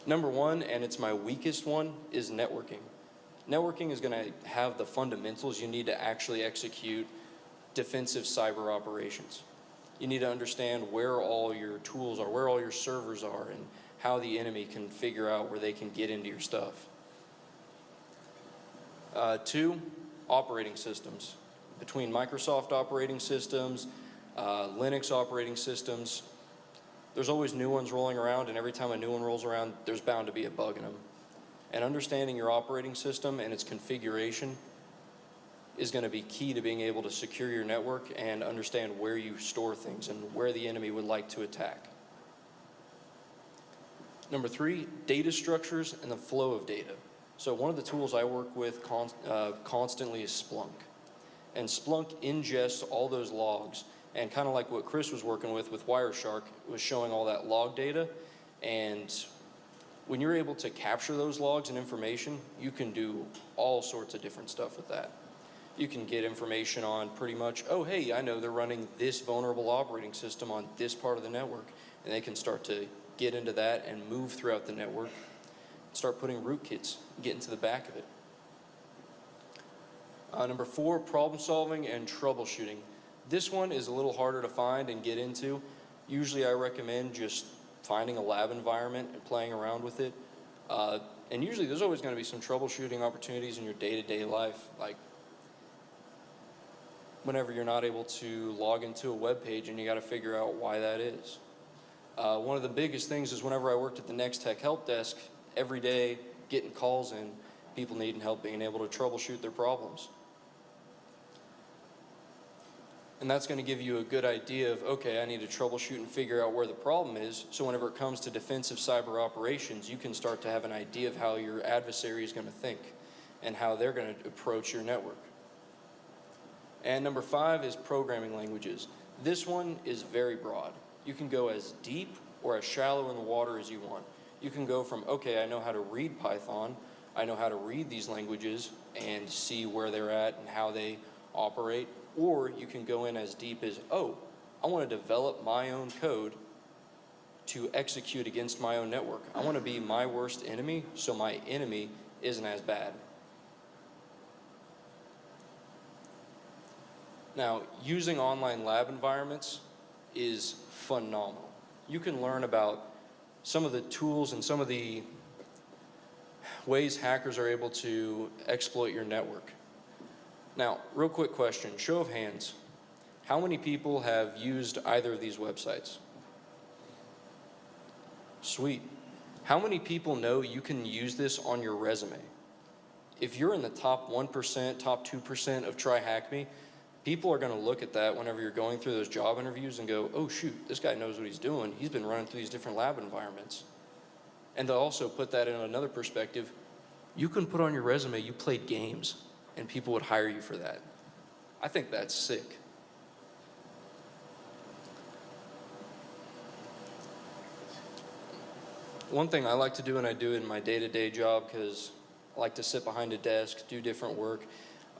Number one, and it's my weakest one, is networking. Networking is going to have the fundamentals you need to actually execute defensive cyber operations. You need to understand where all your tools are, where all your servers are, and how the enemy can figure out where they can get into your stuff. 2, operating systems. Between Microsoft operating systems, Linux operating systems, there's always new ones rolling around, and every time a new one rolls around, there's bound to be a bug in them. And understanding your operating system and its configuration is going to be key to being able to secure your network and understand where you store things and where the enemy would like to attack. Number 3, data structures and the flow of data. So one of the tools I work with constantly is Splunk. And Splunk ingests all those logs, and kind of like what Chris was working with Wireshark, was showing all that log data. And when you're able to capture those logs and information, you can do all sorts of different stuff with that. You can get information on pretty much, oh, hey, I know they're running this vulnerable operating system on this part of the network, and they can start to get into that and move throughout the network, start putting rootkits, get into the back of it. Number 4, problem solving and troubleshooting. This one is a little harder to find and get into. Usually I recommend just finding a lab environment and playing around with it. And usually there's always going to be some troubleshooting opportunities in your day-to-day life, like whenever you're not able to log into a web page and you got to figure out why that is. One of the biggest things is whenever I worked at the Next Tech Help Desk, every day getting calls in, people needing help being able to troubleshoot their problems. And that's going to give you a good idea of, okay, I need to troubleshoot and figure out where the problem is, so whenever it comes to defensive cyber operations, you can start to have an idea of how your adversary is going to think and how they're going to approach your network. And number 5 is programming languages. This one is very broad. You can go as deep or as shallow in the water as you want. You can go from, okay, I know how to read Python, I know how to read these languages and see where they're at and how they operate. Or you can go in as deep as, oh, I want to develop my own code to execute against my own network. I want to be my worst enemy so my enemy isn't as bad. Now, using online lab environments is phenomenal. You can learn about some of the tools and some of the ways hackers are able to exploit your network. Now, real quick question, show of hands. How many people have used either of these websites? Sweet. How many people know you can use this on your resume? If you're in the top 1%, top 2% of Try Hack Me, people are going to look at that whenever you're going through those job interviews and go, oh shoot, this guy knows what he's doing. He's been running through these different lab environments. And they'll also put that in another perspective. You can put on your resume you played games, and people would hire you for that. I think that's sick. One thing I like to do, and I do it in my day-to-day job because I like to sit behind a desk, do different work,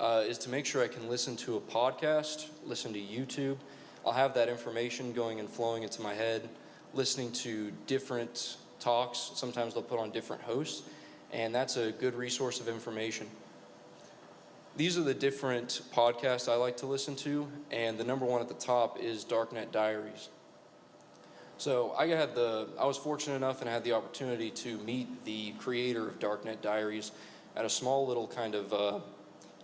is to make sure I can listen to a podcast, listen to YouTube. I'll have that information going and flowing into my head, listening to different talks. Sometimes they'll put on different hosts, and that's a good resource of information. These are the different podcasts I like to listen to, and the number one at the top is Darknet Diaries. So I was fortunate enough and had the opportunity to meet the creator of Darknet Diaries at a small little kind of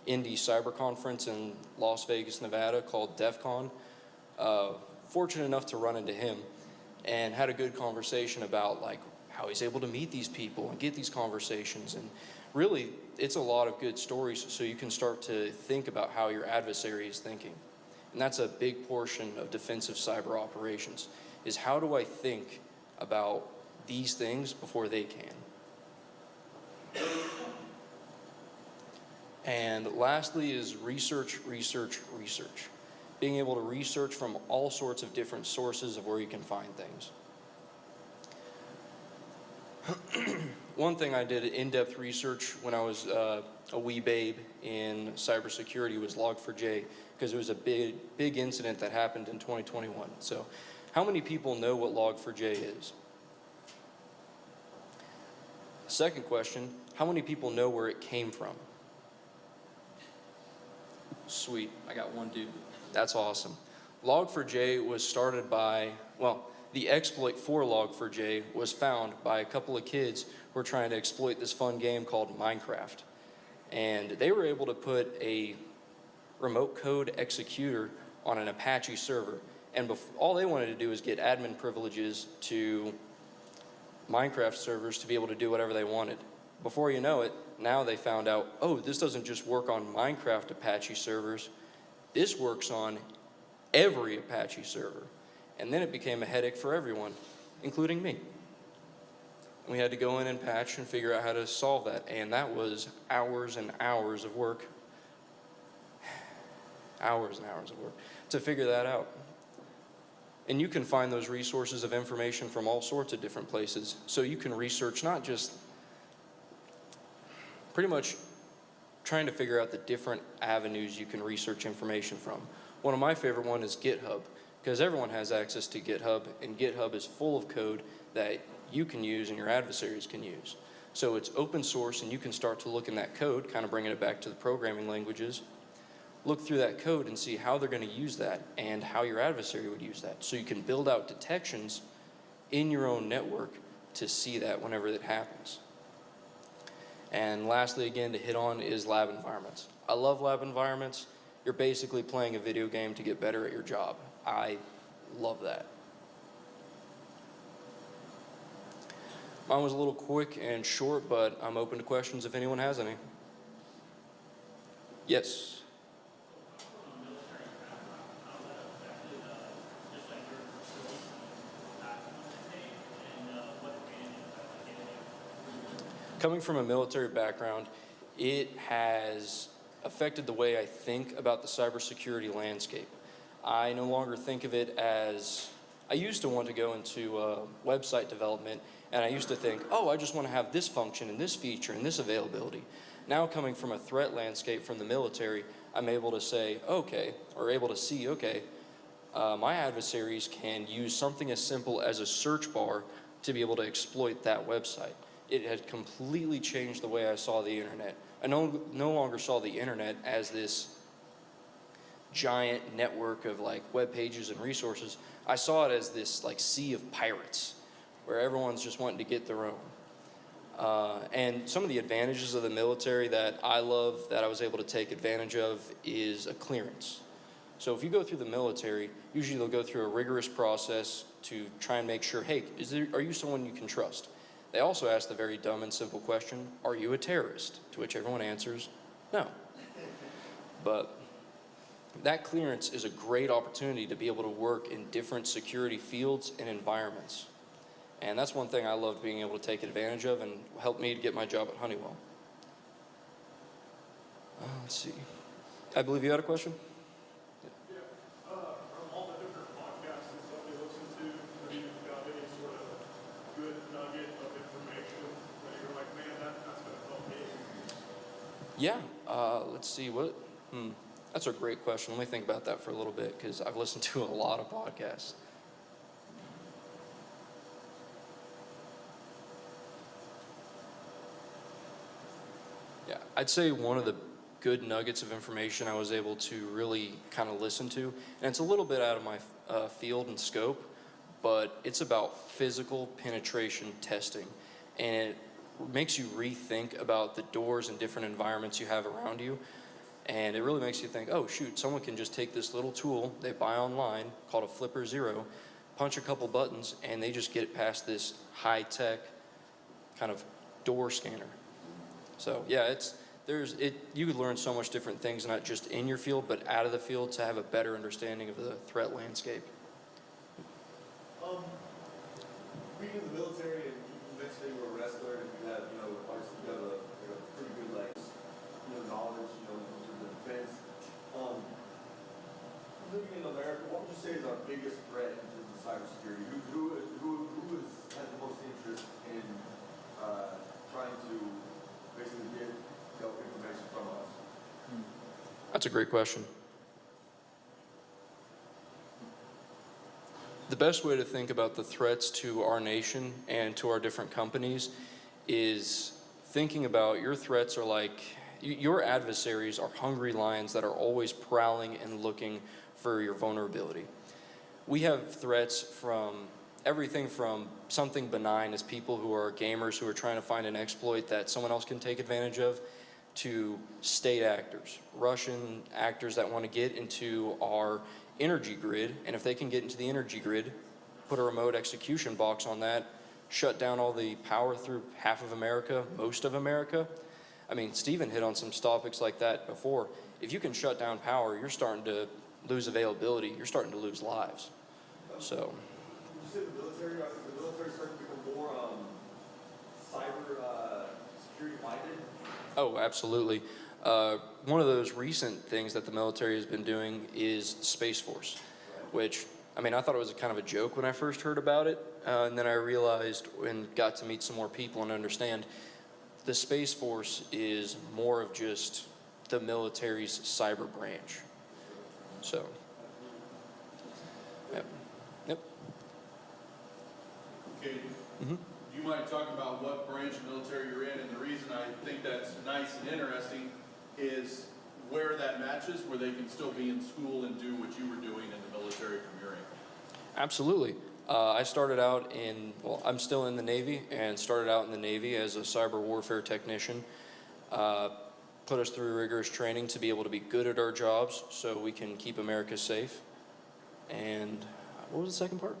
indie cyber conference in Las Vegas, Nevada called DEF CON. Fortunate enough to run into him and had a good conversation about like how he's able to meet these people and get these conversations. And really, it's a lot of good stories so you can start to think about how your adversary is thinking. And that's a big portion of defensive cyber operations, is how do I think about these things before they can? And lastly is research, research, research. Being able to research from all sorts of different sources of where you can find things. One thing I did in-depth research when I was a wee babe in cybersecurity was Log4j, because it was a big incident that happened in 2021. So how many people know what Log4j is? Second question, how many people know where it came from? Sweet, I got one dude. That's awesome. Log4j was started by, well, the exploit for Log4j was found by a couple of kids who were trying to exploit this fun game called Minecraft. And they were able to put a remote code executor on an Apache server. And all they wanted to do was get admin privileges to Minecraft servers to be able to do whatever they wanted. Before you know it, now they found out, oh, this doesn't just work on Minecraft Apache servers. This works on every Apache server. And then it became a headache for everyone, including me. We had to go in and patch and figure out how to solve that. And that was hours and hours of work. Hours and hours of work to figure that out. And you can find those resources of information from all sorts of different places. So you can research not just pretty much trying to figure out the different avenues you can research information from. One of my favorite ones is GitHub, because everyone has access to GitHub, and GitHub is full of code that you can use and your adversaries can use. So it's open source, and you can start to look in that code, kind of bringing it back to the programming languages, look through that code and see how they're going to use that and how your adversary would use that. So you can build out detections in your own network to see that whenever it happens. And lastly, again, to hit on is lab environments. I love lab environments. You're basically playing a video game to get better at your job. I love that. Mine was a little quick and short, but I'm open to questions if anyone has any. Yes. Coming from a military background, it has affected the way I think about the cybersecurity landscape. I no longer think of it as, I used to want to go into website development, and I used to think, oh, I just want to have this function and this feature and this availability. Now coming from a threat landscape from the military, I'm able to say, okay, or able to see, okay, my adversaries can use something as simple as a search bar to be able to exploit that website. It had completely changed the way I saw the internet. I no longer saw the internet as this giant network of like web pages and resources. I saw it as this like sea of pirates where everyone's just wanting to get their own. And some of the advantages of the military that I love that I was able to take advantage of is a clearance. So if you go through the military, usually they'll go through a rigorous process to try and make sure, hey, are you someone you can trust? They also ask the very dumb and simple question, are you a terrorist? To which everyone answers, no. But that clearance is a great opportunity to be able to work in different security fields and environments. And that's one thing I love being able to take advantage of and helped me to get my job at Honeywell. Let's see. I believe you had a question? From all the different podcasts and stuff you listen to, have you got any sort of good nugget of Yeah, let's see, that's a great question. Let me think about that for a little bit, because I've listened to a lot of podcasts. Yeah, I'd say one of the good nuggets of information I was able to really kind of listen to, and it's a little bit out of my field and scope, but it's about physical penetration testing. And it makes you rethink about the doors and different environments you have around you. And it really makes you think, oh shoot, someone can just take this little tool they buy online called a Flipper Zero, punch a couple buttons, and they just get past this high-tech kind of door scanner. So yeah, you could learn so much different things, not just in your field, but out of the field, to have a better understanding of the threat landscape. Being in the military, and you mentioned that you were a wrestler, and you have, obviously you have a pretty good, knowledge, in terms of defense. Living in America, what would you say is our biggest threat in terms of cybersecurity? Who has the most interest in trying to basically get information from us? That's a great question. The best way to think about the threats to our nation and to our different companies is thinking about your threats are like, your adversaries are hungry lions that are always prowling and looking for your vulnerability. We have threats from everything from something benign as people who are gamers who are trying to find an exploit that someone else can take advantage of, to state actors, Russian actors that want to get into our energy grid, and if they can get into the energy grid, put a remote execution box on that, shut down all the power through half of America, most of America. I mean, Stephen hit on some topics like that before. If you can shut down power, you're starting to lose availability, you're starting to lose lives. So. Would you say the military starting to become more cyber security minded? Oh, absolutely. One of those recent things that the military has been doing is Space Force, which, I mean, I thought it was kind of a joke when I first heard about it, and then I realized and got to meet some more people and understand the Space Force is more of just the military's cyber branch. So, yep. Okay. You might talk about what branch of military you're in, and the reason I think that's nice and interesting is where that matches, where they can still be in school and do what you were doing in the military from your end. Absolutely. I started out I'm still in the Navy, and started out in the Navy as a cyber warfare technician. Put us through rigorous training to be able to be good at our jobs so we can keep America safe. And what was the second part?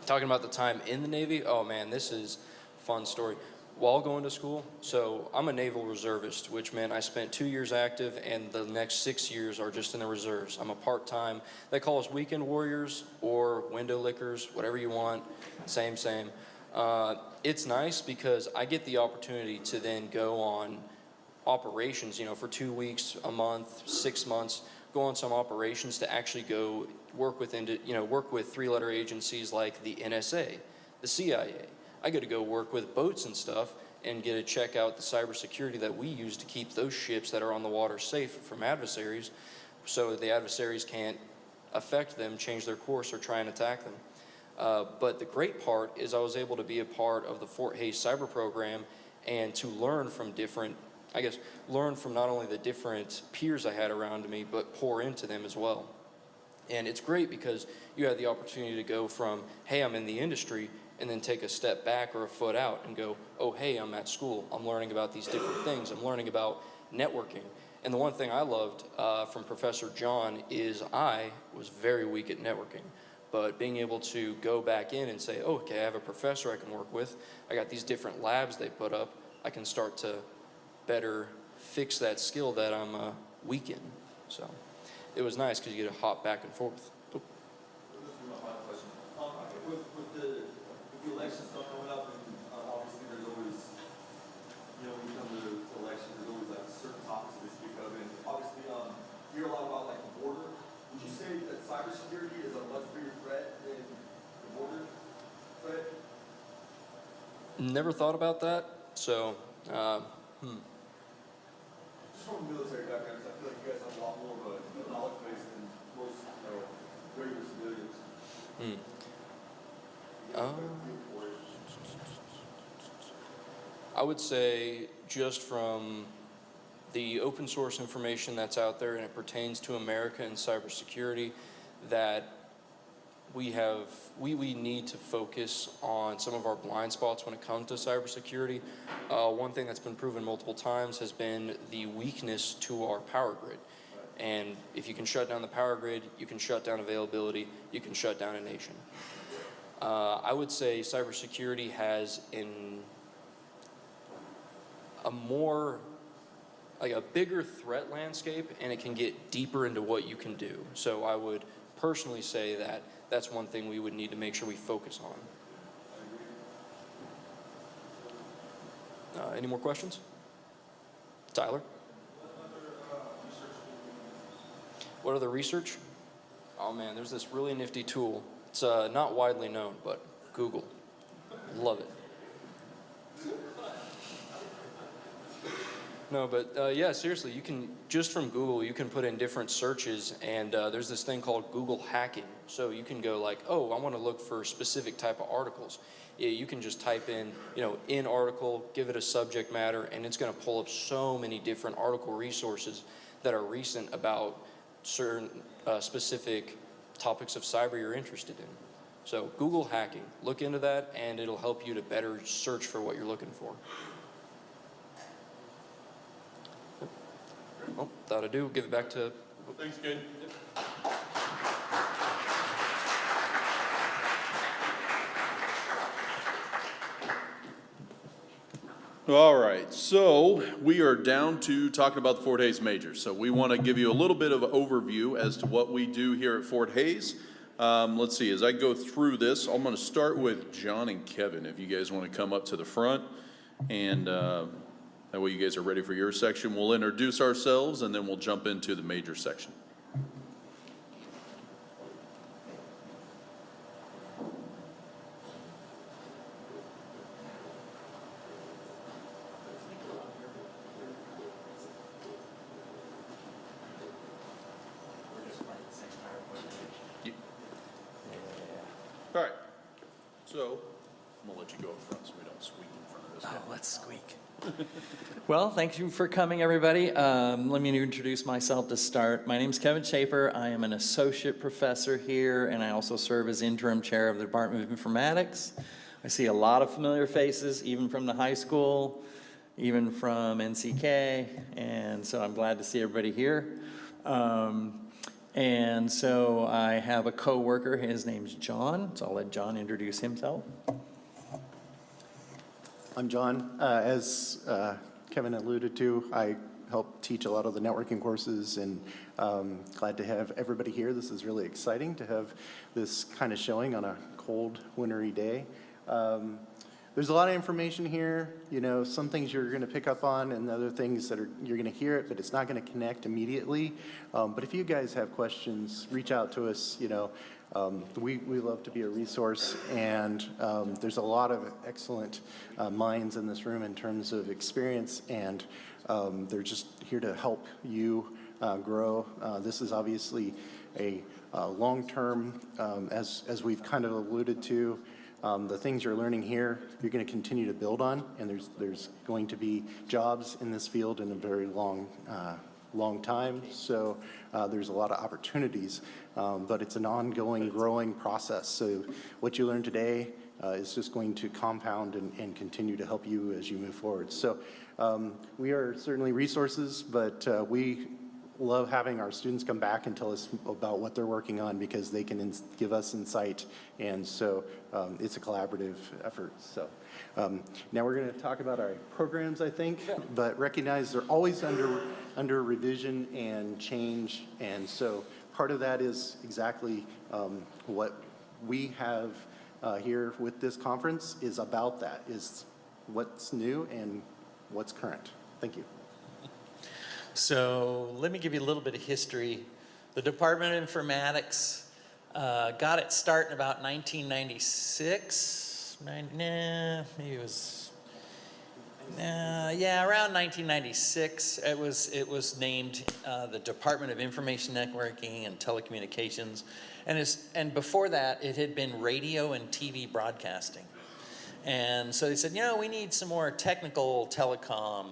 Talking about the time in the Navy? Oh man, this is a fun story. While going to school, so I'm a naval reservist, which meant I spent 2 years active and the next 6 years are just in the reserves. I'm a part-time, they call us weekend warriors or window lickers, whatever you want, same. It's nice because I get the opportunity to then go on operations, for 2 weeks, a month, 6 months, go on some operations to actually go work with three-letter agencies like the NSA, the CIA. I get to go work with boats and stuff and get to check out the cybersecurity that we use to keep those ships that are on the water safe from adversaries, so the adversaries can't affect them, change their course, or try and attack them. But the great part is I was able to be a part of the Fort Hays cyber program and to learn from not only the different peers I had around me, but pour into them as well. And it's great because you have the opportunity to go from, hey, I'm in the industry, and then take a step back or a foot out and go, oh, hey, I'm at school. I'm learning about these different things. I'm learning about networking. And the one thing I loved from Professor John is I was very weak at networking. But being able to go back in and say, oh, okay, I have a professor I can work with. I got these different labs they put up. I can start to better fix that skill that I'm weak in. So it was nice because you get to hop back and forth. Oh. This is my final question. I think with the election stuff coming up, and obviously there's always, when you come to elections, there's always like certain topics that they speak of, and obviously you hear a lot about like the border. Would you say that cybersecurity is a Never thought about that. So, Just from a military background, 'cause I feel like you guys have a lot more of a knowledge base than most, regular civilians. I would say just from the open source information that's out there and it pertains to America and cybersecurity, that we need to focus on some of our blind spots when it comes to cybersecurity. One thing that's been proven multiple times has been the weakness to our power grid. And if you can shut down the power grid, you can shut down availability, you can shut down a nation. I would say cybersecurity has a bigger threat landscape, and it can get deeper into what you can do. So I would personally say that that's one thing we would need to make sure we focus on. Any more questions? Tyler? What other research? Oh man, there's this really nifty tool. It's not widely known, but Google. Love it. No, but yeah, seriously, you can, just from Google, you can put in different searches, and there's this thing called Google hacking. So you can go like, oh, I want to look for a specific type of articles. Yeah, you can just type in, in article, give it a subject matter, and it's going to pull up so many different article resources that are recent about certain specific topics of cyber you're interested in. So Google hacking, look into that, and it'll help you to better search for what you're looking for. Well, that'll do. Give it back to. Thanks, Kid. All right, so we are down to talking about the Fort Hays Majors. So we want to give you a little bit of an overview as to what we do here at Fort Hays. Let's see, as I go through this, I'm going to start with John and Kevin, if you guys want to come up to the front. And that way you guys are ready for your section. We'll introduce ourselves, and then we'll jump into the major section. All right, so I'm gonna let you go up front so we don't squeak in front of this guy. Oh, let's squeak. Well, thank you for coming, everybody. Let me introduce myself to start. My name is Kevin Schaefer. I am an associate professor here, and I also serve as interim chair of the Department of Informatics. I see a lot of familiar faces, even from the high school, even from NCK, and so I'm glad to see everybody here. And so I have a co-worker, his name's John, so I'll let John introduce himself. I'm John. As Kevin alluded to, I help teach a lot of the networking courses, and glad to have everybody here. This is really exciting to have this kind of showing on a cold, wintry day. There's a lot of information here, some things you're going to pick up on and other things that you're going to hear it, but it's not going to connect immediately. But if you guys have questions, reach out to us, we love to be a resource, and there's a lot of excellent minds in this room in terms of experience, and they're just here to help you grow. This is obviously a long-term, as we've kind of alluded to. The things you're learning here, you're going to continue to build on, and there's going to be jobs in this field in a very long time. So there's a lot of opportunities, but it's an ongoing, growing process. So what you learn today is just going to compound and continue to help you as you move forward. So we are certainly resources, but we love having our students come back and tell us about what they're working on, because they can give us insight, and so it's a collaborative effort. So now we're going to talk about our programs, I think, but recognize they're always under revision and change, and so part of that is exactly what we have here with this conference is about. That is what's new and what's current. Thank you. So let me give you a little bit of history. The Department of Informatics got its start in about 1996, maybe it was, yeah, around 1996. It was named the Department of Information Networking and Telecommunications, and before that it had been radio and TV broadcasting. And so they said, we need some more technical telecom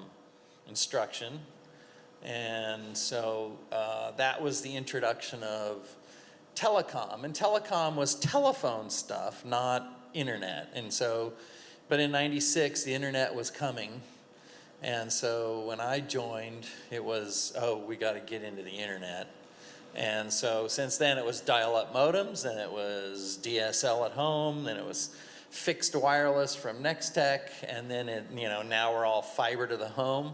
instruction. And so that was the introduction of telecom. And telecom was telephone stuff, not internet. And so, but in 96, the internet was coming. And so when I joined, it was, we got to get into the internet. And so since then, it was dial-up modems, then it was DSL at home, then it was fixed wireless from Nextech, and then now we're all fiber to the home.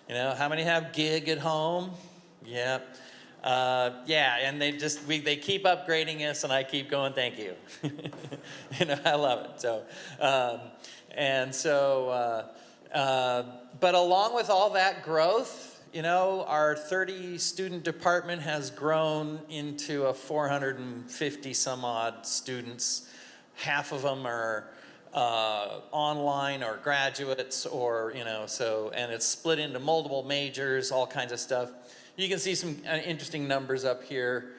How many have gig at home? Yeah. And they keep upgrading us, and I keep going, thank you. I love it. So, but along with all that growth, our 30 student department has grown into a 450 some odd students. Half of them are online or graduates, or and it's split into multiple majors, all kinds of stuff. You can see some interesting numbers up here.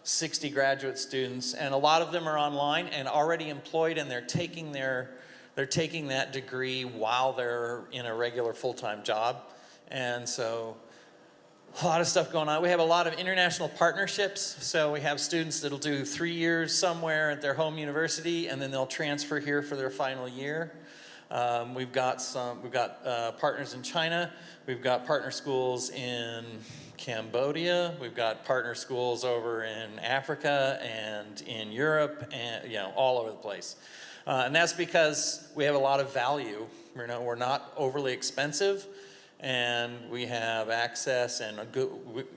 60 graduate students, and a lot of them are online and already employed, and they're taking that degree while they're in a regular full-time job. And so a lot of stuff going on. We have a lot of international partnerships. So we have students that'll do 3 years somewhere at their home university, and then they'll transfer here for their final year. We've got partners in China. We've got partner schools in Cambodia. We've got partner schools over in Africa and in Europe, and all over the place. And that's because we have a lot of value. We're not overly expensive. And we have access, and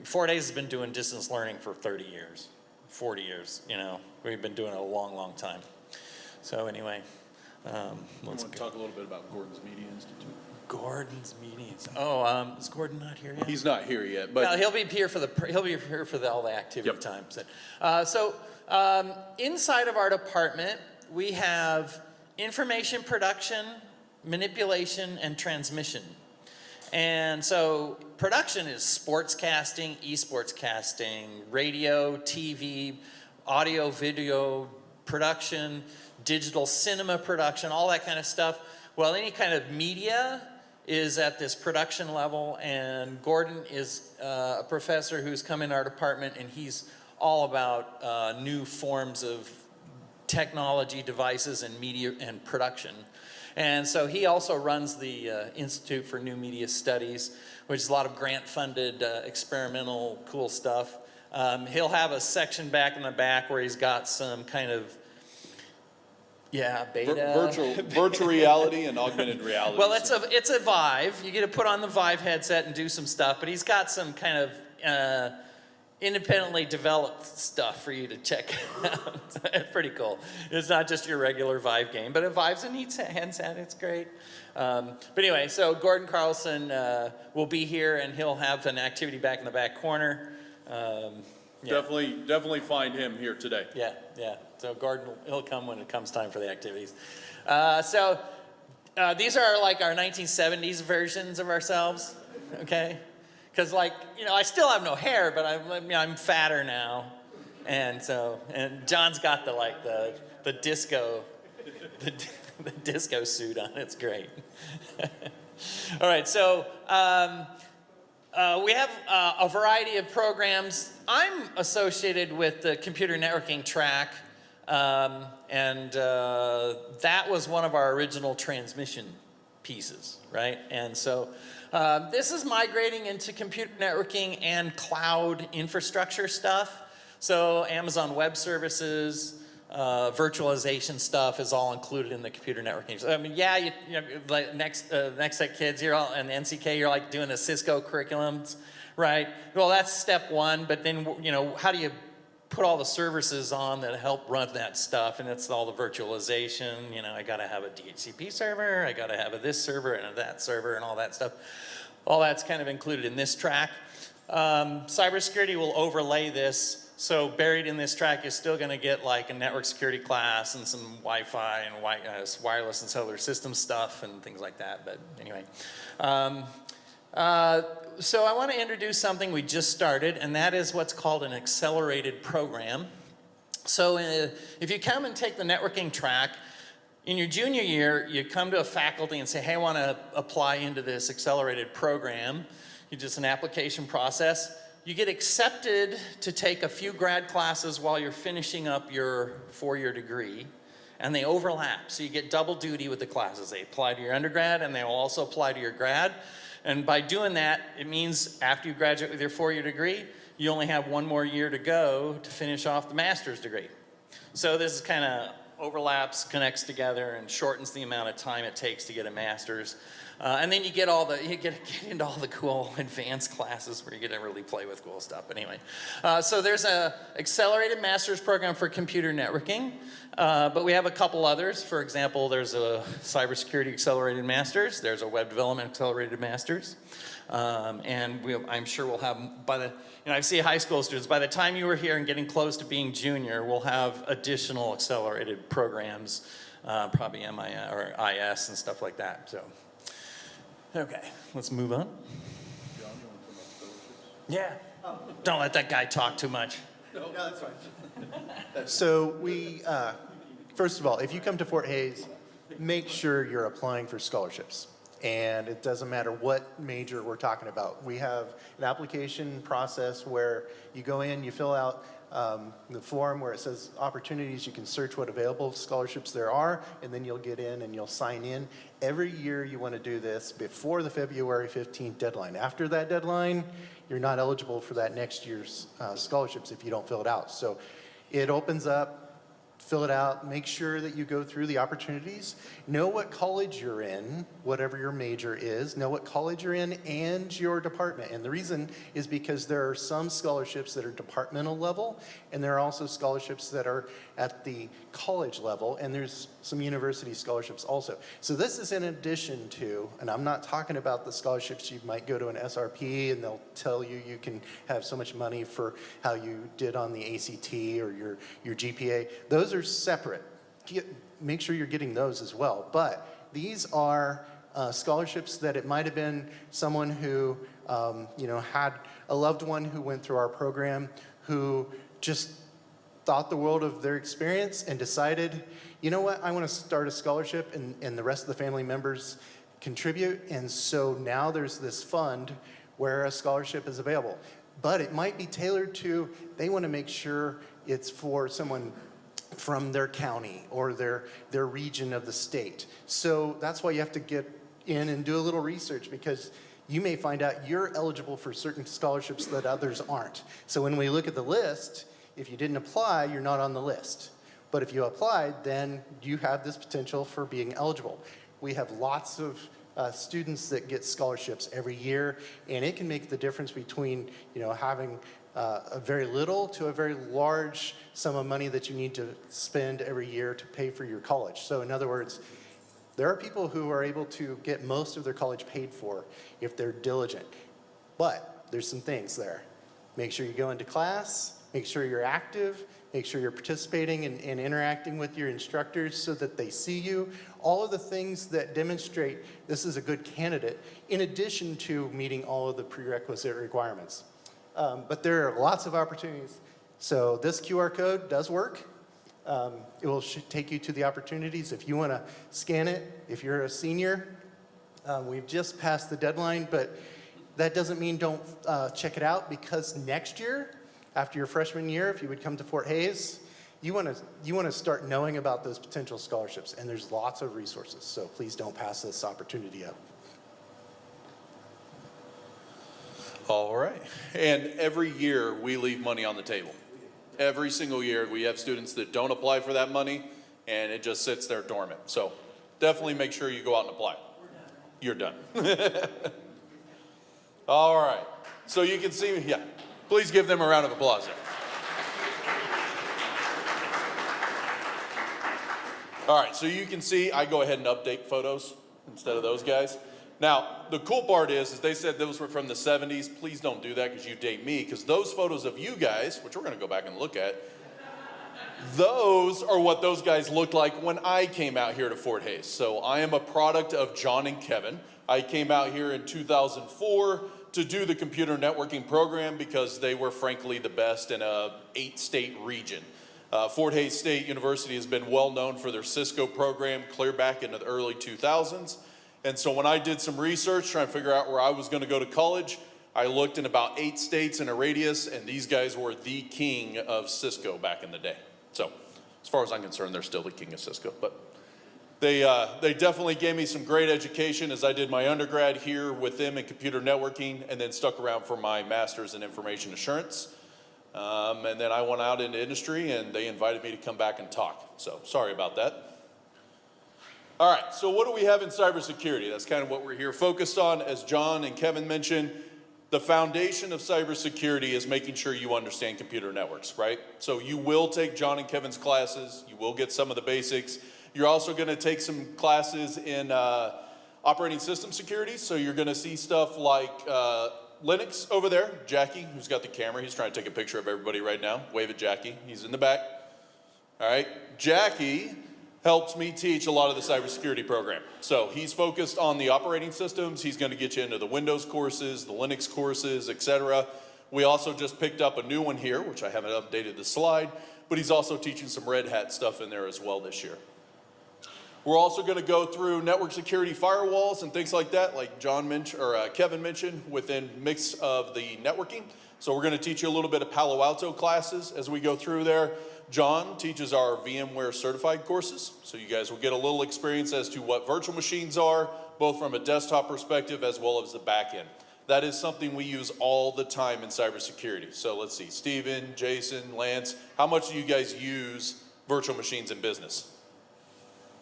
4 Days has been doing distance learning for 30 years, 40 years, We've been doing it a long, long time. So anyway, let's talk a little bit about Gordon's Media Institute. Gordon's meetings. Oh, is Gordon not here yet? He's not here yet, but no, he'll be here for all the activity times. So inside of our department, we have information production, manipulation, and transmission. And so production is sports casting, esports casting, radio, TV, audio, video production, digital cinema production, all that kind of stuff. Well, any kind of media is at this production level, and Gordon is a professor who's come in our department, and he's all about new forms of technology, devices, and media and production. And so he also runs the Institute for New Media Studies, which is a lot of grant-funded experimental cool stuff. He'll have a section back in the back where he's got some kind of, beta. Virtual reality and augmented reality. Well, it's a Vive. You get to put on the Vive headset and do some stuff, but he's got some kind of independently developed stuff for you to check out. It's pretty cool. It's not just your regular Vive game, but Vive's a neat handset. It's great. But anyway, so Gordon Carlson will be here, and he'll have an activity back in the back corner. Definitely find him here today. Yeah. So Gordon, he'll come when it comes time for the activities. So these are like our 1970s versions of ourselves, okay? Because I still have no hair, but I'm fatter now, and John's got the disco the disco suit on. It's great. All right, so we have a variety of programs. I'm associated with the computer networking track, and that was one of our original transmission pieces, right? And so this is migrating into computer networking and cloud infrastructure stuff. So Amazon Web Services, virtualization stuff is all included in the computer networking. So, like Nextech kids, you're all, and NCK, you're like doing the Cisco curriculums, right? Well, that's step one, but then, how do you put all the services on that help run that stuff? And it's all the virtualization. I got to have a DHCP server, I got to have this server and that server and all that stuff. All that's kind of included in this track. Cybersecurity will overlay this So buried in this track, you're still going to get like a network security class and some Wi-Fi and wireless and cellular system stuff and things like that. But anyway, so I want to introduce something we just started, and that is what's called an accelerated program. So if you come and take the networking track, in your junior year, you come to a faculty and say, hey, I want to apply into this accelerated program. You just an application process. You get accepted to take a few grad classes while you're finishing up your 4-year degree, and they overlap. So you get double duty with the classes. They apply to your undergrad, and they will also apply to your grad. And by doing that, it means after you graduate with your 4-year degree, you only have 1 more year to go to finish off the master's degree. So this is kind of overlaps, connects together, and shortens the amount of time it takes to get a master's. And then you get into all the cool advanced classes where you get to really play with cool stuff. But anyway, so there's a accelerated master's program for computer networking, but we have a couple others. For example, there's a cybersecurity accelerated master's. There's a web development accelerated master's. And I'm sure we'll have, I see high school students, by the time you were here and getting close to being junior, we'll have additional accelerated programs, probably MI or IS and stuff like that. So, okay, let's move on. Yeah, don't let that guy talk too much. No, that's fine. So first of all, if you come to Fort Hays, make sure you're applying for scholarships. And it doesn't matter what major we're talking about. We have an application process where you go in, you fill out the form where it says opportunities. You can search what available scholarships there are, and then you'll get in and you'll sign in. Every year you want to do this before the February 15th deadline. After that deadline, you're not eligible for that next year's scholarships if you don't fill it out. So it opens up. Fill it out, make sure that you go through the opportunities, know what college you're in, whatever your major is, know what college you're in and your department. And the reason is because there are some scholarships that are departmental level, and there are also scholarships that are at the college level, and there's some university scholarships also. So this is in addition to, and I'm not talking about the scholarships you might go to an SRP and they'll tell you you can have so much money for how you did on the ACT or your GPA. Those are separate. Make sure you're getting those as well. But these are scholarships that it might have been someone who had a loved one who went through our program who just thought the world of their experience and decided, you know what, I want to start a scholarship, and the rest of the family members contribute. And so now there's this fund where a scholarship is available. But it might be tailored to, they want to make sure it's for someone from their county or their region of the state. So that's why you have to get in and do a little research, because you may find out you're eligible for certain scholarships that others aren't. So when we look at the list, if you didn't apply, you're not on the list. But if you applied, then you have this potential for being eligible. We have lots of students that get scholarships every year, and it can make the difference between having a very little to a very large sum of money that you need to spend every year to pay for your college. So in other words, there are people who are able to get most of their college paid for if they're diligent. But there's some things there. Make sure you go into class, make sure you're active, make sure you're participating and interacting with your instructors so that they see you. All of the things that demonstrate this is a good candidate, in addition to meeting all of the prerequisite requirements. But there are lots of opportunities. So this QR code does work. It will take you to the opportunities if you want to scan it. If you're a senior, we've just passed the deadline, but that doesn't mean don't check it out, because next year, after your freshman year, if you would come to Fort Hays, you want to start knowing about those potential scholarships, and there's lots of resources. So please don't pass this opportunity up. All right. And every year we leave money on the table. Every single year we have students that don't apply for that money, and it just sits there dormant. So definitely make sure you go out and apply. You're done. All right. So you can see, yeah, please give them a round of applause there. All right, so you can see I go ahead and update photos instead of those guys. Now, the cool part is they said those were from the 70s. Please don't do that because you date me, because those photos of you guys, which we're going to go back and look at, those are what those guys looked like when I came out here to Fort Hays. So I am a product of John and Kevin. I came out here in 2004 to do the computer networking program because they were frankly the best in a 8-state region. Fort Hays State University has been well known for their Cisco program clear back into the early 2000s. And so when I did some research trying to figure out where I was going to go to college, I looked in about 8 states in a radius, and these guys were the king of Cisco back in the day. So as far as I'm concerned, they're still the king of Cisco. But they definitely gave me some great education as I did my undergrad here with them in computer networking, and then stuck around for my master's in information assurance. And then I went out into industry, and they invited me to come back and talk. So sorry about that. All right, so what do we have in cybersecurity? That's kind of what we're here focused on. As John and Kevin mentioned, the foundation of cybersecurity is making sure you understand computer networks, right? So you will take John and Kevin's classes. You will get some of the basics. You're also going to take some classes in operating system security. So you're going to see stuff like Linux over there. Jackie, who's got the camera, he's trying to take a picture of everybody right now. Wave at Jackie. He's in the back. All right. Jackie helps me teach a lot of the cybersecurity program. So he's focused on the operating systems. He's going to get you into the Windows courses, the Linux courses, etc. We also just picked up a new one here, which I haven't updated the slide, but he's also teaching some Red Hat stuff in there as well this year. We're also going to go through network security firewalls and things like that, like John mentioned, or Kevin mentioned, within mix of the networking. So we're going to teach you a little bit of Palo Alto classes as we go through there. John teaches our VMware certified courses, so you guys will get a little experience as to what virtual machines are, both from a desktop perspective as well as the back end. That is something we use all the time in cybersecurity. So let's see, Steven, Jason, Lance, how much do you guys use virtual machines in business?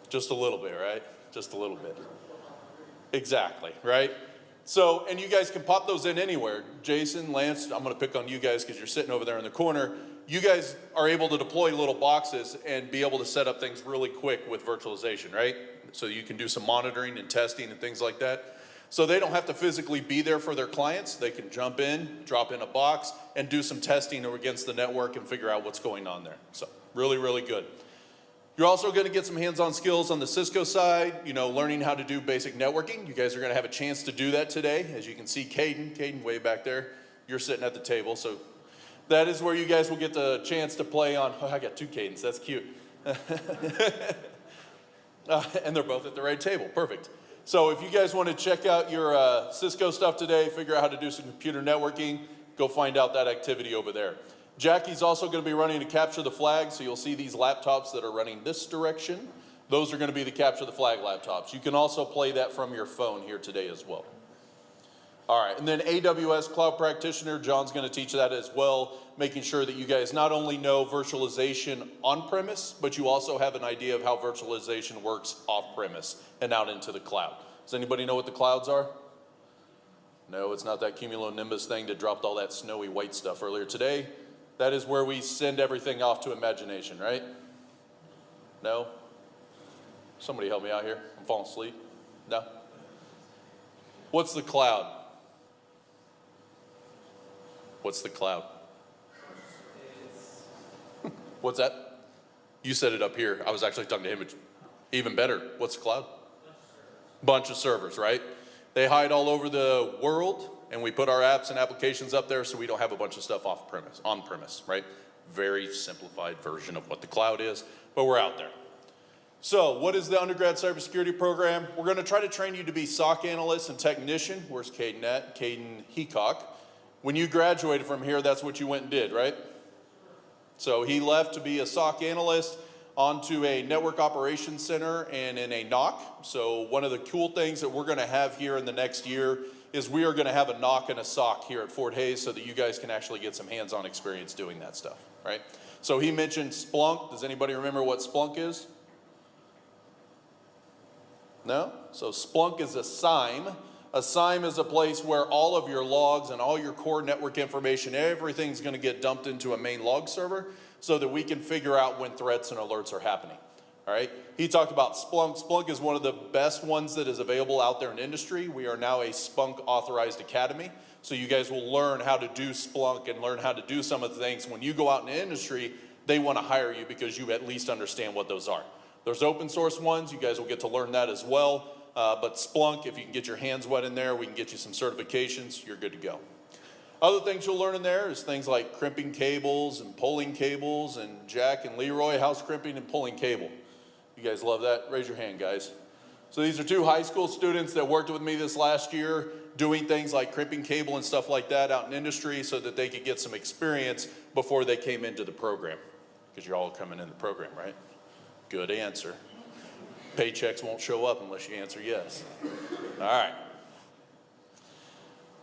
Just a little bit, right? Just a little bit. Exactly, right? So, and you guys can pop those in anywhere. Jason, Lance, I'm going to pick on you guys because you're sitting over there in the corner. You guys are able to deploy little boxes and be able to set up things really quick with virtualization, right? So you can do some monitoring and testing and things like that. So they don't have to physically be there for their clients. They can jump in, drop in a box, and do some testing against the network and figure out what's going on there. So really, really good. You're also going to get some hands-on skills on the Cisco side, you know, learning how to do basic networking. You guys are going to have a chance to do that today. As you can see, Caden way back there, you're sitting at the table. So that is where you guys will get the chance to play on, oh, I got 2 Cadens, that's cute. And they're both at the right table, perfect. So if you guys want to check out your Cisco stuff today, figure out how to do some computer networking, go find out that activity over there. Jackie's also going to be running to capture the flag, so you'll see these laptops that are running this direction. Those are going to be the capture the flag laptops. You can also play that from your phone here today as well. All right, and then AWS Cloud Practitioner, John's going to teach that as well, making sure that you guys not only know virtualization on-premise, but you also have an idea of how virtualization works off-premise and out into the cloud. Does anybody know what the clouds are? No, it's not that cumulonimbus thing that dropped all that snowy white stuff earlier today. That is where we send everything off to imagination, right? No? Somebody help me out here. I'm falling asleep. No? What's the cloud? What's the cloud? What's that? You said it up here. I was actually talking to him. Even better. What's the cloud? Bunch of servers, right? They hide all over the world, and we put our apps and applications up there so we don't have a bunch of stuff on premise, right? Very simplified version of what the cloud is, but we're out there. So what is the undergrad cybersecurity program? We're going to try to train you to be SOC analyst and technician. Where's Caden at? Caden Heacock. When you graduated from here, that's what you went and did, right? So he left to be a SOC analyst onto a network operations center and in a NOC. So one of the cool things that we're going to have here in the next year is we are going to have a NOC and a SOC here at Fort Hays so that you guys can actually get some hands-on experience doing that stuff, right? So he mentioned Splunk. Does anybody remember what Splunk is? No? So Splunk is a SIEM. A SIEM is a place where all of your logs and all your core network information, everything's going to get dumped into a main log server so that we can figure out when threats and alerts are happening. All right, he talked about Splunk. Splunk is one of the best ones that is available out there in industry. We are now a Splunk authorized academy. So you guys will learn how to do Splunk and learn how to do some of the things. When you go out in the industry, they want to hire you because you at least understand what those are. There's open source ones. You guys will get to learn that as well. But Splunk, if you can get your hands wet in there, we can get you some certifications. You're good to go. Other things you'll learn in there is things like crimping cables and pulling cables and Jack and Leroy house crimping and pulling cable. You guys love that? Raise your hand, guys. So these are 2 high school students that worked with me this last year doing things like crimping cable and stuff like that out in industry so that they could get some experience before they came into the program. Because you're all coming in the program, right? Good answer. Paychecks won't show up unless you answer yes. All right.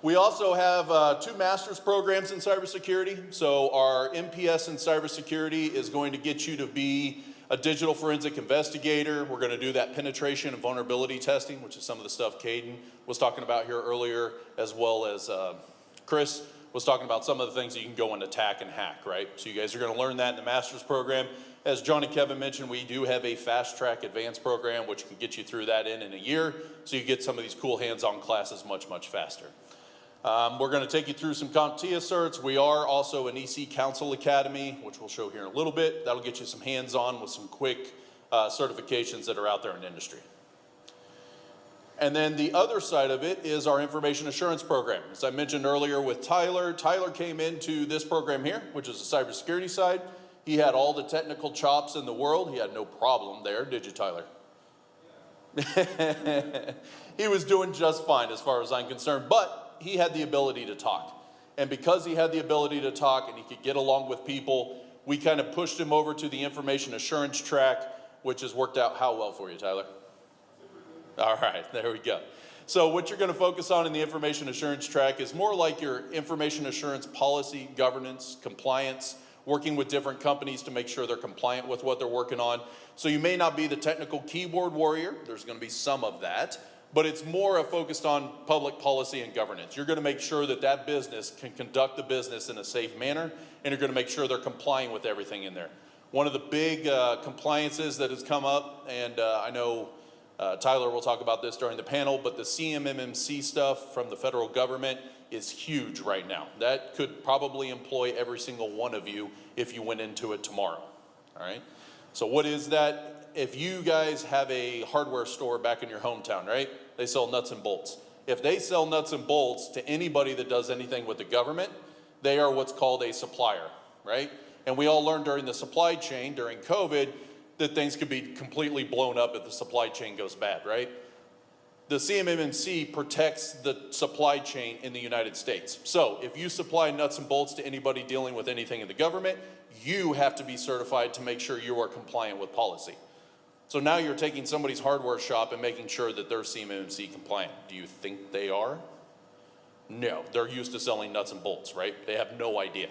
We also have 2 master's programs in cybersecurity. So our MPS in cybersecurity is going to get you to be a digital forensic investigator. We're going to do that penetration and vulnerability testing, which is some of the stuff Caden was talking about here earlier, as well as Chris was talking about some of the things that you can go and attack and hack, right? So you guys are going to learn that in the master's program. As John and Kevin mentioned, we do have a fast track advanced program, which can get you through that in a year. So you get some of these cool hands-on classes much, much faster. We're going to take you through some CompTIA certs. We are also an EC Council Academy, which we'll show here in a little bit. That'll get you some hands-on with some quick certifications that are out there in the industry. And then the other side of it is our information assurance program. As I mentioned earlier with Tyler, Tyler came into this program here, which is the cybersecurity side. He had all the technical chops in the world. He had no problem there, did you, Tyler? He was doing just fine as far as I'm concerned, but he had the ability to talk. And because he had the ability to talk and he could get along with people, we kind of pushed him over to the information assurance track, which has worked out how well for you, Tyler? All right, there we go. So what you're going to focus on in the information assurance track is more like your information assurance policy, governance, compliance, working with different companies to make sure they're compliant with what they're working on. So you may not be the technical keyboard warrior. There's going to be some of that. But it's more focused on public policy and governance. You're going to make sure that that business can conduct the business in a safe manner, and you're going to make sure they're complying with everything in there. One of the big compliances that has come up, and I know Tyler will talk about this during the panel, but the CMMC stuff from the federal government is huge right now. That could probably employ every single one of you if you went into it tomorrow, all right? So what is that? If you guys have a hardware store back in your hometown, right? They sell nuts and bolts. If they sell nuts and bolts to anybody that does anything with the government, they are what's called a supplier, right? And we all learned during the supply chain, during COVID, that things could be completely blown up if the supply chain goes bad, right? The CMMC protects the supply chain in the United States. So if you supply nuts and bolts to anybody dealing with anything in the government, you have to be certified to make sure you are compliant with policy. So now you're taking somebody's hardware shop and making sure that they're CMMC compliant. Do you think they are? No, they're used to selling nuts and bolts, right? They have no idea.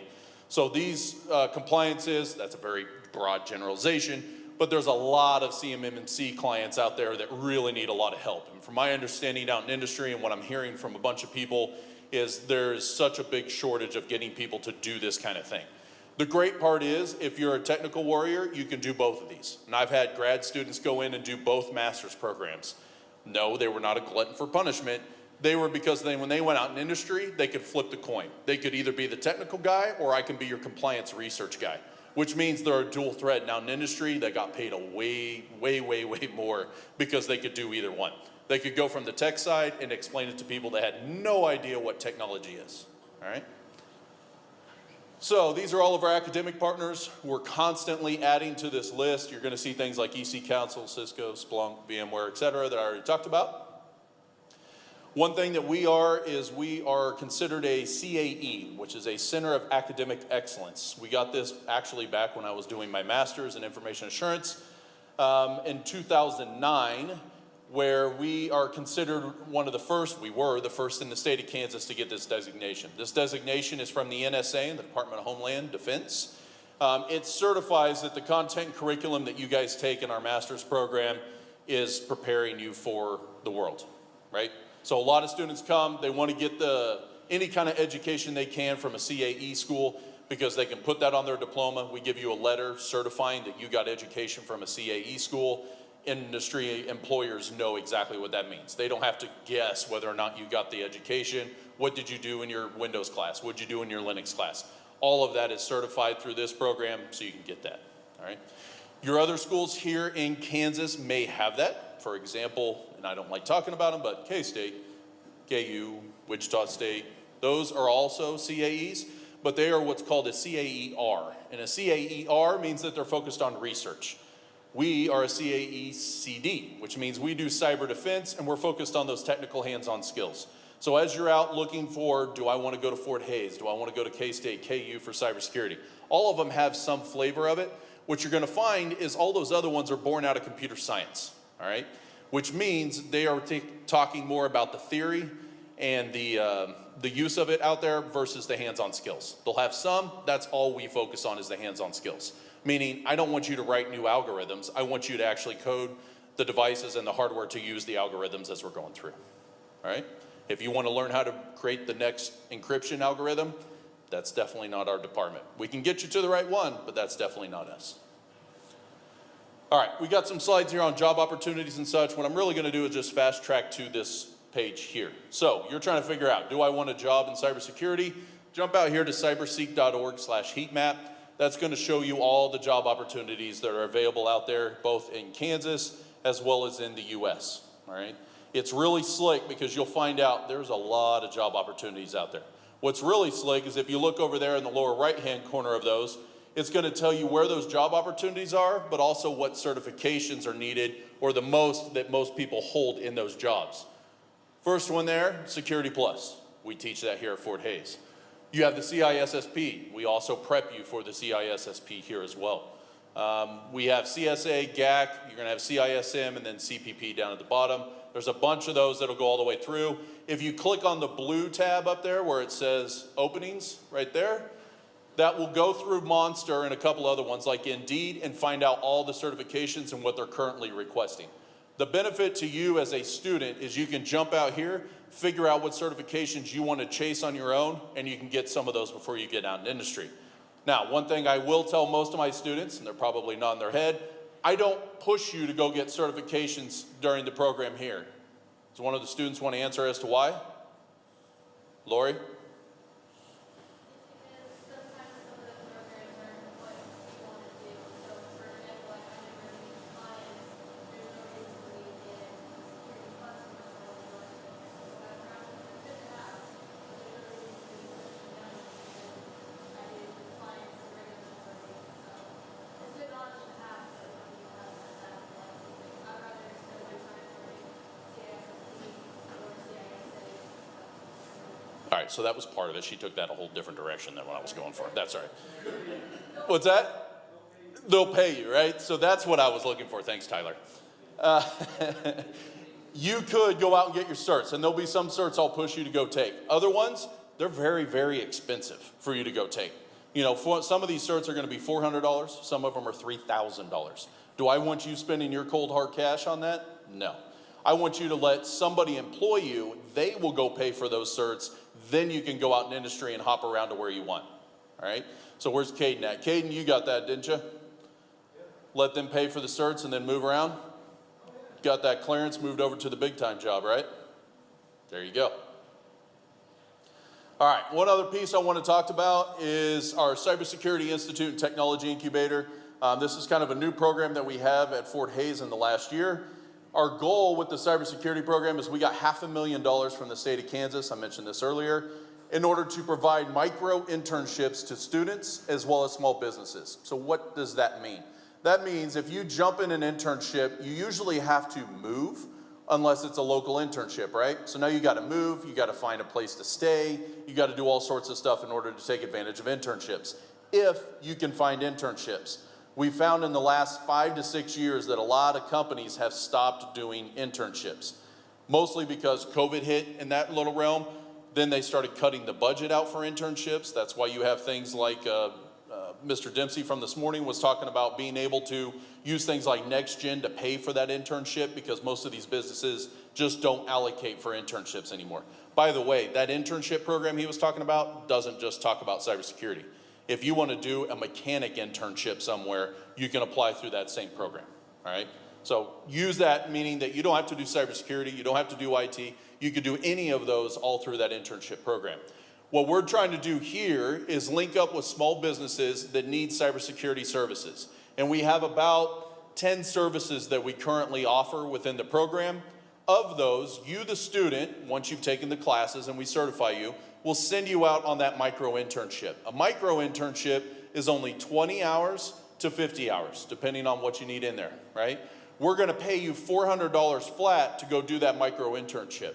So these compliances, that's a very broad generalization, but there's a lot of CMMC clients out there that really need a lot of help. And from my understanding out in industry and what I'm hearing from a bunch of people is there's such a big shortage of getting people to do this kind of thing. The great part is, if you're a technical warrior, you can do both of these. And I've had grad students go in and do both master's programs. No, they were not a glutton for punishment. They were because when they went out in industry, they could flip the coin. They could either be the technical guy or I can be your compliance research guy, which means they're a dual threat. Now in industry, they got paid a way more because they could do either one. They could go from the tech side and explain it to people that had no idea what technology is, all right? So these are all of our academic partners. We're constantly adding to this list. You're going to see things like EC Council, Cisco, Splunk, VMware, et cetera, that I already talked about. One thing that we are is we are considered a CAE, which is a Center of Academic Excellence. We got this actually back when I was doing my master's in information assurance in 2009, where we are considered one of the first, we were the first in the state of Kansas to get this designation. This designation is from the NSA, the Department of Homeland Defense. It certifies that the content and curriculum that you guys take in our master's program is preparing you for the world, right? So a lot of students come, they want to get any kind of education they can from a CAE school, because they can put that on their diploma. We give you a letter certifying that you got education from a CAE school. Industry employers know exactly what that means. They don't have to guess whether or not you got the education. What did you do in your Windows class? What did you do in your Linux class? All of that is certified through this program, so you can get that, all right? Your other schools here in Kansas may have that. For example, and I don't like talking about them, but K-State, KU, Wichita State, those are also CAEs, but they are what's called a CAER. And a CAER means that they're focused on research. We are a CAE-CD, which means we do cyber defense, and we're focused on those technical hands-on skills. So as you're out looking for, do I want to go to Fort Hays? Do I want to go to K-State, KU for cybersecurity? All of them have some flavor of it. What you're going to find is all those other ones are born out of computer science, all right? Which means they are talking more about the theory and the use of it out there versus the hands-on skills. They'll have some, that's all we focus on is the hands-on skills. Meaning, I don't want you to write new algorithms. I want you to actually code the devices and the hardware to use the algorithms as we're going through, all right? If you want to learn how to create the next encryption algorithm, that's definitely not our department. We can get you to the right one, but that's definitely not us. All right, we got some slides here on job opportunities and such. What I'm really going to do is just fast track to this page here. So you're trying to figure out, do I want a job in cybersecurity? Jump out here to cyberseek.org/heatmap. That's going to show you all the job opportunities that are available out there, both in Kansas as well as in the US, all right? It's really slick because you'll find out there's a lot of job opportunities out there. What's really slick is if you look over there in the lower right-hand corner of those, it's going to tell you where those job opportunities are, but also what certifications are needed or the most that most people hold in those jobs. First one there, Security Plus. We teach that here at Fort Hays. You have the CISSP. We also prep you for the CISSP here as well. We have CSA, GAC, you're going to have CISM, and then CPP down at the bottom. There's a bunch of those that'll go all the way through. If you click on the blue tab up there where it says openings right there, that will go through Monster and a couple other ones like Indeed and find out all the certifications and what they're currently requesting. The benefit to you as a student is you can jump out here, figure out what certifications you want to chase on your own, and you can get some of those before you get out in industry. Now, one thing I will tell most of my students, and they're probably nodding their head, I don't push you to go get certifications during the program here. Does one of the students want to answer as to why? Lori? All right, so that was part of it. She took that a whole different direction than what I was going for. That's all right. What's that? They'll pay you, right? So that's what I was looking for. Thanks, Tyler. You could go out and get your certs, and there'll be some certs I'll push you to go take. Other ones, they're very, very expensive for you to go take. You know, some of these certs are going to be $400. Some of them are $3,000. Do I want you spending your cold hard cash on that? No. I want you to let somebody employ you. They will go pay for those certs. Then you can go out in industry and hop around to where you want. All right? So where's Caden at? Caden, you got that, didn't you? Yeah. Let them pay for the certs and then move around? Got that clearance, moved over to the big time job, right? There you go. All right, one other piece I want to talk about is our Cybersecurity Institute and Technology Incubator. This is kind of a new program that we have at Fort Hays in the last year. Our goal with the cybersecurity program is we got $500,000 from the state of Kansas, I mentioned this earlier, in order to provide micro internships to students as well as small businesses. So what does that mean? That means if you jump in an internship, you usually have to move unless it's a local internship, right? So now you got to move, you got to find a place to stay, you got to do all sorts of stuff in order to take advantage of internships, if you can find internships. We found in the last 5 to 6 years that a lot of companies have stopped doing internships, mostly because COVID hit in that little realm. Then they started cutting the budget out for internships. That's why you have things like Mr. Dempsey from this morning was talking about being able to use things like NextGen to pay for that internship because most of these businesses just don't allocate for internships anymore. By the way, that internship program he was talking about doesn't just talk about cybersecurity. if you want to do a mechanic internship somewhere, you can apply through that same program, all right? So use that, meaning that you don't have to do cybersecurity, you don't have to do IT, you could do any of those all through that internship program. What we're trying to do here is link up with small businesses that need cybersecurity services. And we have about 10 services that we currently offer within the program. Of those, you, the student, once you've taken the classes and we certify you, we'll send you out on that micro internship. A micro internship is only 20 hours to 50 hours, depending on what you need in there, right? We're gonna pay you $400 flat to go do that micro internship.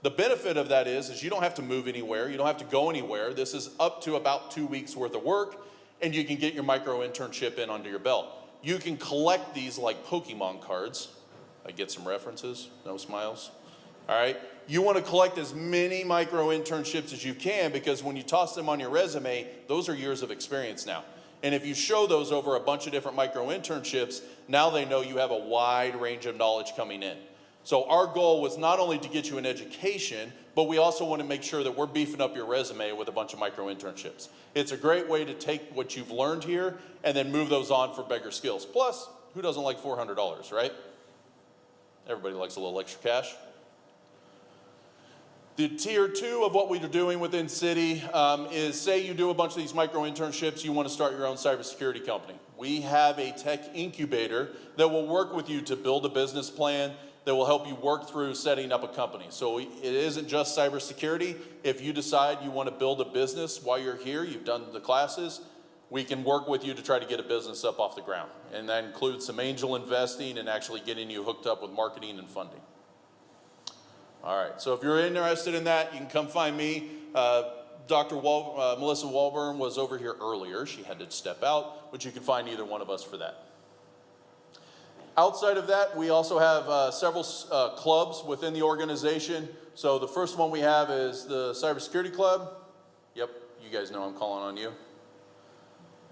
The benefit of that is you don't have to move anywhere, you don't have to go anywhere. This is up to about 2 weeks worth of work, and you can get your micro internship in under your belt. You can collect these like Pokemon cards. I get some references, no smiles. All right, you want to collect as many micro internships as you can, because when you toss them on your resume, those are years of experience now. And if you show those over a bunch of different micro internships, now they know you have a wide range of knowledge coming in. So our goal was not only to get you an education, but we also want to make sure that we're beefing up your resume with a bunch of micro internships. It's a great way to take what you've learned here and then move those on for bigger skills. Plus, who doesn't like $400, right? Everybody likes a little extra cash. The tier 2 of what we're doing within City is, say you do a bunch of these micro internships, you want to start your own cybersecurity company. We have a tech incubator that will work with you to build a business plan that will help you work through setting up a company. So it isn't just cybersecurity. If you decide you want to build a business while you're here, you've done the classes, we can work with you to try to get a business up off the ground. And that includes some angel investing and actually getting you hooked up with marketing and funding. All right, so if you're interested in that, you can come find me. Melissa Walburn was over here earlier. She had to step out, but you can find either one of us for that. Outside of that, we also have several clubs within the organization. So the first one we have is the Cybersecurity Club. Yep, you guys know I'm calling on you.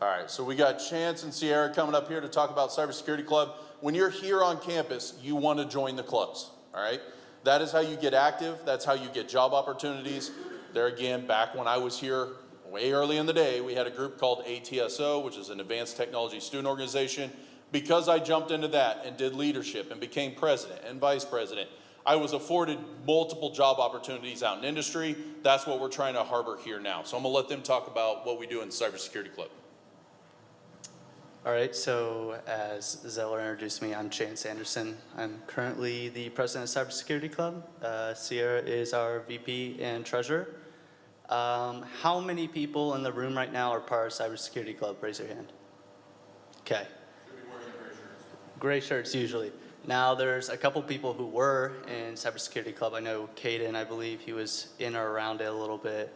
All right, so we got Chance and Sierra coming up here to talk about Cybersecurity Club. When you're here on campus, you want to join the clubs, all right? That is how you get active. That's how you get job opportunities. There again, back when I was here way early in the day, we had a group called ATSO, which is an Advanced Technology Student Organization. Because I jumped into that and did leadership and became president and vice president, I was afforded multiple job opportunities out in industry. That's what we're trying to harbor here now. So I'm gonna let them talk about what we do in the Cybersecurity Club. All right, so as Zeller introduced me, I'm Chance Anderson. I'm currently the president of Cybersecurity Club. Sierra is our VP and treasurer. How many people in the room right now are part of Cybersecurity Club? Raise your hand. Okay. Gray shirts usually. Now there's a couple people who were in Cybersecurity Club. I know Caden, I believe he was in or around it a little bit.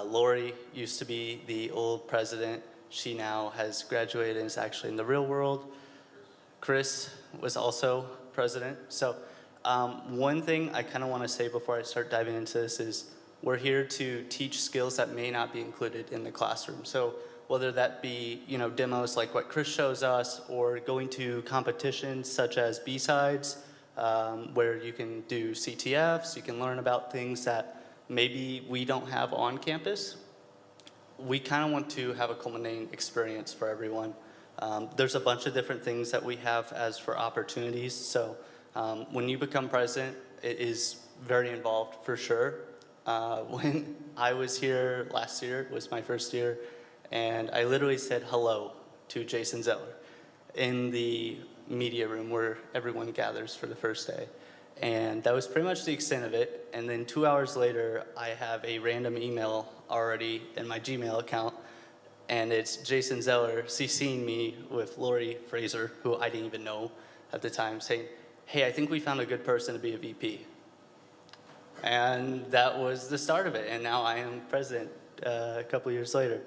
Lori used to be the old president. She now has graduated and is actually in the real world. Chris was also president. So one thing I kind of want to say before I start diving into this is we're here to teach skills that may not be included in the classroom. So whether that be, demos like what Chris shows us, or going to competitions such as B-Sides, where you can do CTFs, you can learn about things that maybe we don't have on campus. We kind of want to have a culminating experience for everyone. There's a bunch of different things that we have as for opportunities. So when you become president, it is very involved for sure. When I was here last year, it was my first year, and I literally said hello to Jason Zeller in the media room where everyone gathers for the first day. And that was pretty much the extent of it. And then 2 hours later, I have a random email already in my Gmail account, and it's Jason Zeller CCing me with Lori Fraser, who I didn't even know at the time, saying, hey, I think we found a good person to be a VP. And that was the start of it, and now I am president a couple years later.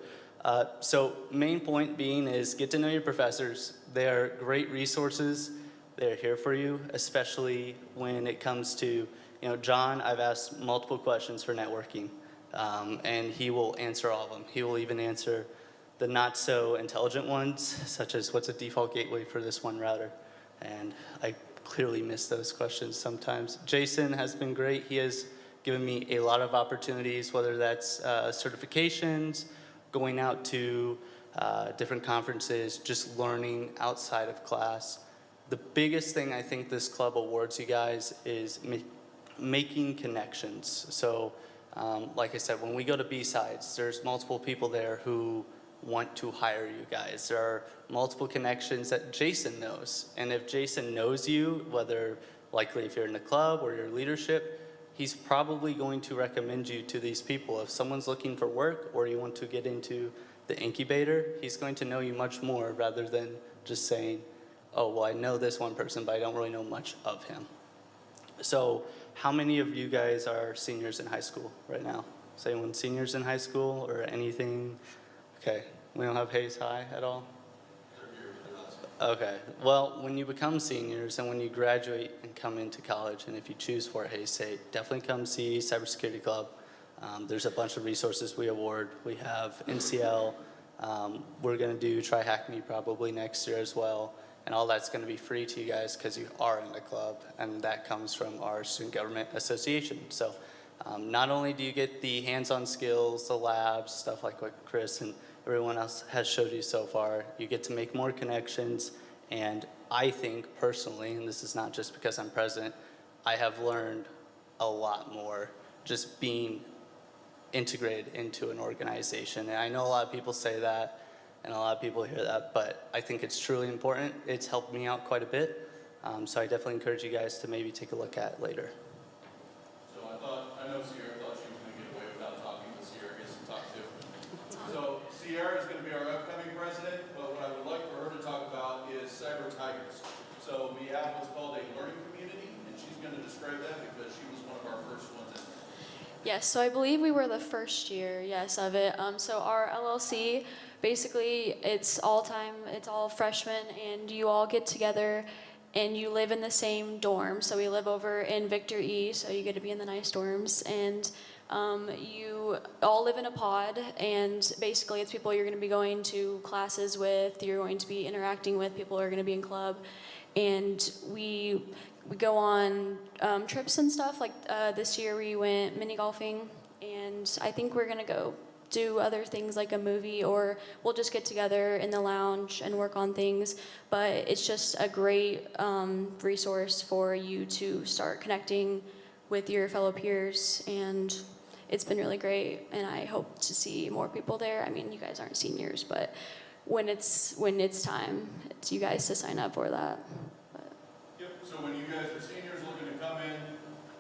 So main point being is get to know your professors. They are great resources. They're here for you, especially when it comes to, John, I've asked multiple questions for networking, and he will answer all of them. He will even answer the not so intelligent ones, such as what's a default gateway for this one router? And I clearly miss those questions sometimes. Jason has been great. He has given me a lot of opportunities, whether that's certifications going out to different conferences, just learning outside of class. The biggest thing I think this club awards you guys is making connections. So like I said, when we go to B-Sides, there's multiple people there who want to hire you guys. There are multiple connections that Jason knows. And if Jason knows you, whether likely if you're in the club or your leadership, he's probably going to recommend you to these people. If someone's looking for work or you want to get into the incubator, he's going to know you much more rather than just saying, oh, well, I know this one person, but I don't really know much of him. So how many of you guys are seniors in high school right now? Is anyone seniors in high school or anything? Okay, we don't have Hayes High at all? Okay, well, when you become seniors and when you graduate and come into college, and if you choose Fort Hays State, definitely come see Cybersecurity Club. There's a bunch of resources we award. We have NCL. We're going to do Try Hack Me probably next year as well. And all that's going to be free to you guys because you are in the club, and that comes from our Student Government Association. So not only do you get the hands-on skills, the labs, stuff like what Chris and everyone else has showed you so far, you get to make more connections. And I think personally, and this is not just because I'm president, I have learned a lot more just being integrated into an organization. And I know a lot of people say that, and a lot of people hear that, but I think it's truly important. It's helped me out quite a bit. So I definitely encourage you guys to maybe take a look at it later. So I know Sierra thought she was going to get away without talking, but Sierra gets to talk too. So Sierra is going to be our upcoming president, but what I would like for her to talk about is Cyber Tigers. So we have what's called a learning community, and she's going to describe that because she was one of our first ones in there. Yes, so I believe we were the first year, yes, of it. So our LLC, basically, it's all freshmen, and you all get together and you live in the same dorm. So we live over in Victor E, so you get to be in the nice dorms, and you all live in a pod, and basically it's people you're going to be going to classes with, you're going to be interacting with, people are going to be in club, and we go on trips and stuff. Like this year we went mini golfing, and I think we're going to go do other things like a movie, or we'll just get together in the lounge and work on things. But it's just a great resource for you to start connecting with your fellow peers, and it's been really great, and I hope to see more people there. I mean, you guys aren't seniors, but when it's time, it's you guys to sign up for that. Yep, so when you guys are seniors looking to come in,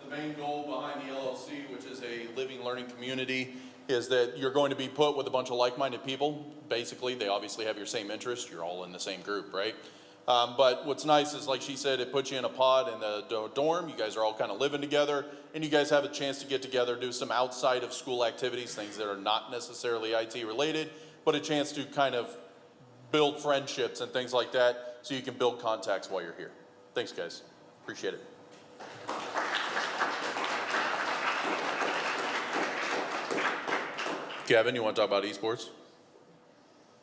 the main goal behind the LLC, which is a living learning community, is that you're going to be put with a bunch of like-minded people. Basically, they obviously have your same interests. You're all in the same group, right? But what's nice is, like she said, it puts you in a pod in the dorm. You guys are all kind of living together, and you guys have a chance to get together, do some outside of school activities, things that are not necessarily IT related, but a chance to kind of build friendships and things like that so you can build contacts while you're here. Thanks, guys. Appreciate it. Kevin, you want to talk about esports?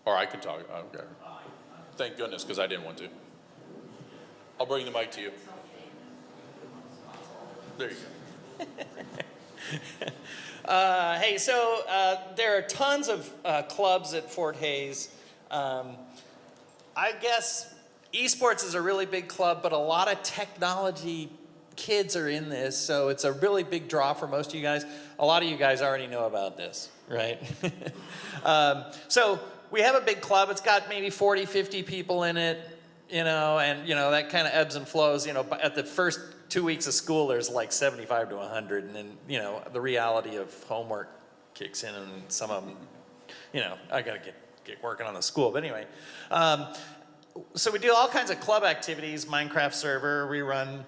Or I can talk. Okay. Thank goodness, because I didn't want to. I'll bring the mic to you. There you go. Hey, so there are tons of clubs at Fort Hays. I guess esports is a really big club, but a lot of technology kids are in this, so it's a really big draw for most of you guys. A lot of you guys already know about this, right? So we have a big club. It's got maybe 40, 50 people in it, and, that kind of ebbs and flows. At the first 2 weeks of school, there's like 75 to 100, and then, the reality of homework kicks in, and some of them, I got to get working on the school. But anyway, so we do all kinds of club activities, Minecraft server, we run,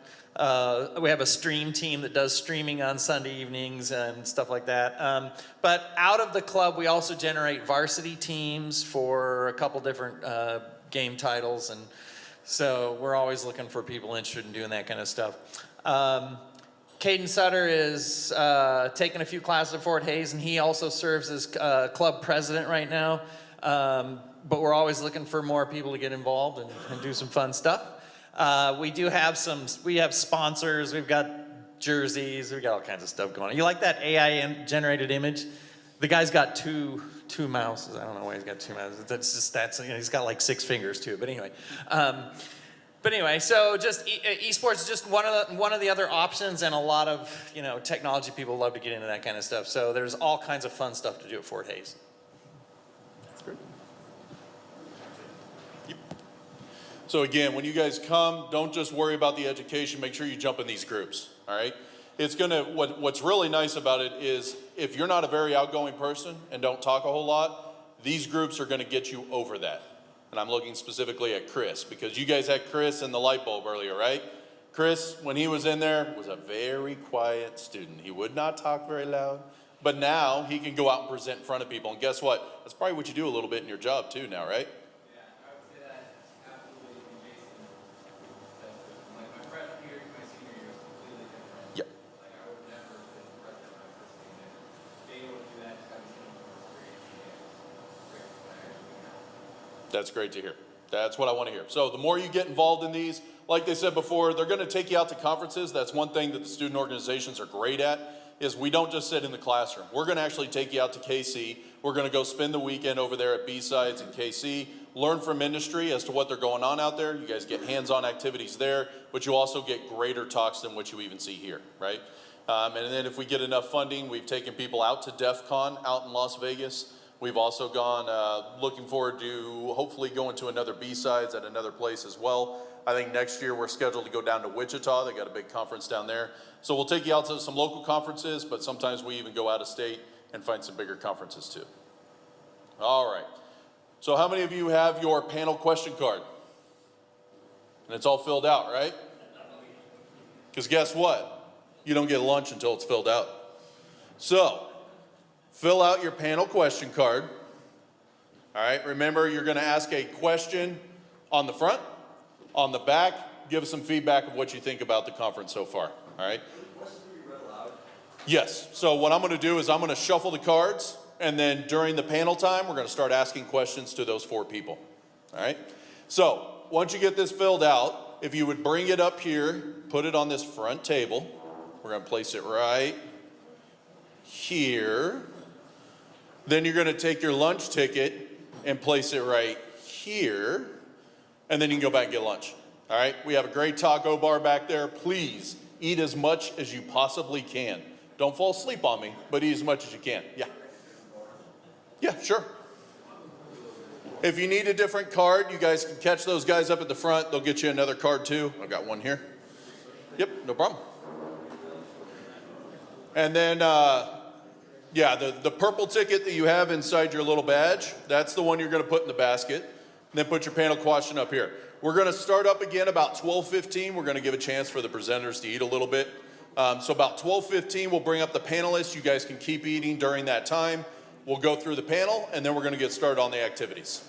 we have a stream team that does streaming on Sunday evenings and stuff like that. But out of the club, we also generate varsity teams for a couple different game titles. And so we're always looking for people interested in doing that kind of stuff. Caden Sutter is taking a few classes at Fort Hays, and he also serves as club president right now. But we're always looking for more people to get involved and do some fun stuff. We have sponsors, we've got jerseys, we've got all kinds of stuff going on. You like that AI generated image? The guy's got two 2 mouses. I don't know why he's got 2 mouses. That's you know, he's got like 6 fingers too. But anyway, so just esports is just one of the other options, and a lot of technology people love to get into that kind of stuff. So there's all kinds of fun stuff to do at Fort Hays. So again, when you guys come, don't just worry about the education, make sure you jump in these groups, all right? It's gonna, what's really nice about it is if you're not a very outgoing person and don't talk a whole lot, these groups are gonna get you over that. And I'm looking specifically at Chris, because you guys had Chris in the light bulb earlier, right? Chris, when he was in there, was a very quiet student. He would not talk very loud, but now he can go out and present in front of people. And guess what? That's probably what you do a little bit in your job too now, right? That's great to hear. That's what I want to hear. So the more you get involved in these, like they said before, they're going to take you out to conferences. That's one thing that the student organizations are great at, is we don't just sit in the classroom. We're going to actually take you out to KC. We're going to go spend the weekend over there at B-Sides in KC, learn from industry as to what they're going on out there. You guys get hands-on activities there, but you also get greater talks than what you even see here, right? And then if we get enough funding, we've taken people out to DEF CON out in Las Vegas. We've also gone, looking forward to hopefully going to another B-Sides at another place as well. I think next year we're scheduled to go down to Wichita. They got a big conference down there. So we'll take you out to some local conferences, but sometimes we even go out of state and find some bigger conferences too. All right. So how many of you have your panel question card? And it's all filled out, right? Because guess what? You don't get lunch until it's filled out. So, fill out your panel question card. All right, remember you're gonna ask a question on the front, on the back, give us some feedback of what you think about the conference so far, all right? Yes, so what I'm gonna do is I'm gonna shuffle the cards, and then during the panel time, we're gonna start asking questions to those 4 people, all right? So, once you get this filled out, if you would bring it up here, put it on this front table. We're gonna place it right here. Then you're gonna take your lunch ticket and place it right here, and then you can go back and get lunch. All right, we have a great taco bar back there. Please eat as much as you possibly can. Don't fall asleep on me, but eat as much as you can. Yeah. Yeah, sure. If you need a different card, you guys can catch those guys up at the front. They'll get you another card too. I've got one here. Yep, no problem. And then, yeah, the purple ticket that you have inside your little badge, that's the one you're going to put in the basket. And then put your panel question up here. We're going to start up again about 12:15. We're going to give a chance for the presenters to eat a little bit. So about 12:15, we'll bring up the panelists. You guys can keep eating during that time. We'll go through the panel, and then we're going to get started on the activities.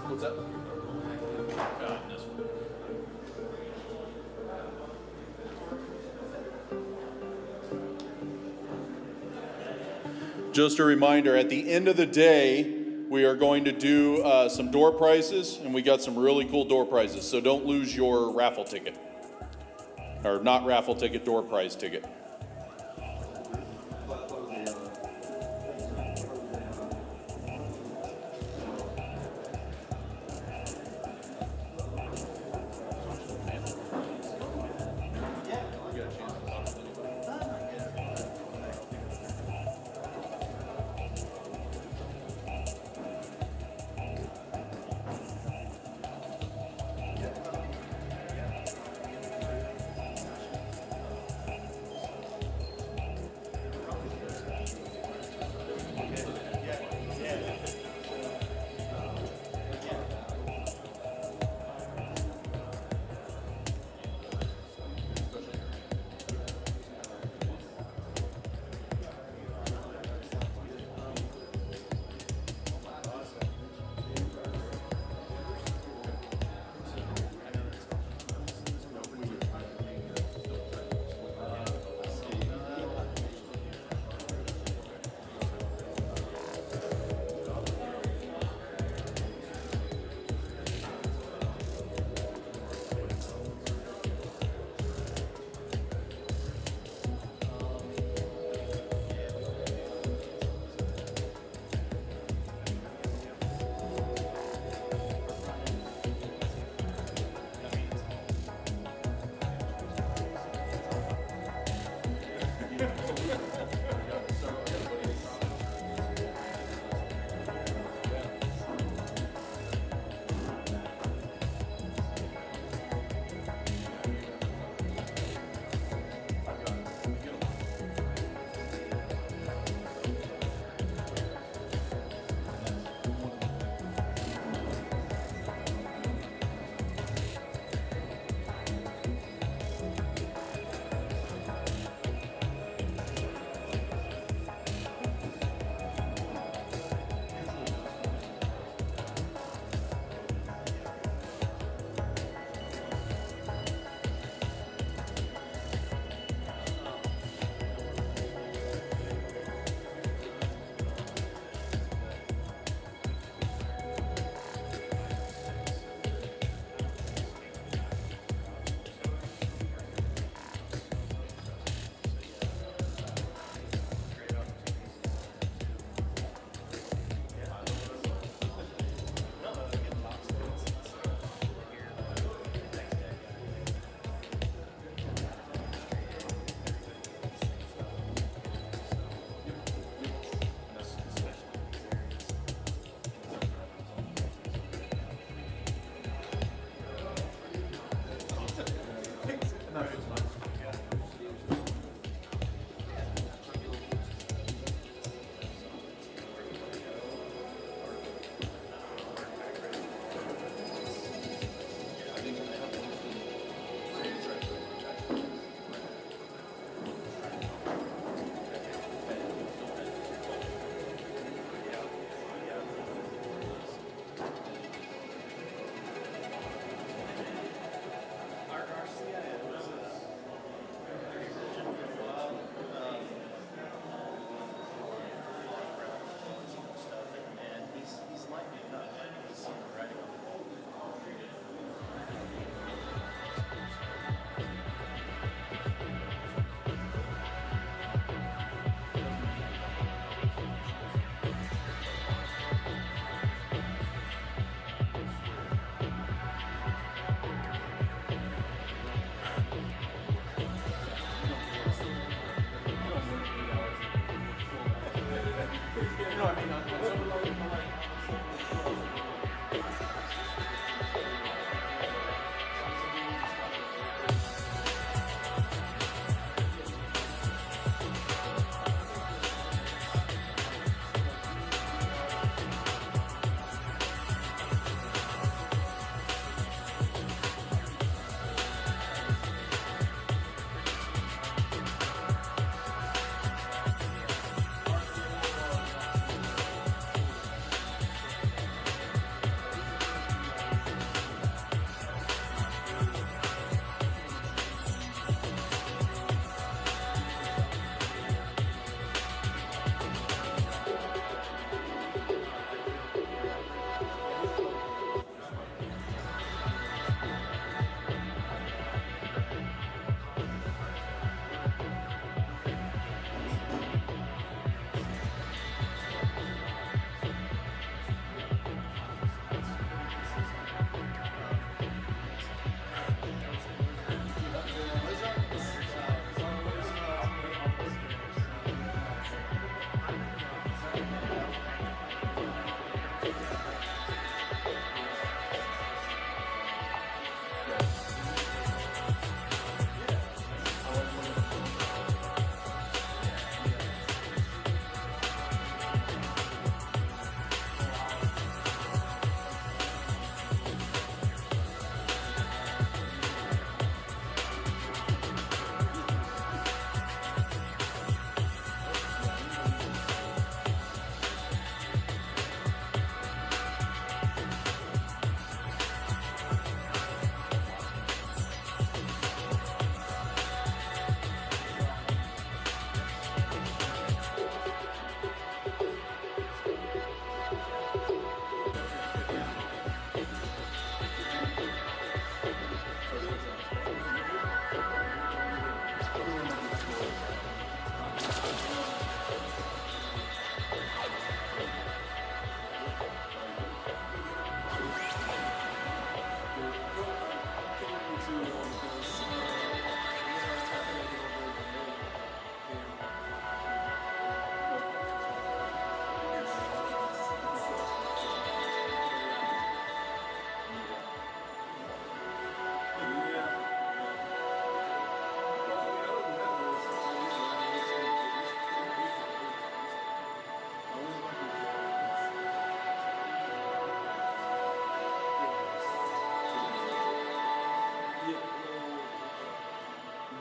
What's that? This one. Just a reminder, at the end of the day, we are going to do some door prizes, and we got some really cool door prizes, so don't lose your raffle ticket. Or not raffle ticket, door prize ticket.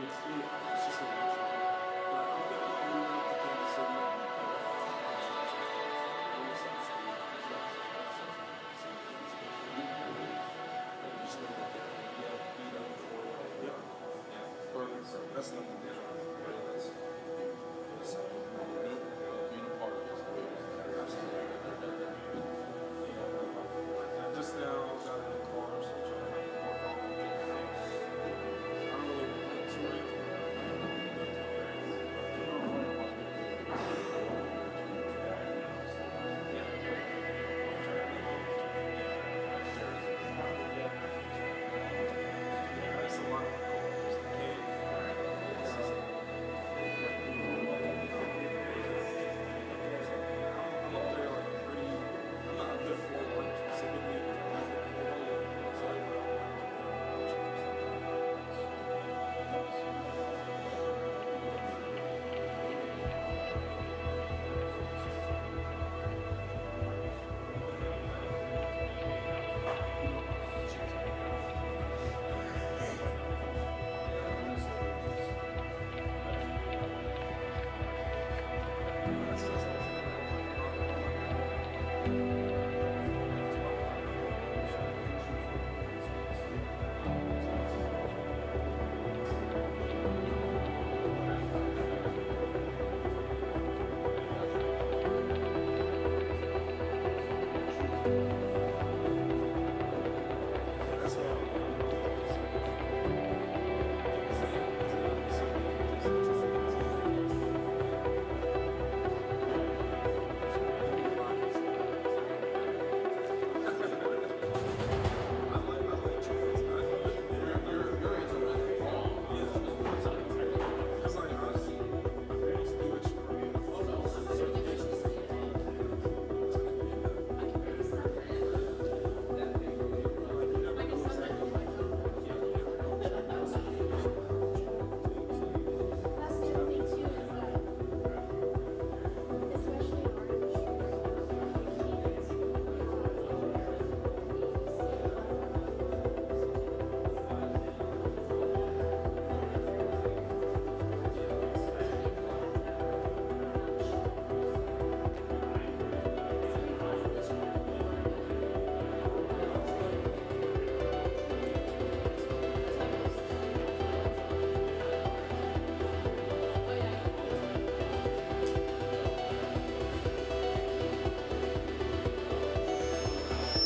It's just an action. But I'm thinking of moving up to Kansas City and really start school. Just know that get beat up before. Yep. Perfect. That's nothing. Just now got in the car, so I'm trying to work on getting things. I don't really want to rent. That's a lot of cars. I'm up there like pretty. I'm not a good forward specifically.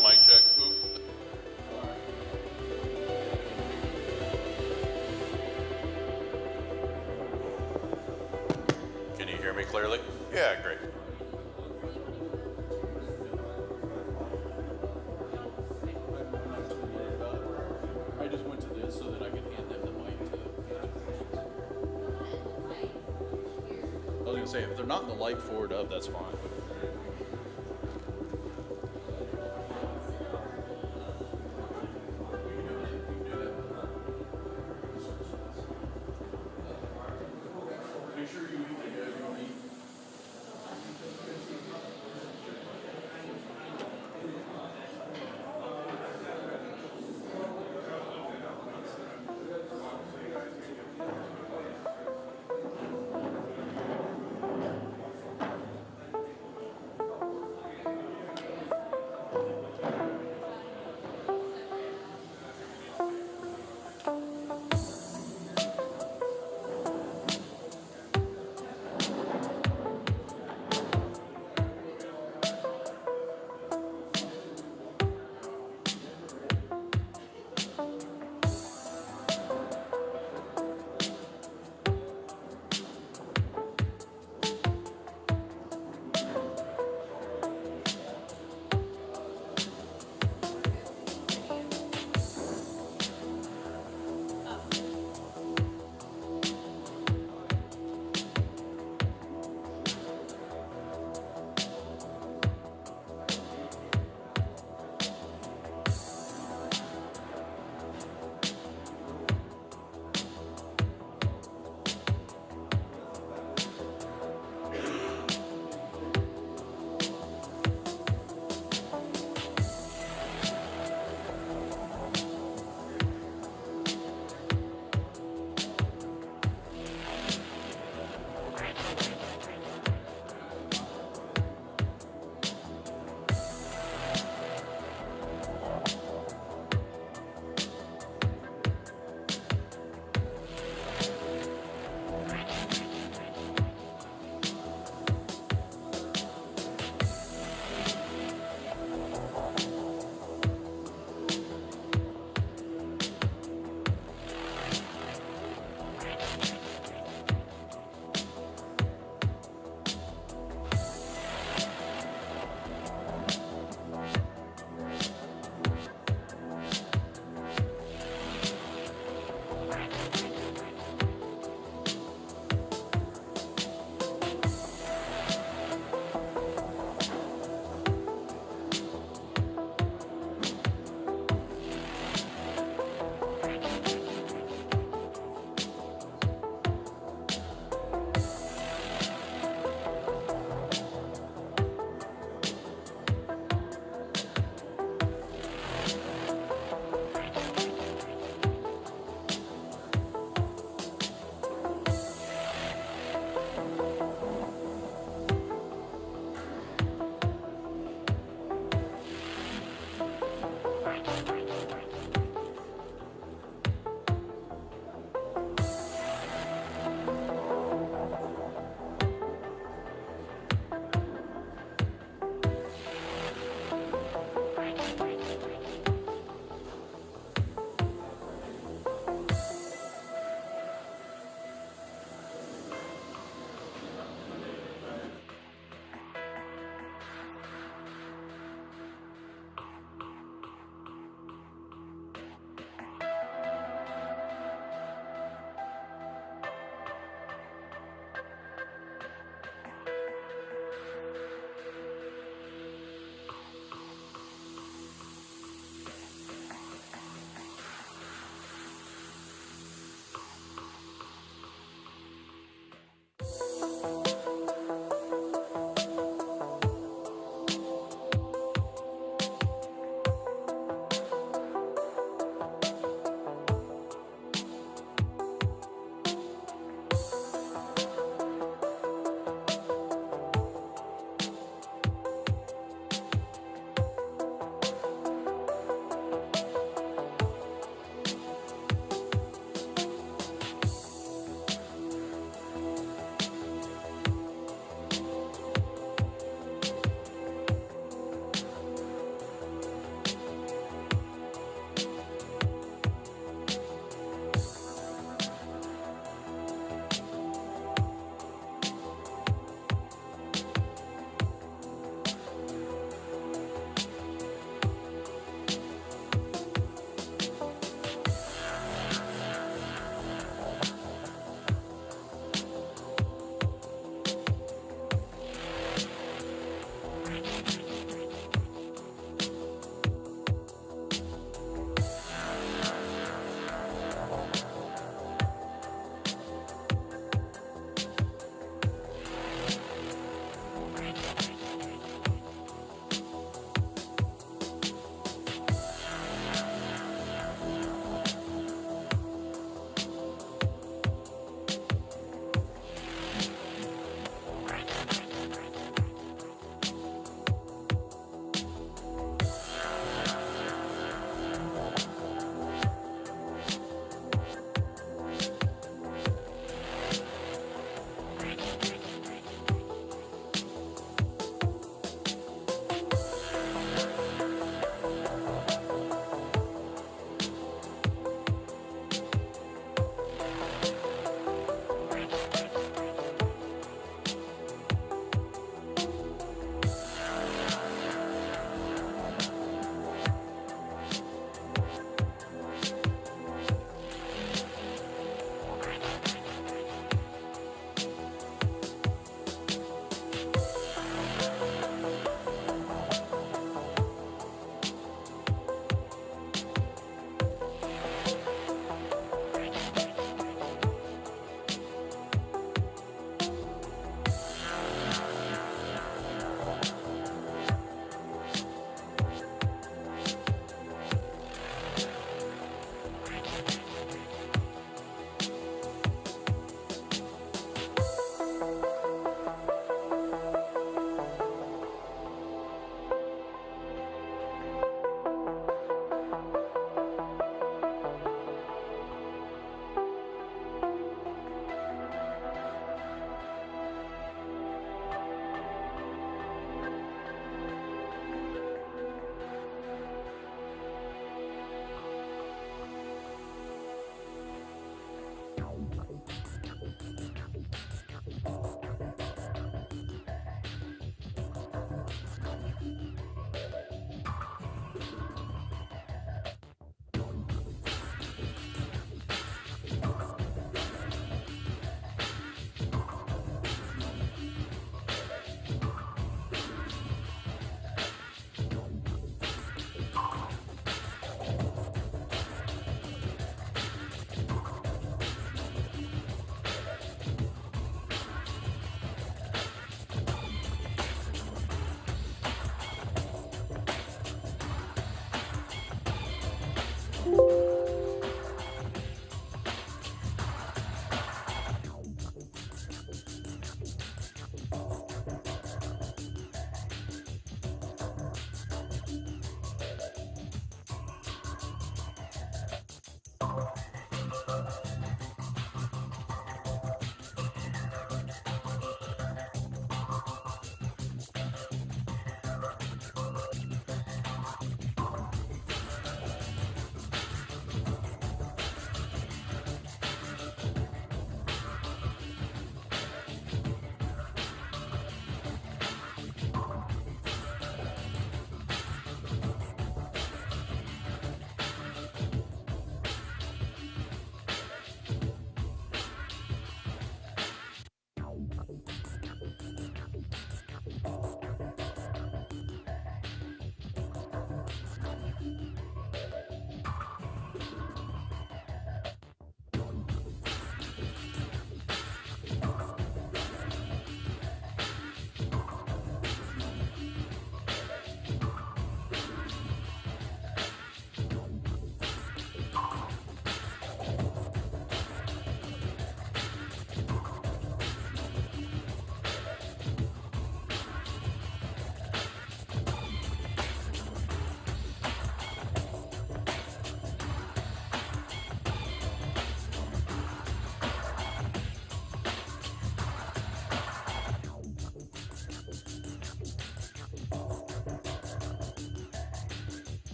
Mic check. Oop. Can you hear me clearly? Yeah, great. I just went to this so that I could hand them the mic to. I was gonna say, if they're not in the light forward of, that's fine. Make sure you eat the good meat.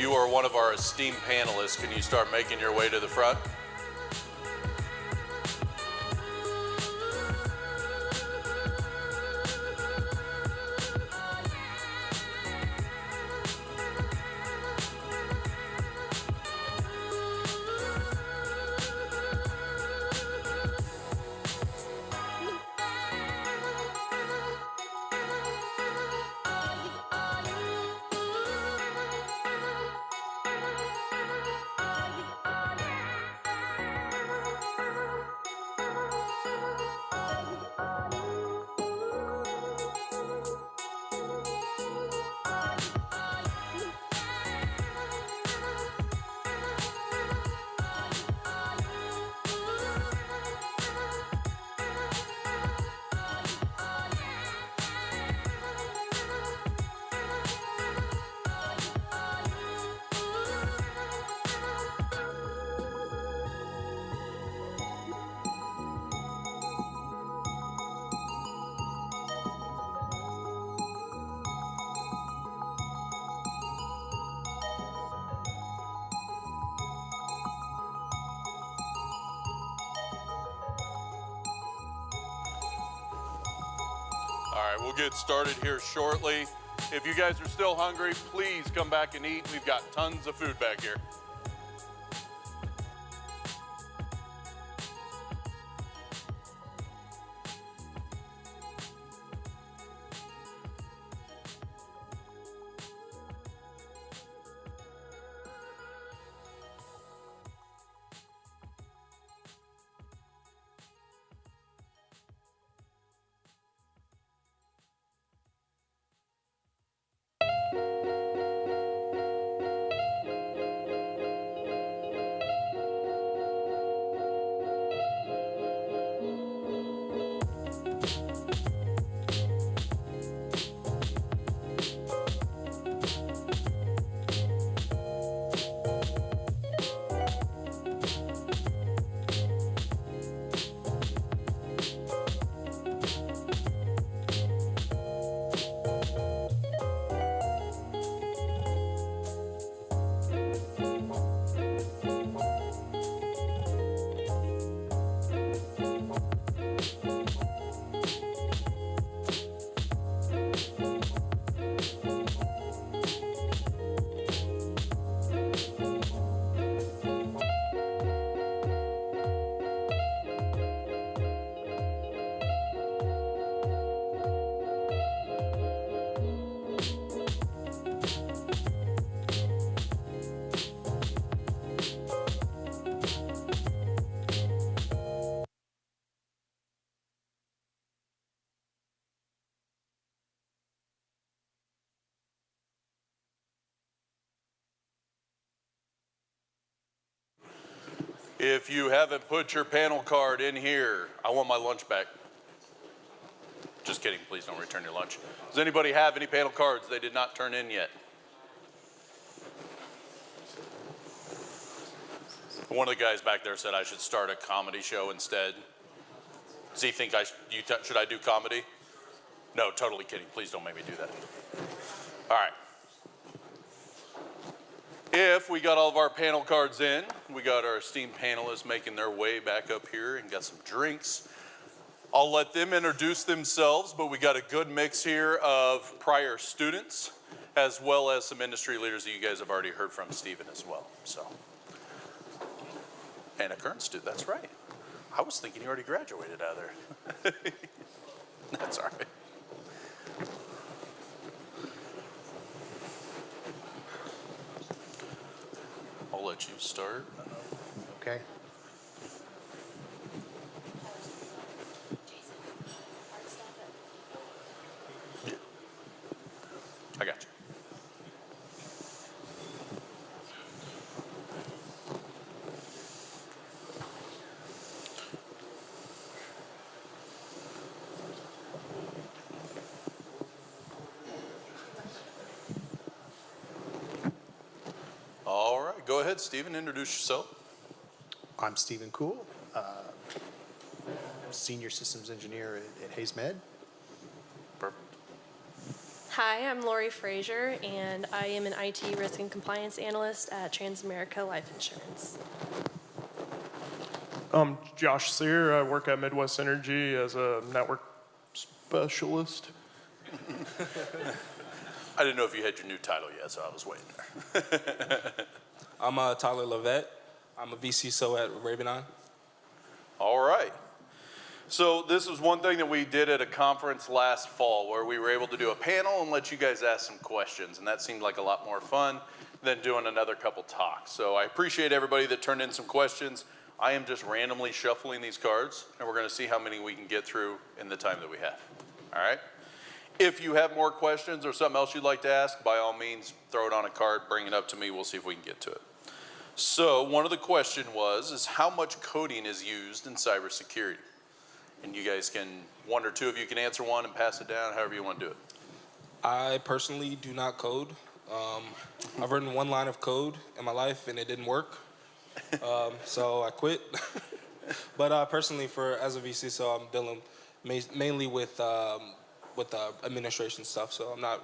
you are one of our esteemed panelists, can you start making your way to the front? All right, we'll get started here shortly. If you guys are still hungry, please come back and eat. We've got tons of food back here. If you haven't put your panel card in here, I want my lunch back. Just kidding, please don't return your lunch. Does anybody have any panel cards they did not turn in yet? One of the guys back there said I should start a comedy show instead. Does he think should I do comedy? No, totally kidding. Please don't make me do that. All right. If we got all of our panel cards in, we got our esteemed panelists making their way back up here and got some drinks. I'll let them introduce themselves, but we got a good mix here of prior students as well as some industry leaders that you guys have already heard from, Stephen, as well. So, and a current student, that's right. I was thinking you already graduated out of there. That's all right. I'll let you start. Okay. Yeah. I got you. All right, go ahead, Stephen, introduce yourself. I'm Stephen Kuhl, Senior Systems Engineer at Hayes Med. Perfect. Hi, I'm Lori Frazier, and I am an IT risk and compliance analyst at Transamerica Life Insurance. I'm Josh Sear. I work at Midwest Energy as a network specialist. I didn't know if you had your new title yet, so I was waiting there. I'm Tyler Levette. I'm a VCSO at Ravenon. All right. So this is one thing that we did at a conference last fall where we were able to do a panel and let you guys ask some questions, and that seemed like a lot more fun than doing another couple talks. So I appreciate everybody that turned in some questions. I am just randomly shuffling these cards, and we're going to see how many we can get through in the time that we have. All right? If you have more questions or something else you'd like to ask, by all means, throw it on a card, bring it up to me. We'll see if we can get to it. So one of the question is how much coding is used in cybersecurity? And you guys can, one or two of you can answer one and pass it down, however you want to do it. I personally do not code. I've written one line of code in my life and it didn't work. So I quit. But personally, as a VC, so I'm dealing mainly with administration stuff. So I'm not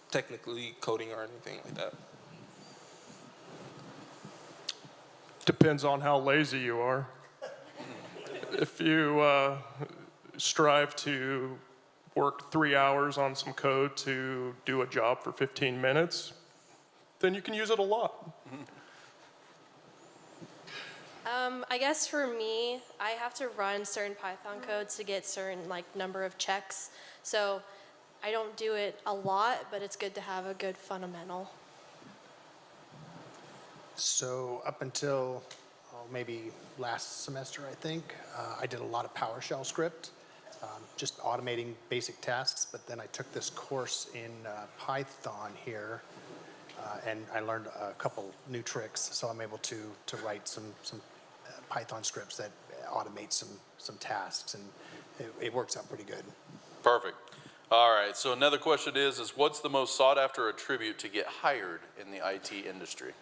technically coding or anything like that. Depends on how lazy you are. If you strive to work 3 hours on some code to do a job for 15 minutes, then you can use it a lot. I guess for me, I have to run certain Python codes to get certain number of checks. So I don't do it a lot, but it's good to have a good fundamental. So up until maybe last semester, I think, I did a lot of PowerShell script, just automating basic tasks. But then I took this course in Python here, and I learned a couple new tricks. So I'm able to write some Python scripts that automate some tasks, and it works out pretty good. Perfect. All right, so another question is what's the most sought after attribute to get hired in the IT industry?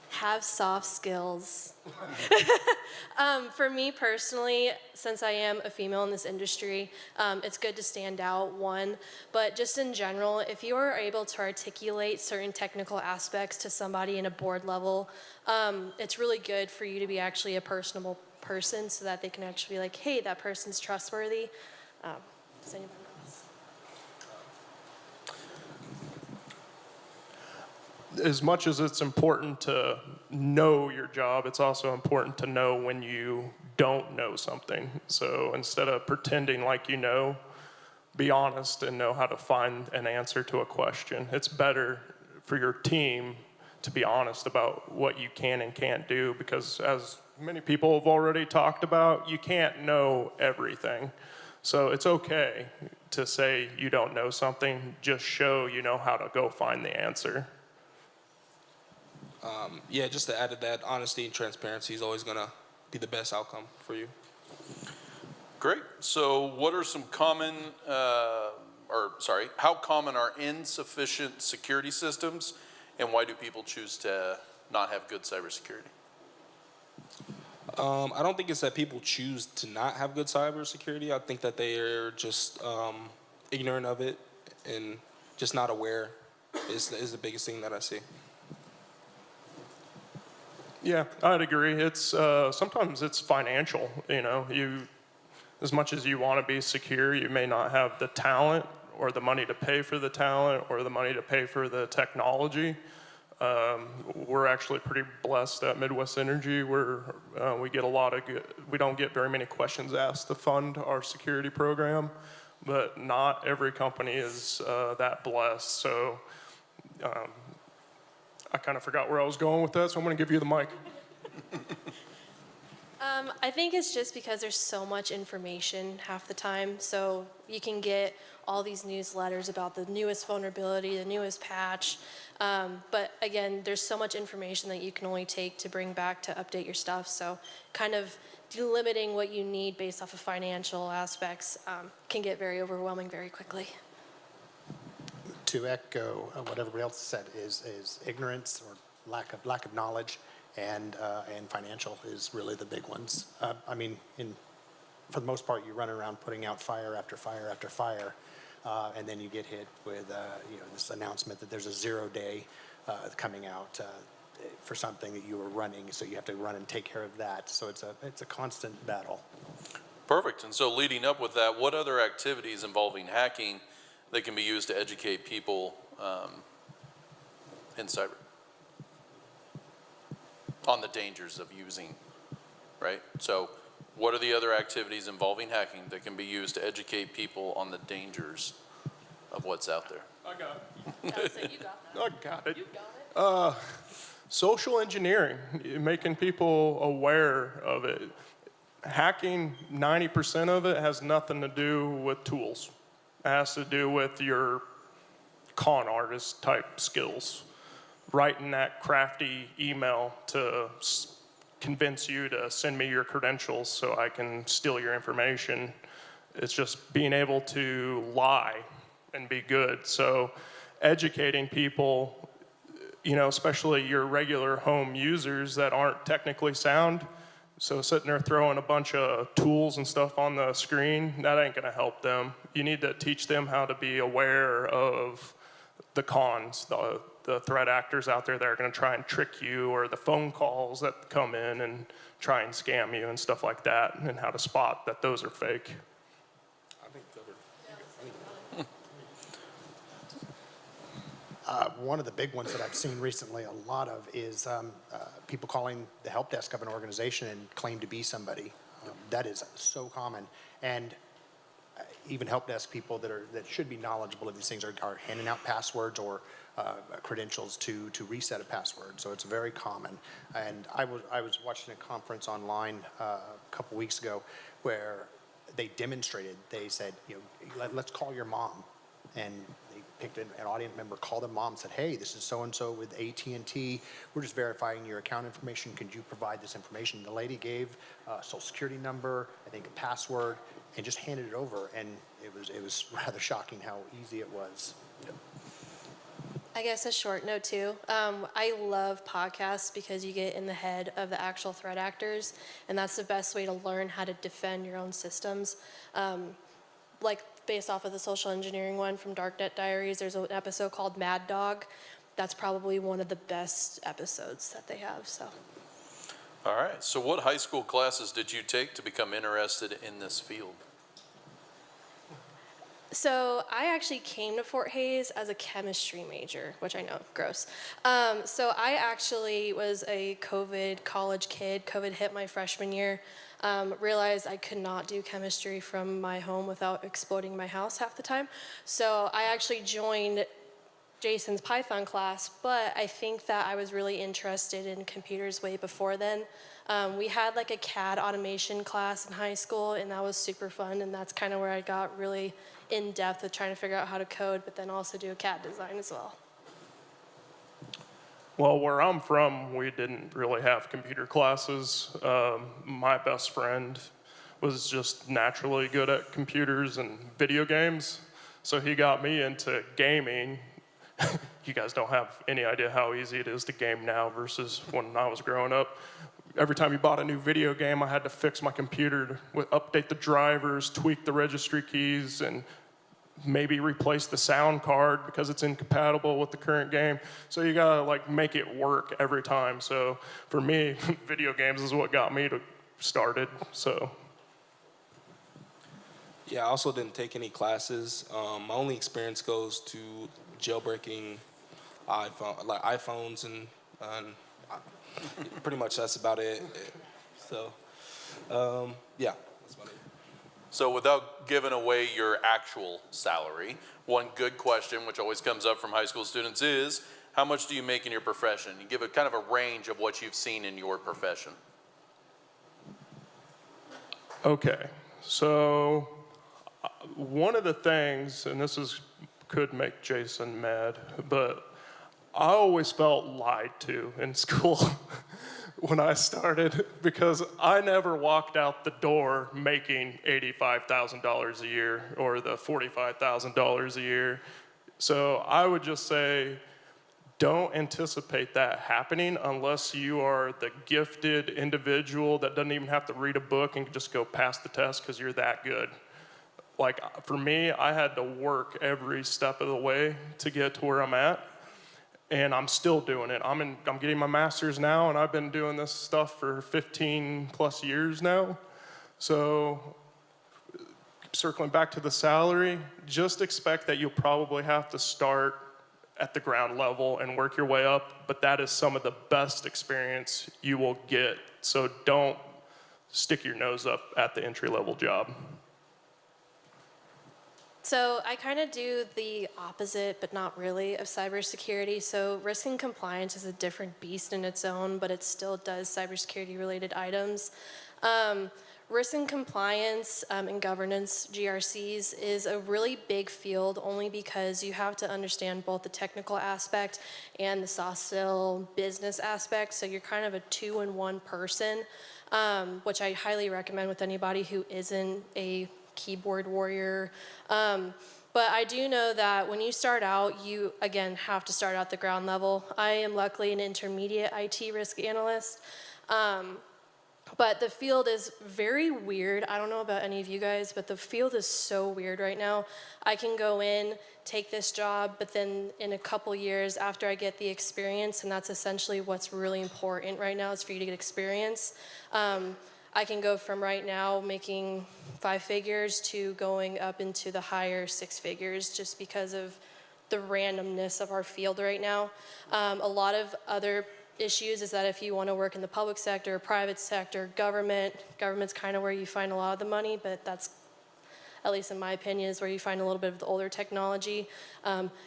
Have soft skills. For me personally, since I am a female in this industry, it's good to stand out, one. But just in general, if you are able to articulate certain technical aspects to somebody in a board level, it's really good for you to be actually a personable person so that they can actually be like, hey, that person's trustworthy. Does anybody else? As much as it's important to know your job, it's also important to know when you don't know something. So instead of pretending like you know, be honest and know how to find an answer to a question. It's better for your team to be honest about what you can and can't do, because as many people have already talked about, you can't know everything. So it's okay to say you don't know something, just show you know how to go find the answer. Yeah, just to add to that, honesty and transparency is always going to be the best outcome for you. Great. So what are some common, how common are insufficient security systems, and why do people choose to not have good cybersecurity? I don't think it's that people choose to not have good cybersecurity. I think that they are just ignorant of it and just not aware is the biggest thing that I see. Yeah, I'd agree. It's sometimes it's financial. As much as you want to be secure, you may not have the talent or the money to pay for the talent or the money to pay for the technology. We're actually pretty blessed at Midwest Energy where we get we don't get very many questions asked to fund our security program, but not every company is that blessed. So I kind of forgot where I was going with that, so I'm going to give you the mic. I think it's just because there's so much information half the time. So you can get all these newsletters about the newest vulnerability, the newest patch. But again, there's so much information that you can only take to bring back to update your stuff. So kind of delimiting what you need based off of financial aspects can get very overwhelming very quickly. To echo what everybody else said is ignorance or lack of knowledge, and financial is really the big ones. For the most part, you run around putting out fire after fire after fire. and then you get hit with this announcement that there's a 0-day coming out for something that you were running, so you have to run and take care of that. So it's a constant battle. Perfect. And so leading up with that, what other activities involving hacking that can be used to educate people in cyber on the dangers of using, right? So what are the other activities involving hacking that can be used to educate people on the dangers of what's out there? I got it. You got that. I got it. You got it. Social engineering, making people aware of it. Hacking, 90% of it has nothing to do with tools. It has to do with your con artist type skills. Writing that crafty email to convince you to send me your credentials so I can steal your information. It's just being able to lie and be good. So educating people, especially your regular home users that aren't technically sound. So sitting there throwing a bunch of tools and stuff on the screen, that ain't gonna help them. You need to teach them how to be aware of the cons, the threat actors out there that are gonna try and trick you, or the phone calls that come in and try and scam you and stuff like that, and how to spot that those are fake. One of the big ones that I've seen recently a lot of is people calling the help desk of an organization and claim to be somebody. That is so common. And even help desk people that should be knowledgeable of these things are handing out passwords or credentials to reset a password. So it's very common. And I was watching a conference online a couple weeks ago where they demonstrated. They said, let's call your mom, and they picked an audience member, called their mom, and said, hey, this is so-and-so with AT&T. We're just verifying your account information. Could you provide this information? The lady gave a social security number, I think a password, and just handed it over. And it was rather shocking how easy it was. I guess a short note too. I love podcasts because you get in the head of the actual threat actors, and that's the best way to learn how to defend your own systems. Like based off of the social engineering one from Darknet Diaries, there's an episode called Mad Dog. That's probably one of the best episodes that they have. So. All right. So what high school classes did you take to become interested in this field? So I actually came to Fort Hays as a chemistry major, which I know, gross. So I actually was a COVID college kid. COVID hit my freshman year. Realized I could not do chemistry from my home without exploding my house half the time. So I actually joined Jason's Python class, but I think that I was really interested in computers way before then. We had like a CAD automation class in high school, and that was super fun, and that's kind of where I got really in depth with trying to figure out how to code, but then also do a CAD design as well. Well, where I'm from, we didn't really have computer classes. My best friend was just naturally good at computers and video games, so he got me into gaming. You guys don't have any idea how easy it is to game now versus when I was growing up. Every time you bought a new video game, I had to fix my computer, update the drivers, tweak the registry keys, and maybe replace the sound card because it's incompatible with the current game. So you gotta make it work every time. So for me, video games is what got me started. So. Yeah, I also didn't take any classes. My only experience goes to jailbreaking iPhones and pretty much that's about it. So, yeah, that's about it. So without giving away your actual salary, one good question, which always comes up from high school students, is how much do you make in your profession? You give it kind of a range of what you've seen in your profession. Okay, so one of the things, and this could make Jason mad, but I always felt lied to in school when I started, because I never walked out the door making $85,000 a year or the $45,000 a year. So I would just say, don't anticipate that happening unless you are the gifted individual that doesn't even have to read a book and can just go pass the test because you're that good. like for me, I had to work every step of the way to get to where I'm at. And I'm still doing it. I'm getting my master's now, and I've been doing this stuff for 15 plus years now. So circling back to the salary, just expect that you'll probably have to start at the ground level and work your way up, but that is some of the best experience you will get. So don't stick your nose up at the entry-level job. So I kind of do the opposite, but not really, of cybersecurity. So risk and compliance is a different beast in its own, but it still does cybersecurity related items. Risk and compliance and governance, GRCs, is a really big field only because you have to understand both the technical aspect and the soft skill business aspect. So you're kind of a two-in-one person, which I highly recommend with anybody who isn't a keyboard warrior. But I do know that when you start out, you, again, have to start at the ground level. I am luckily an intermediate IT risk analyst. But the field is very weird. I don't know about any of you guys, but the field is so weird right now. I can go in, take this job, but then in a couple years after I get the experience, and that's essentially what's really important right now is for you to get experience. I can go from right now making 5 figures to going up into the higher 6 figures just because of the randomness of our field right now. A lot of other issues is that if you want to work in the public sector, private sector, government's kind of where you find a lot of the money, but that's, at least in my opinion, is where you find a little bit of the older technology.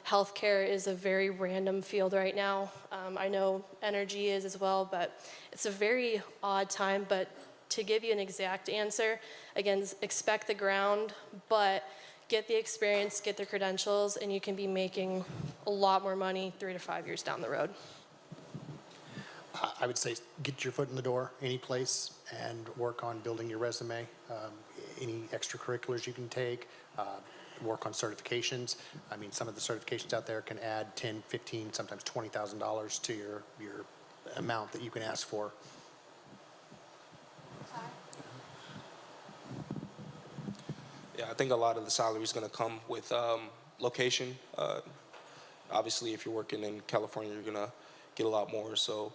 Healthcare is a very random field right now. I know energy is as well, but it's a very odd time. But to give you an exact answer, again, expect the ground, but get the experience, get the credentials, and you can be making a lot more money 3 to 5 years down the road. I would say get your foot in the door any place and work on building your resume. Any extracurriculars you can take, work on certifications. I mean, some of the certifications out there can add 10, 15, sometimes $20,000 to your amount that you can ask for. Yeah, I think a lot of the salary is going to come with location. Obviously, if you're working in California, you're going to get a lot more. So,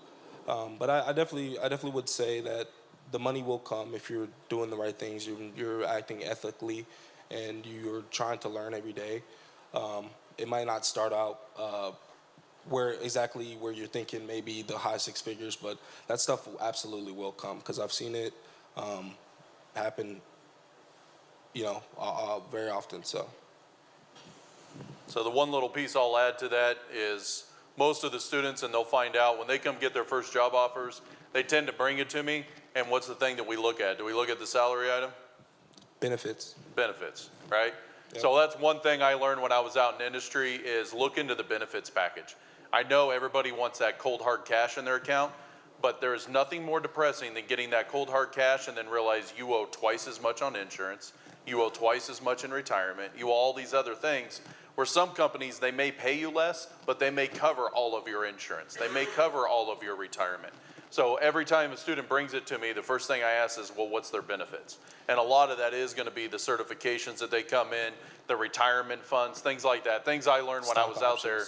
but I definitely would say that the money will come if you're doing the right things. You're acting ethically, and you're trying to learn every day. It might not start out where you're thinking maybe the high 6 figures, but that stuff absolutely will come because I've seen it happen. Very often. So the one little piece I'll add to that is most of the students, and they'll find out when they come get their first job offers, they tend to bring it to me. And what's the thing that we look at? Do we look at the salary item? Benefits. Benefits, right? Yep. So that's one thing I learned when I was out in industry is look into the benefits package. I know everybody wants that cold hard cash in their account, but there is nothing more depressing than getting that cold hard cash and then realize you owe twice as much on insurance. You owe twice as much in retirement. You owe all these other things where some companies, they may pay you less, but they may cover all of your insurance. They may cover all of your retirement. So every time a student brings it to me, the first thing I ask is, well, what's their benefits? And a lot of that is going to be the certifications that they come in, the retirement funds, things like that. Things I learned when I was out there.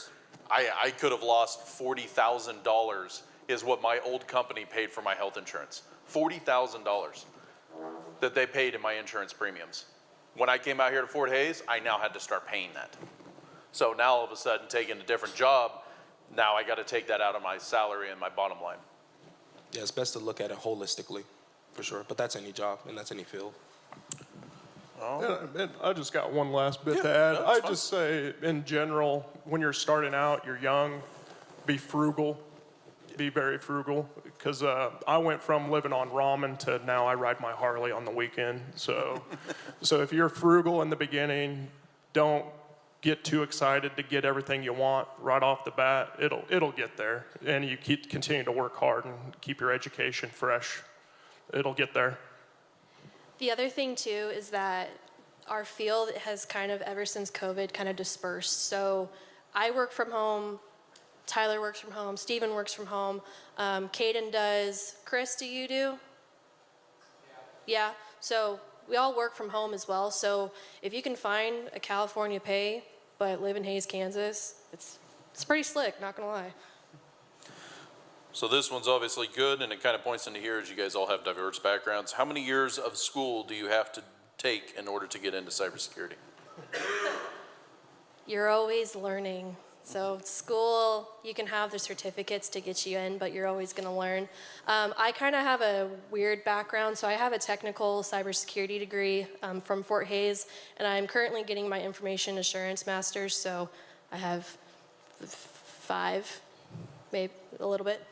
I could have lost $40,000 is what my old company paid for my health insurance. $40,000. That they paid in my insurance premiums. When I came out here to Fort Hays, I now had to start paying that. So now all of a sudden, taking a different job, now I got to take that out of my salary and my bottom line. Yeah, it's best to look at it holistically, for sure. But that's any job and that's any field. And I just got one last bit to add. I just say, in general, when you're starting out, you're young, be frugal. Be very frugal, because I went from living on ramen to now I ride my Harley on the weekend. So if you're frugal in the beginning, don't get too excited to get everything you want right off the bat. It'll get there, and you continue to work hard and keep your education fresh. It'll get there. The other thing too is that our field has kind of, ever since COVID, kind of dispersed. So I work from home. Tyler works from home, Steven works from home, Caden does. Chris, do you do? Yeah. So we all work from home as well. So if you can find a California pay, but live in Hays, Kansas, it's pretty slick, not gonna lie. So this one's obviously good, and it kind of points into here as you guys all have diverse backgrounds. How many years of school do you have to take in order to get into cybersecurity? You're always learning. So school, you can have the certificates to get you in, but you're always going to learn. I kind of have a weird background, so I have a technical cybersecurity degree from Fort Hays, and I'm currently getting my information assurance master's, so I have 5, maybe a little bit.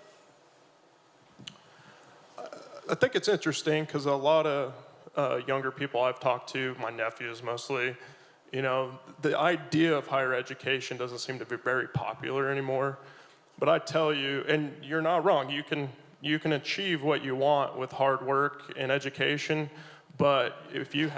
I think it's interesting because a lot of younger people I've talked to, my nephews mostly, you know, the idea of higher education doesn't seem to be very popular anymore. But I tell you, and you're not wrong, you can achieve what you want with hard work and education, but if you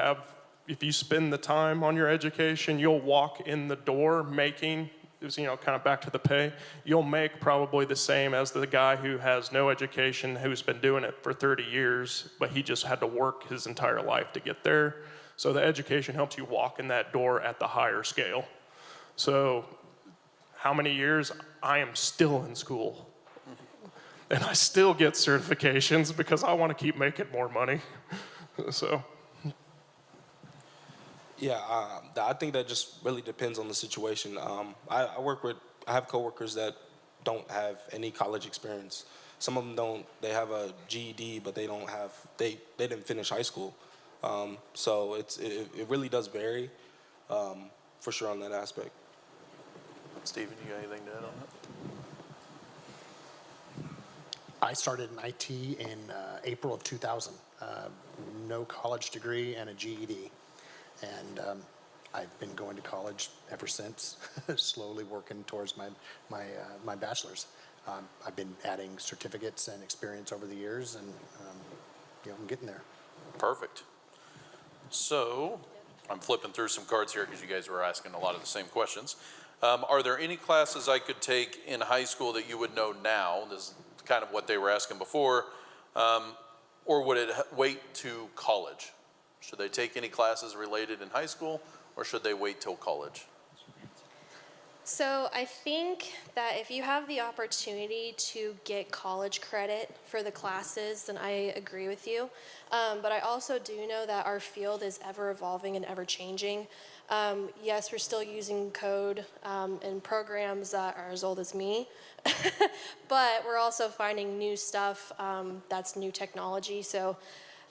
spend the time on your education, you'll walk in the door making, you know, kind of back to the pay, you'll make probably the same as the guy who has no education, who's been doing it for 30 years, but he just had to work his entire life to get there. So the education helps you walk in that door at the higher scale. So how many years? I am still in school. And I still get certifications because I want to keep making more money. So. Yeah, I think that just really depends on the situation. I have coworkers that don't have any college experience. Some of them don't. They have a GED, but they didn't finish high school. So it really does vary, for sure on that aspect. Stephen, you got anything to add on that? I started in IT in April of 2000. No college degree and a GED. And I've been going to college ever since, slowly working towards my bachelor's. I've been adding certificates and experience over the years, and you know, I'm getting there. Perfect. So I'm flipping through some cards here because you guys were asking a lot of the same questions. Are there any classes I could take in high school that you would know now? This is kind of what they were asking before. Or would it wait to college? Should they take any classes related in high school, or should they wait till college? So I think that if you have the opportunity to get college credit for the classes, then I agree with you. But I also do know that our field is ever evolving and ever changing. Yes, we're still using code and programs that are as old as me, but we're also finding new stuff that's new technology. So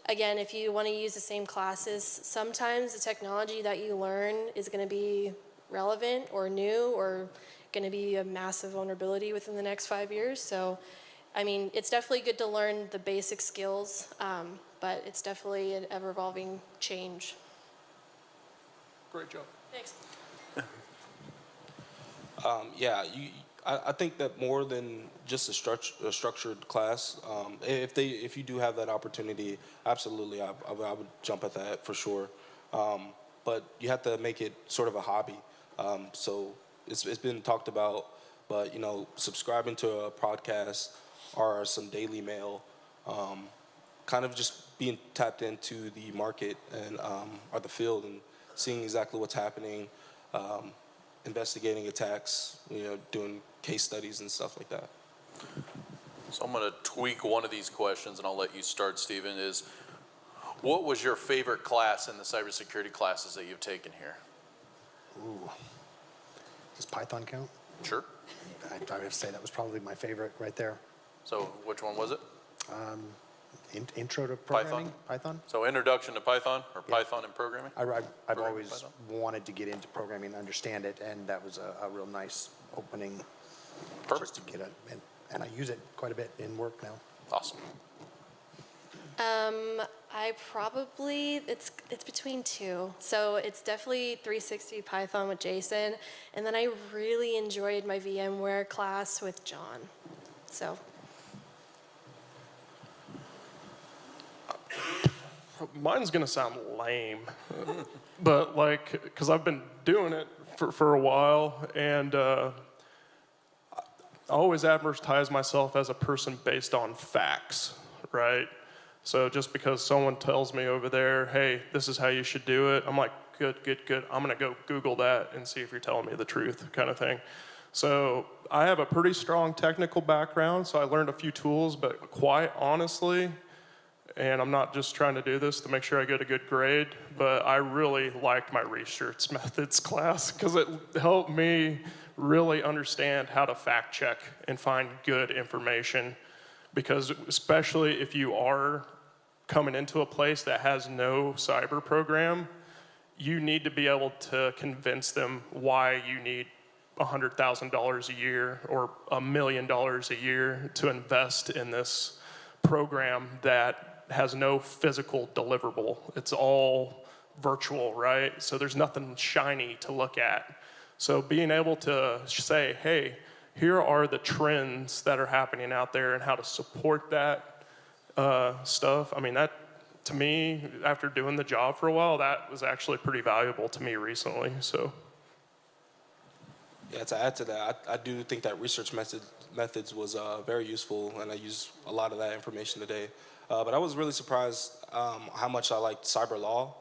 again, if you want to use the same classes, sometimes the technology that you learn is going to be relevant or new or going to be a massive vulnerability within the next 5 years. So, I mean, it's definitely good to learn the basic skills, but it's definitely an ever-evolving change. Great job. Thanks. Yeah, I think that more than just a structured class, if you do have that opportunity, absolutely, I would jump at that for sure. But you have to make it sort of a hobby. So it's been talked about, but you know, subscribing to a podcast or some daily mail, kind of just being tapped into the market and or the field and seeing exactly what's happening, investigating attacks, you know, doing case studies and stuff like that. So I'm going to tweak one of these questions, and I'll let you start, Stephen, is what was your favorite class in the cybersecurity classes that you've taken here? Ooh. Does Python count? Sure. I would have to say that was probably my favorite right there. So which one was it? Intro to programming? Python? So introduction to Python, or Python and programming? I've always wanted to get into programming and understand it, and that was a real nice opening. Perfect. Just to get and I use it quite a bit in work now. Awesome. I probably, it's between two. So it's definitely 360 Python with Jason, and then I really enjoyed my VMware class with John. So. Mine's gonna sound lame, but like, because I've been doing it for a while, and I always advertise myself as a person based on facts, right? So just because someone tells me over there, hey, this is how you should do it, I'm like, good. I'm gonna go Google that and see if you're telling me the truth, kind of thing. So I have a pretty strong technical background, so I learned a few tools, but quite honestly, and I'm not just trying to do this to make sure I get a good grade, but I really liked my research methods class because it helped me really understand how to fact check and find good information. Because especially if you are coming into a place that has no cyber program, you need to be able to convince them why you need $100,000 a year or $1 million a year to invest in this program that has no physical deliverable. It's all virtual, right? So there's nothing shiny to look at. So being able to say, hey, here are the trends that are happening out there and how to support that stuff. I mean, that, to me, after doing the job for a while, that was actually pretty valuable to me recently, so. Yeah, to add to that, I do think that research methods was very useful, and I use a lot of that information today. But I was really surprised how much I liked cyber law.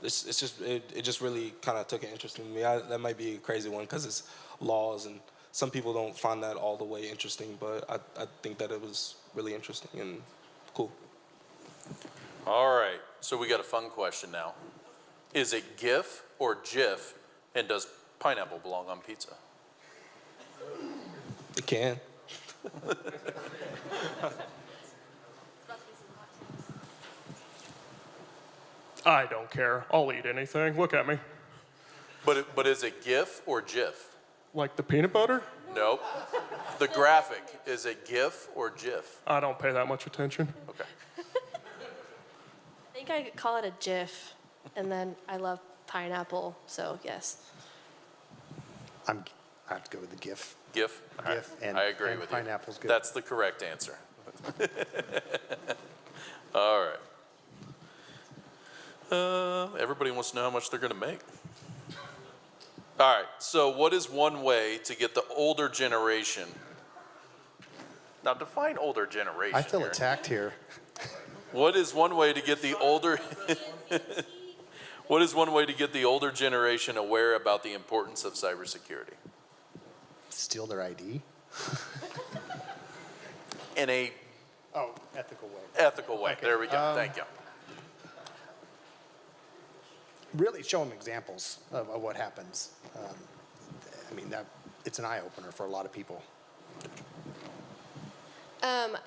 It just really kind of took an interest in me. That might be a crazy one because it's laws, and some people don't find that all the way interesting, but I think that it was really interesting and cool. All right, so we got a fun question now. Is it GIF or JIF, and does pineapple belong on pizza? It can. I don't care. I'll eat anything. Look at me. But is it GIF or JIF? Like the peanut butter? Nope. The graphic, is it GIF or JIF? I don't pay that much attention. Okay. I think I could call it a GIF, and then I love pineapple, so yes. I have to go with the GIF. GIF? All GIF right. and I agree and with you. pineapple's good. That's the correct answer. All right. Everybody wants to know how much they're going to make. All right, so what is one way to get the older generation? Now define older generation. I feel here. attacked here. What is one way to get the older What is one way to get the older generation aware about the importance of cybersecurity? Steal their ID? In a ethical way. Ethical way. Okay. There we go. Thank you. Really show them examples of what happens. I mean, it's an eye-opener for a lot of people.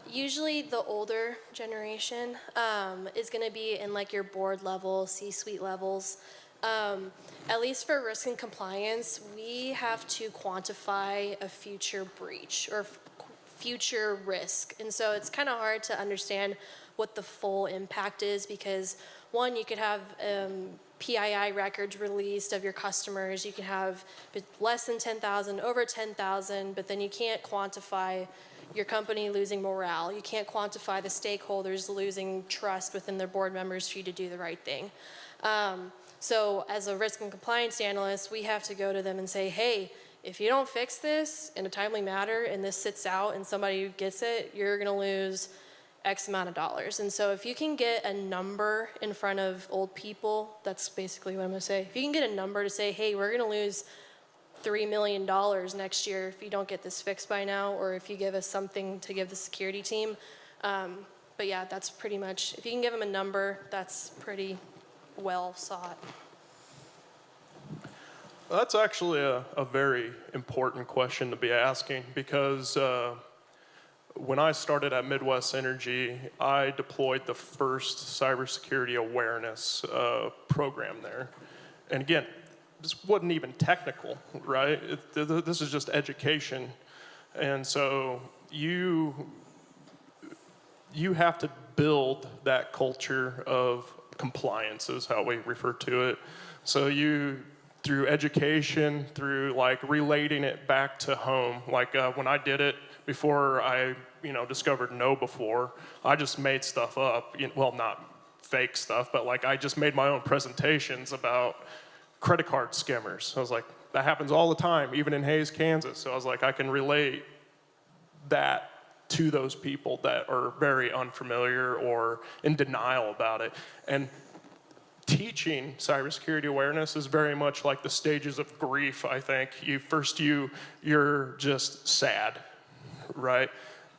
Usually the older generation is going to be in like your board level, C-suite levels. At least for risk and compliance, we have to quantify a future breach or future risk. And so it's kind of hard to understand what the full impact is because one, you could have PII records released of your customers. You can have less than 10,000, over 10,000, but then you can't quantify your company losing morale. You can't quantify the stakeholders losing trust within their board members for you to do the right thing. So as a risk and compliance analyst, we have to go to them and say, hey, if you don't fix this in a timely manner and this sits out and somebody gets it, you're gonna lose X amount of dollars. And so if you can get a number in front of old people, that's basically what I'm gonna say. If you can get a number to say, hey, we're gonna lose $3 million next year if you don't get this fixed by now, or if you give us something to give the security team. But yeah, that's pretty much, if you can give them a number, that's pretty well sought. That's actually a very important question to be asking because when I started at Midwest Energy, I deployed the first cybersecurity awareness program there. And again, this wasn't even technical, right? This is just education. And so you have to build that culture of compliance is how we refer to it. So through education, through like relating it back to home, like when I did it before I discovered KnowBe4, I just made stuff up, well, not fake stuff, but like I just made my own presentations about credit card skimmers. I was like, that happens all the time, even in Hays, Kansas. So I was like, I can relate that to those people that are very unfamiliar or in denial about it. And teaching cybersecurity awareness is very much like the stages of grief, I think. You're just sad, right?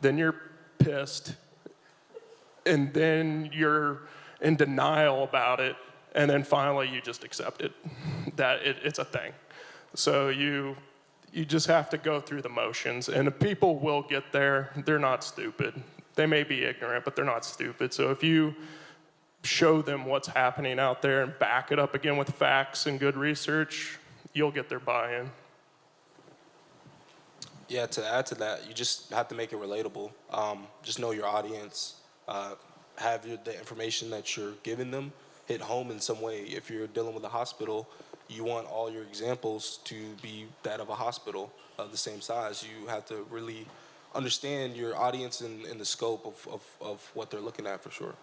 Then you're pissed, and then you're in denial about it, and then finally you just accept it, that it's a thing. So you just have to go through the motions, and people will get there. They're not stupid. They may be ignorant, but they're not stupid. So if you show them what's happening out there and back it up again with facts and good research, you'll get their buy-in. Yeah, to add to that, you just have to make it relatable. Just know your audience. Have the information that you're giving them hit home in some way. If you're dealing with a hospital, you want all your examples to be that of a hospital of the same size. You have to really understand your audience and the scope of what they're looking at for sure.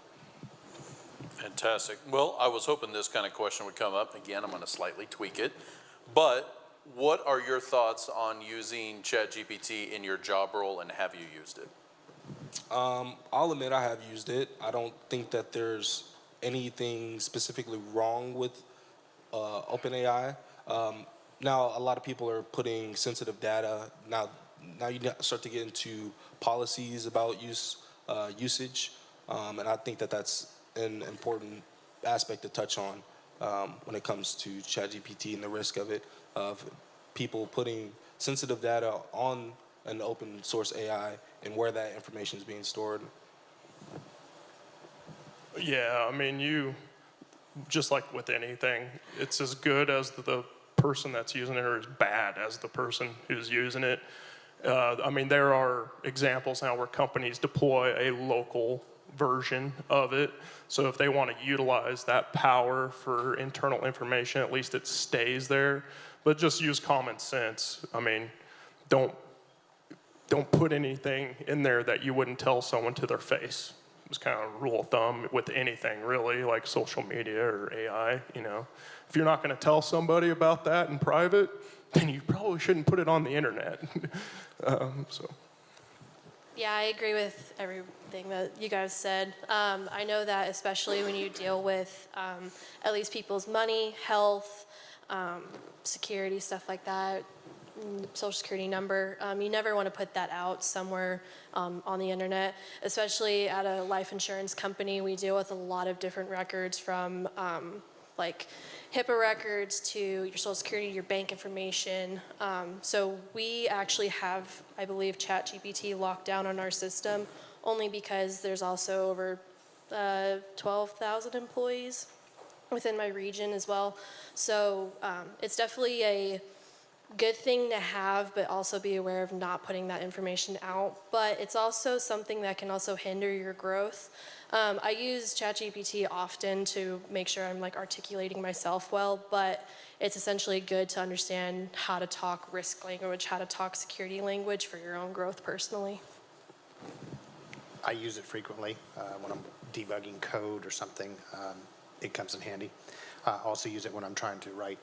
Fantastic. Well, I was hoping this kind of question would come up. Again, I'm going to slightly tweak it. But what are your thoughts on using ChatGPT in your job role, and have you used it? I'll admit I have used it. I don't think that there's anything specifically wrong with OpenAI. Now, a lot of people are putting sensitive data. Now you start to get into policies about usage, and I think that that's an important aspect to touch on when it comes to ChatGPT and the risk of it, of people putting sensitive data on an open source AI and where that information is being stored. Yeah, I mean, just like with anything, it's as good as the person that's using it or as bad as the person who's using it. I mean, there are examples now where companies deploy a local version of it. So if they want to utilize that power for internal information, at least it stays there. But just use common sense. I mean, don't put anything in there that you wouldn't tell someone to their face. It's kind of a rule of thumb with anything, really, like social media or AI, you know. If you're not going to tell somebody about that in private, then you probably shouldn't put it on the internet. Yeah, I agree with everything that you guys said. I know that especially when you deal with at least people's money, health, security, stuff like that, social security number, you never want to put that out somewhere on the internet. Especially at a life insurance company, we deal with a lot of different records from like HIPAA records to your social security, your bank information. So we actually have, I believe, ChatGPT locked down on our system only because there's also over 12,000 employees within my region as well. So it's definitely a good thing to have, but also be aware of not putting that information out. But it's also something that can also hinder your growth. I use ChatGPT often to make sure I'm like articulating myself well, but it's essentially good to understand how to talk risk language, how to talk security language for your own growth personally. I use it frequently when I'm debugging code or something. It comes in handy. I also use it when I'm trying to write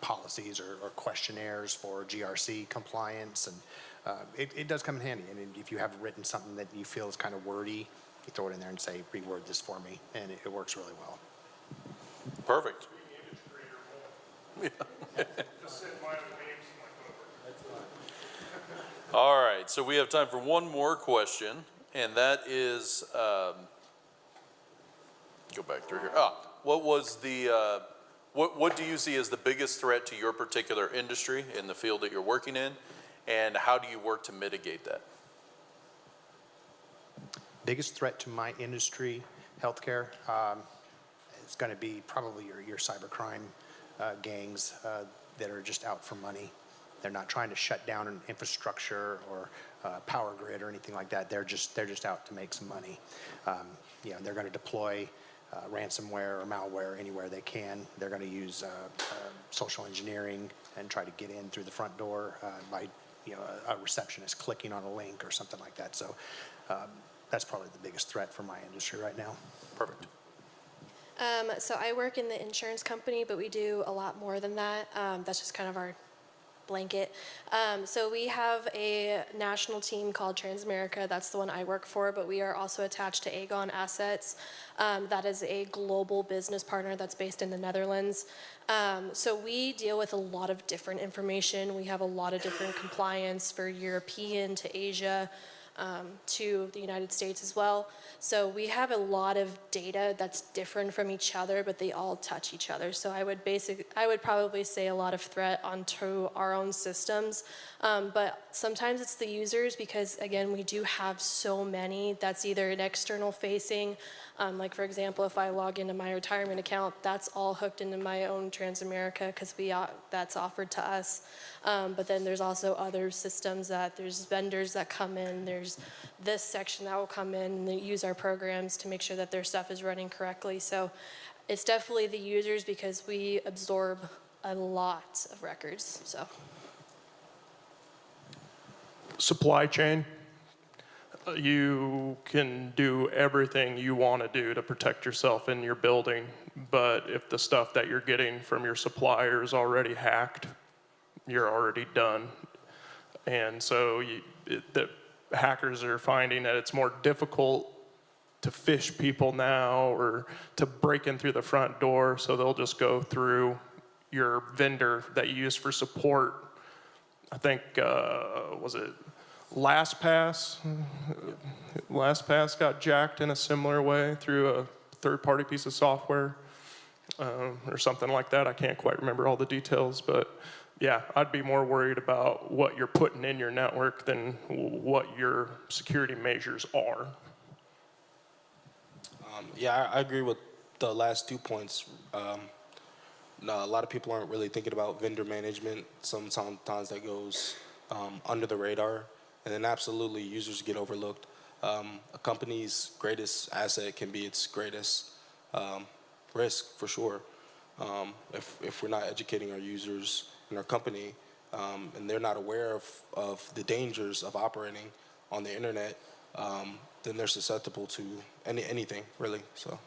policies or questionnaires for GRC compliance, and it does come in handy. I mean, if you have written something that you feel is kind of wordy, you throw it in there and say, reword this for me, and it works really well. Perfect. All right, so we have time for one more question, and that is, go back through here. What was the, what do you see as the biggest threat to your particular industry in the field that you're working in, and how do you work to mitigate that? Biggest threat to my industry, healthcare, it's going to be probably your cybercrime gangs that are just out for money. They're not trying to shut down an infrastructure or power grid or anything like that. They're just out to make some money. You know, they're going to deploy ransomware or malware anywhere they can. They're going to use social engineering and try to get in through the front door by, you know, a receptionist clicking on a link or something like that. So that's probably the biggest threat for my industry right now. Perfect. So I work in the insurance company, but we do a lot more than that. That's just kind of our blanket. So we have a national team called Transamerica. That's the one I work for, but we are also attached to Aegon Assets. That is a global business partner that's based in the Netherlands. So we deal with a lot of different information. We have a lot of different compliance for European to Asia, to the United States as well. So we have a lot of data that's different from each other, but they all touch each other. So I would probably say a lot of threat onto our own systems. But sometimes it's the users because, again, we do have so many that's either an external facing, like for example, if I log into my retirement account, that's all hooked into my own Transamerica because that's offered to us. But then there's also other systems that there's vendors that come in, there's this section that will come in and they use our programs to make sure that their stuff is running correctly. So it's definitely the users because we absorb a lot of records, so. Supply chain. You can do everything you want to do to protect yourself in your building, but if the stuff that you're getting from your supplier is already hacked, you're already done. And so the hackers are finding that it's more difficult to phish people now or to break in through the front door, so they'll just go through your vendor that you use for support. I think, was it LastPass? LastPass got jacked in a similar way through a third-party piece of software or something like that. I can't quite remember all the details, but yeah, I'd be more worried about what you're putting in your network than what your security measures are. Yeah, I agree with the last 2 points. No, a lot of people aren't really thinking about vendor management. Sometimes that goes under the radar, and then absolutely users get overlooked. A company's greatest asset can be its greatest risk, for sure. If we're not educating our users in our company, and they're not aware of the dangers of operating on the internet, then they're susceptible to anything, really. So.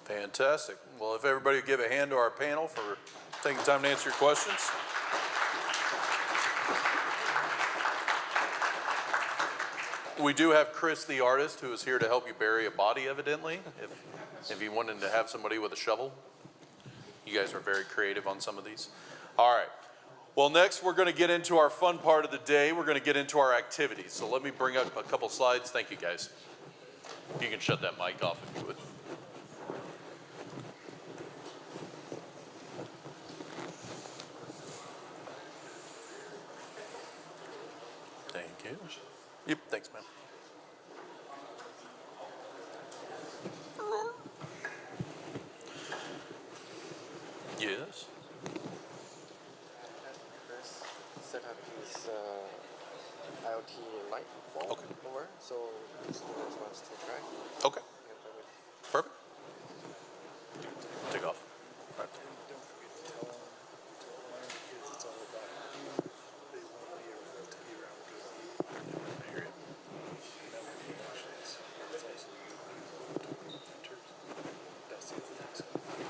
Fantastic. Well, if everybody would give a hand to our panel for taking time to answer your questions. We do have Chris the artist who is here to help you bury a body, evidently, if you wanted to have somebody with a shovel. You guys are very creative on some of these. All right. Well, next we're going to get into our fun part of the day. We're going to get into our activities. So let me bring up a couple slides. Thank you, guys. You can shut that mic off if you would. Thank you. Yep, thanks, ma'am. Yes. Chris set up his IoT light bulb over, so students wants to try. Okay. Perfect. Take off. All right. I hear you.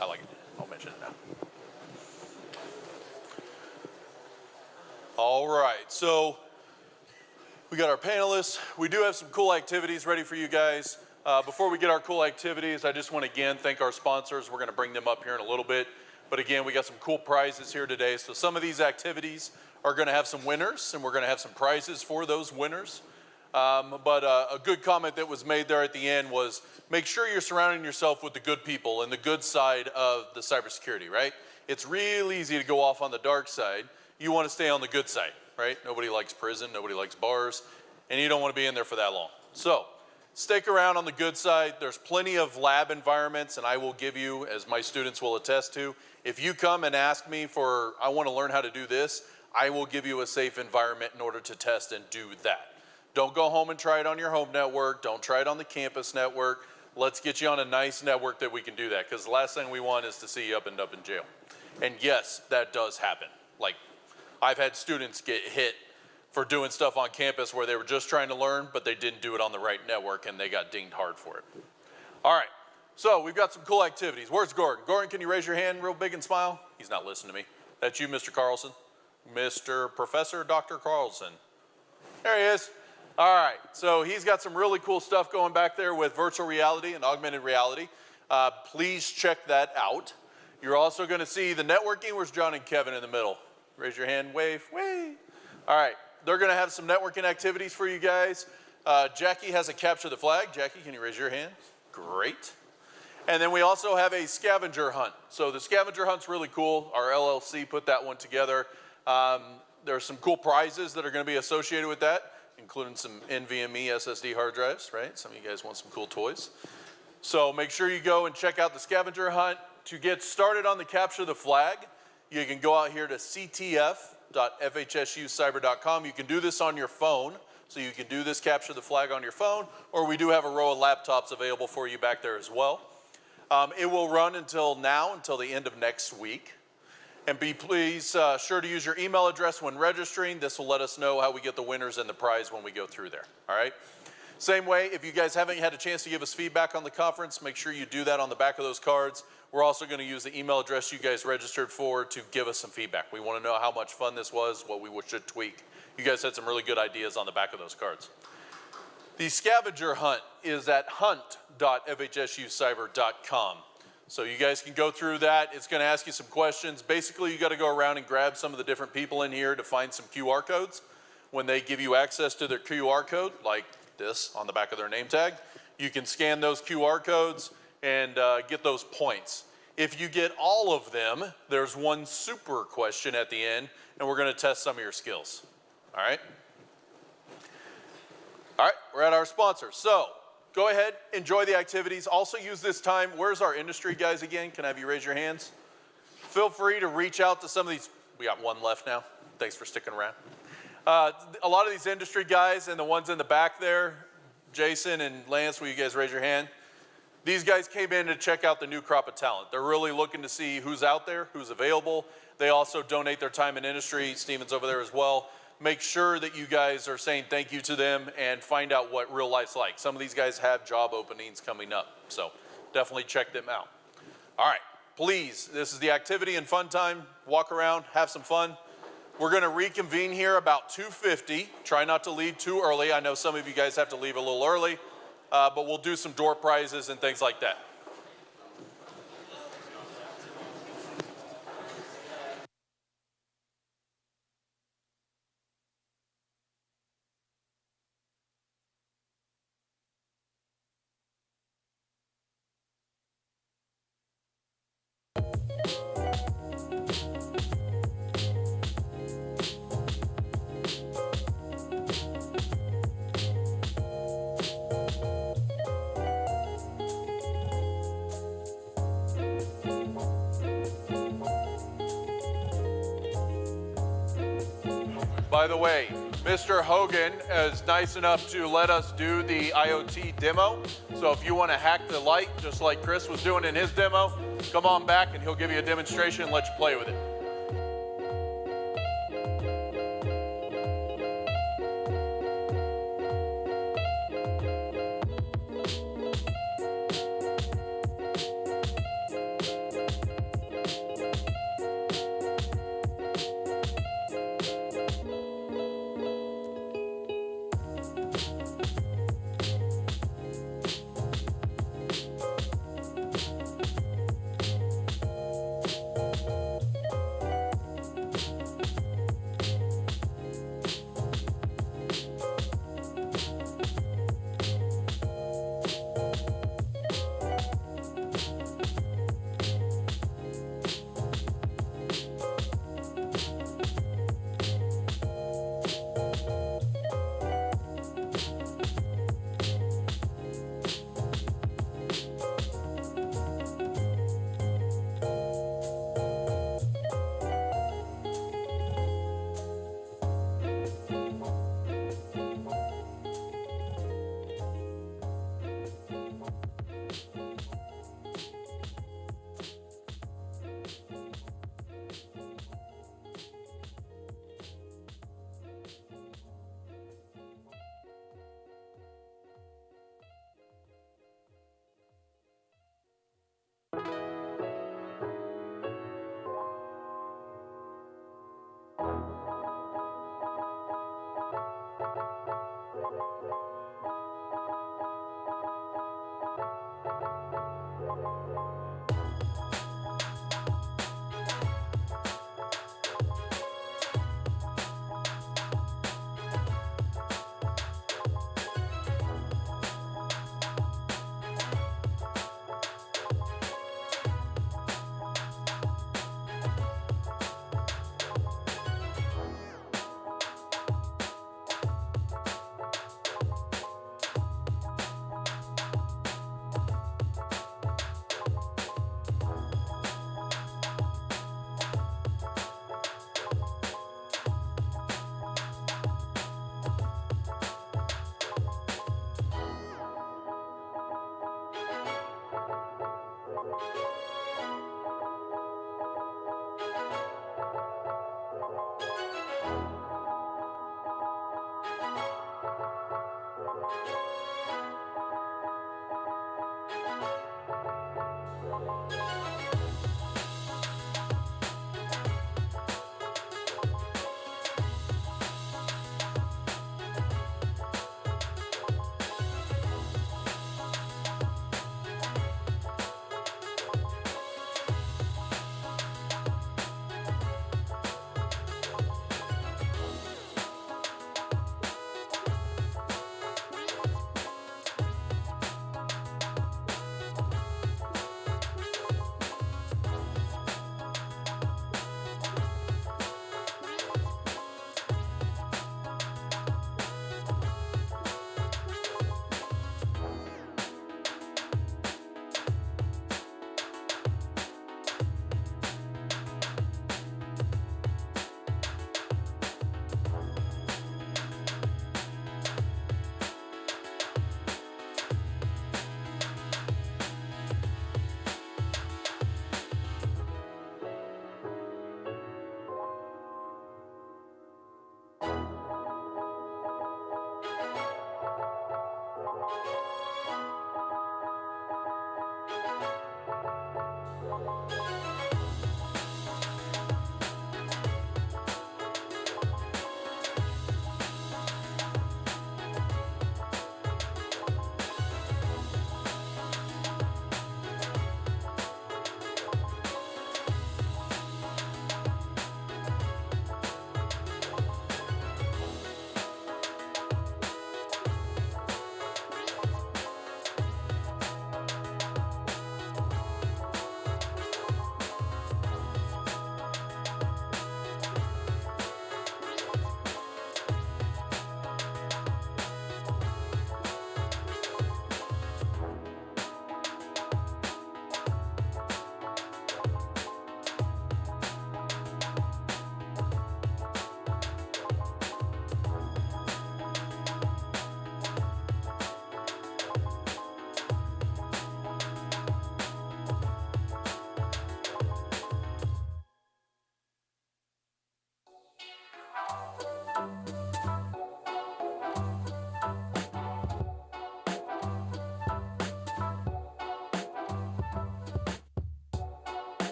I like it. I'll mention it now. All right, so we got our panelists. We do have some cool activities ready for you guys. Before we get our cool activities, I just want to again thank our sponsors. We're going to bring them up here in a little bit. But again, we got some cool prizes here today. So some of these activities are going to have some winners, and we're going to have some prizes for those winners. But a good comment that was made there at the end was make sure you're surrounding yourself with the good people and the good side of the cybersecurity, right? It's real easy to go off on the dark side. You want to stay on the good side, right? Nobody likes prison, nobody likes bars, and you don't want to be in there for that long. So stick around on the good side. There's plenty of lab environments, and I will give you, as my students will attest to, if you come and ask me for, I want to learn how to do this, I will give you a safe environment in order to test and do that. Don't go home and try it on your home network. Don't try it on the campus network. Let's get you on a nice network that we can do that, because the last thing we want is to see you up in jail. And yes, that does happen. Like, I've had students get hit for doing stuff on campus where they were just trying to learn, but they didn't do it on the right network, and they got dinged hard for it. All right, so we've got some cool activities. Where's Gordon? Gordon, can you raise your hand real big and smile? He's not listening to me. That's you, Mr. Carlson. Mr. Professor Dr. Carlson. There he is. All right, so he's got some really cool stuff going back there with virtual reality and augmented reality. Please check that out. You're also going to see the networking. Where's John and Kevin in the middle? Raise your hand, wave, wave. All right, they're going to have some networking activities for you guys. Jackie has a capture the flag. Jackie, can you raise your hand? Great. And then we also have a scavenger hunt. So the scavenger hunt's really cool. Our LLC put that one together. There's some cool prizes that are going to be associated with that, including some NVMe SSD hard drives, right? Some of you guys want some cool toys. So make sure you go and check out the scavenger hunt. To get started on the capture the flag, you can go out here to ctf.fhsucyber.com. You can do this on your phone. So you can do this capture the flag on your phone, or we do have a row of laptops available for you back there as well. It will run until the end of next week. And be please sure to use your email address when registering. This will let us know how we get the winners and the prize when we go through there, all right? Same way, if you guys haven't had a chance to give us feedback on the conference, make sure you do that on the back of those cards. We're also going to use the email address you guys registered for to give us some feedback. We want to know how much fun this was, what we should tweak. You guys had some really good ideas on the back of those cards. The scavenger hunt is at hunt.fhsucyber.com. So you guys can go through that. It's going to ask you some questions. Basically, you got to go around and grab some of the different people in here to find some QR codes. When they give you access to their QR code, like this on the back of their name tag, you can scan those QR codes and get those points. If you get all of them, there's one super question at the end, and we're going to test some of your skills. All right? All right, we're at our sponsor. So go ahead, enjoy the activities. Also use this time. Where's our industry guys again? Can I have you raise your hands? Feel free to reach out to some of these. We got one left now. Thanks for sticking around. A lot of these industry guys and the ones in the back there, Jason and Lance, will you guys raise your hand? These guys came in to check out the new crop of talent. They're really looking to see who's out there, who's available. They also donate their time in industry. Steven's over there as well. Make sure that you guys are saying thank you to them and find out what real life's like. Some of these guys have job openings coming up, so definitely check them out. All right, please, this is the activity and fun time. Walk around, have some fun. We're going to reconvene here about 2:50. Try not to leave too early. I know some of you guys have to leave a little early, but we'll do some door prizes and things like that. By the way, Mr. Hogan is nice enough to let us do the IoT demo. So if you want to hack the light, just like Chris was doing in his demo, come on back and he'll give you a demonstration and let you play with it.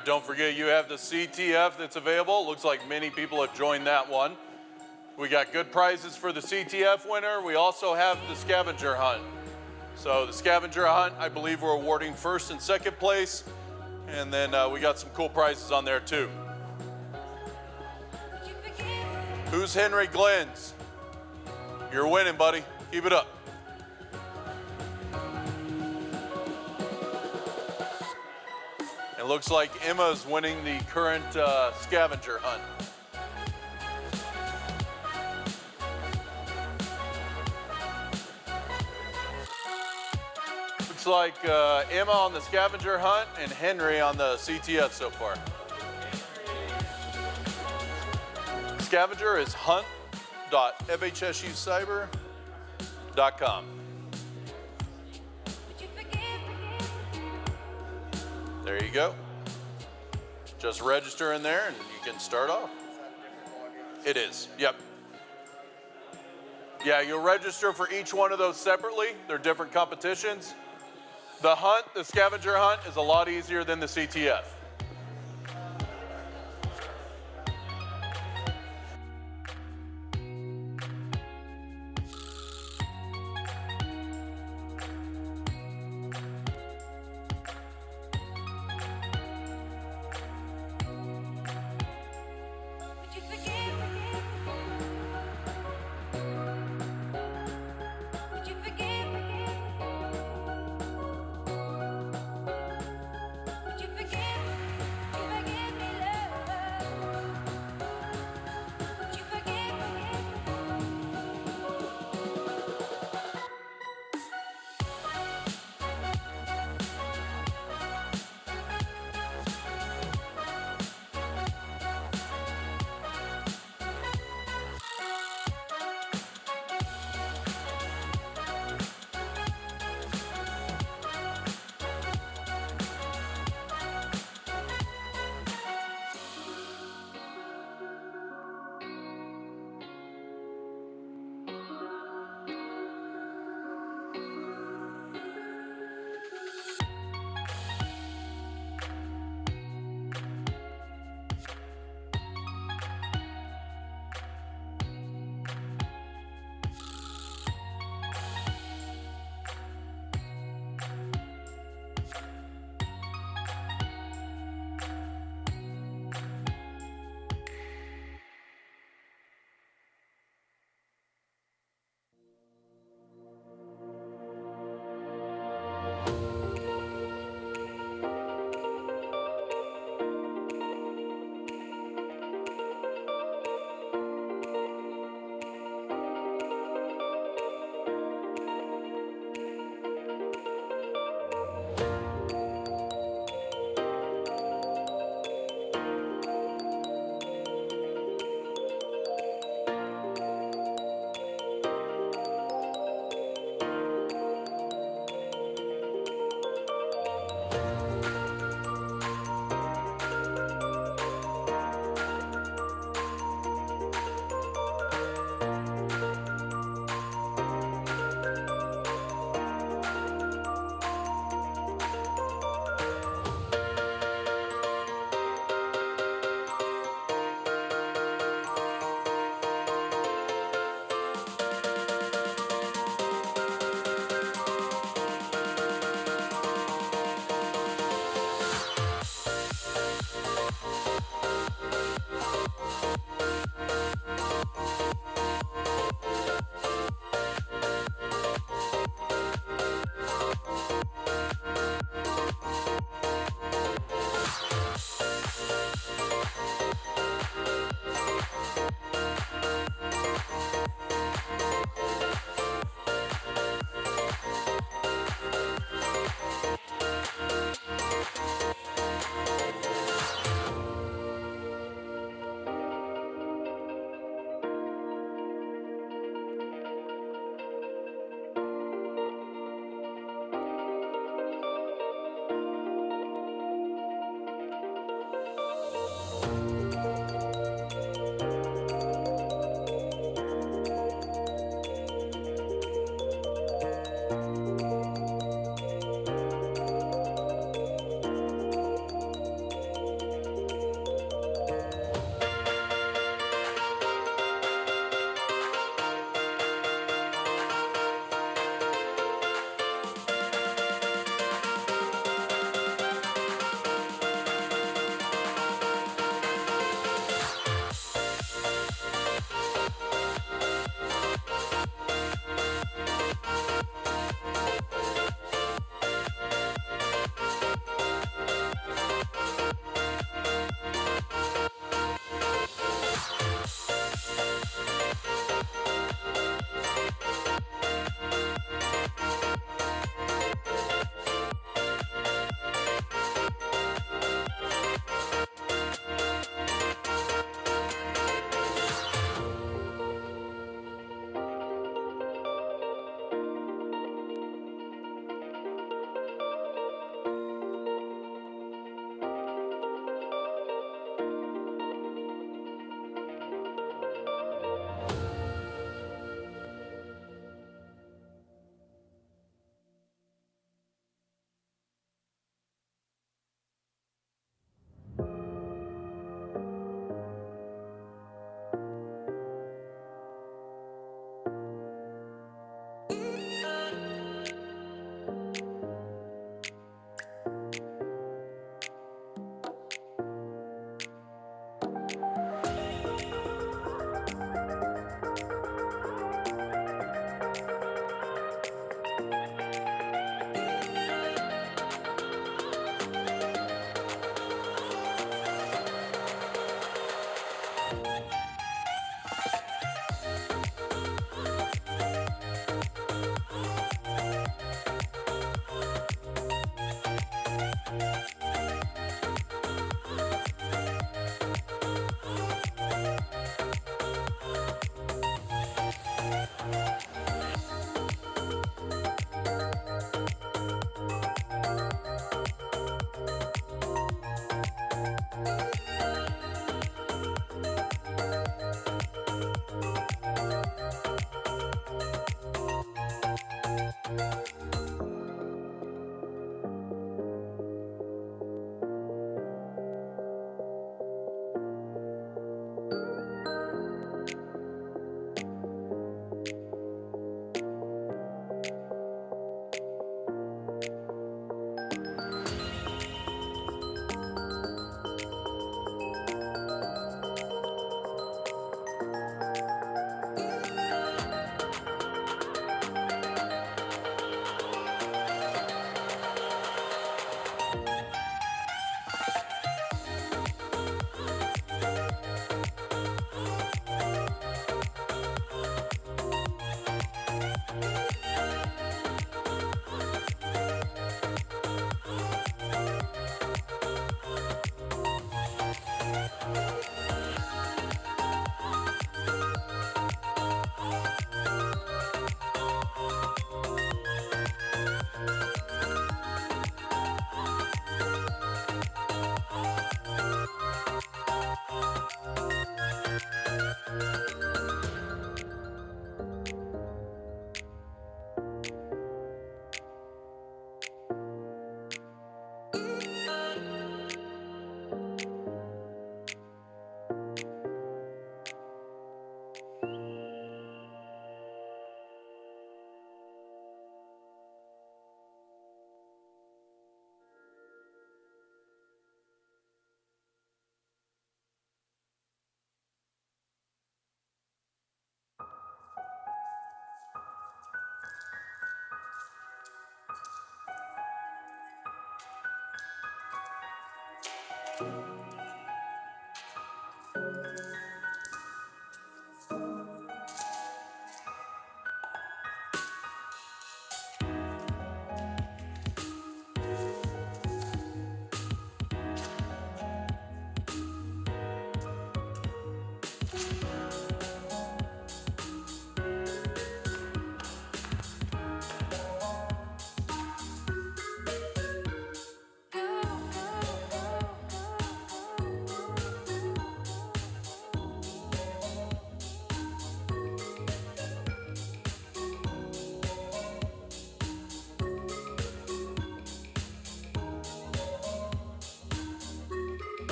right, don't forget you have the CTF that's available. Looks like many people have joined that one. We got good prizes for the CTF winner. We also have the scavenger hunt. So the scavenger hunt, I believe we're awarding first and second place. And then we got some cool prizes on there too. Who's Henry Glenn's? You're winning, buddy. Keep it up. It looks like Emma's winning the current scavenger hunt. Looks like Emma on the scavenger hunt and Henry on the CTF so far. Scavenger is hunt.fhsucyber.com. There you go. Just register in there and you can start off. It is, yep. Yeah, you'll register for each one of those separately. They're different competitions. The hunt, the scavenger hunt, is a lot easier than the CTF.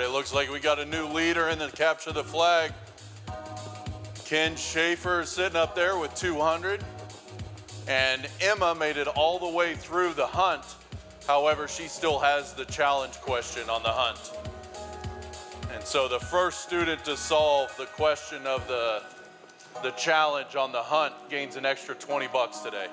right, it looks like we got a new leader in the capture the flag. Ken Schaefer is sitting up there with 200. And Emma made it all the way through the hunt. However, she still has the challenge question on the hunt. And so the first student to solve the question of the challenge on the hunt gains an extra 20 bucks today.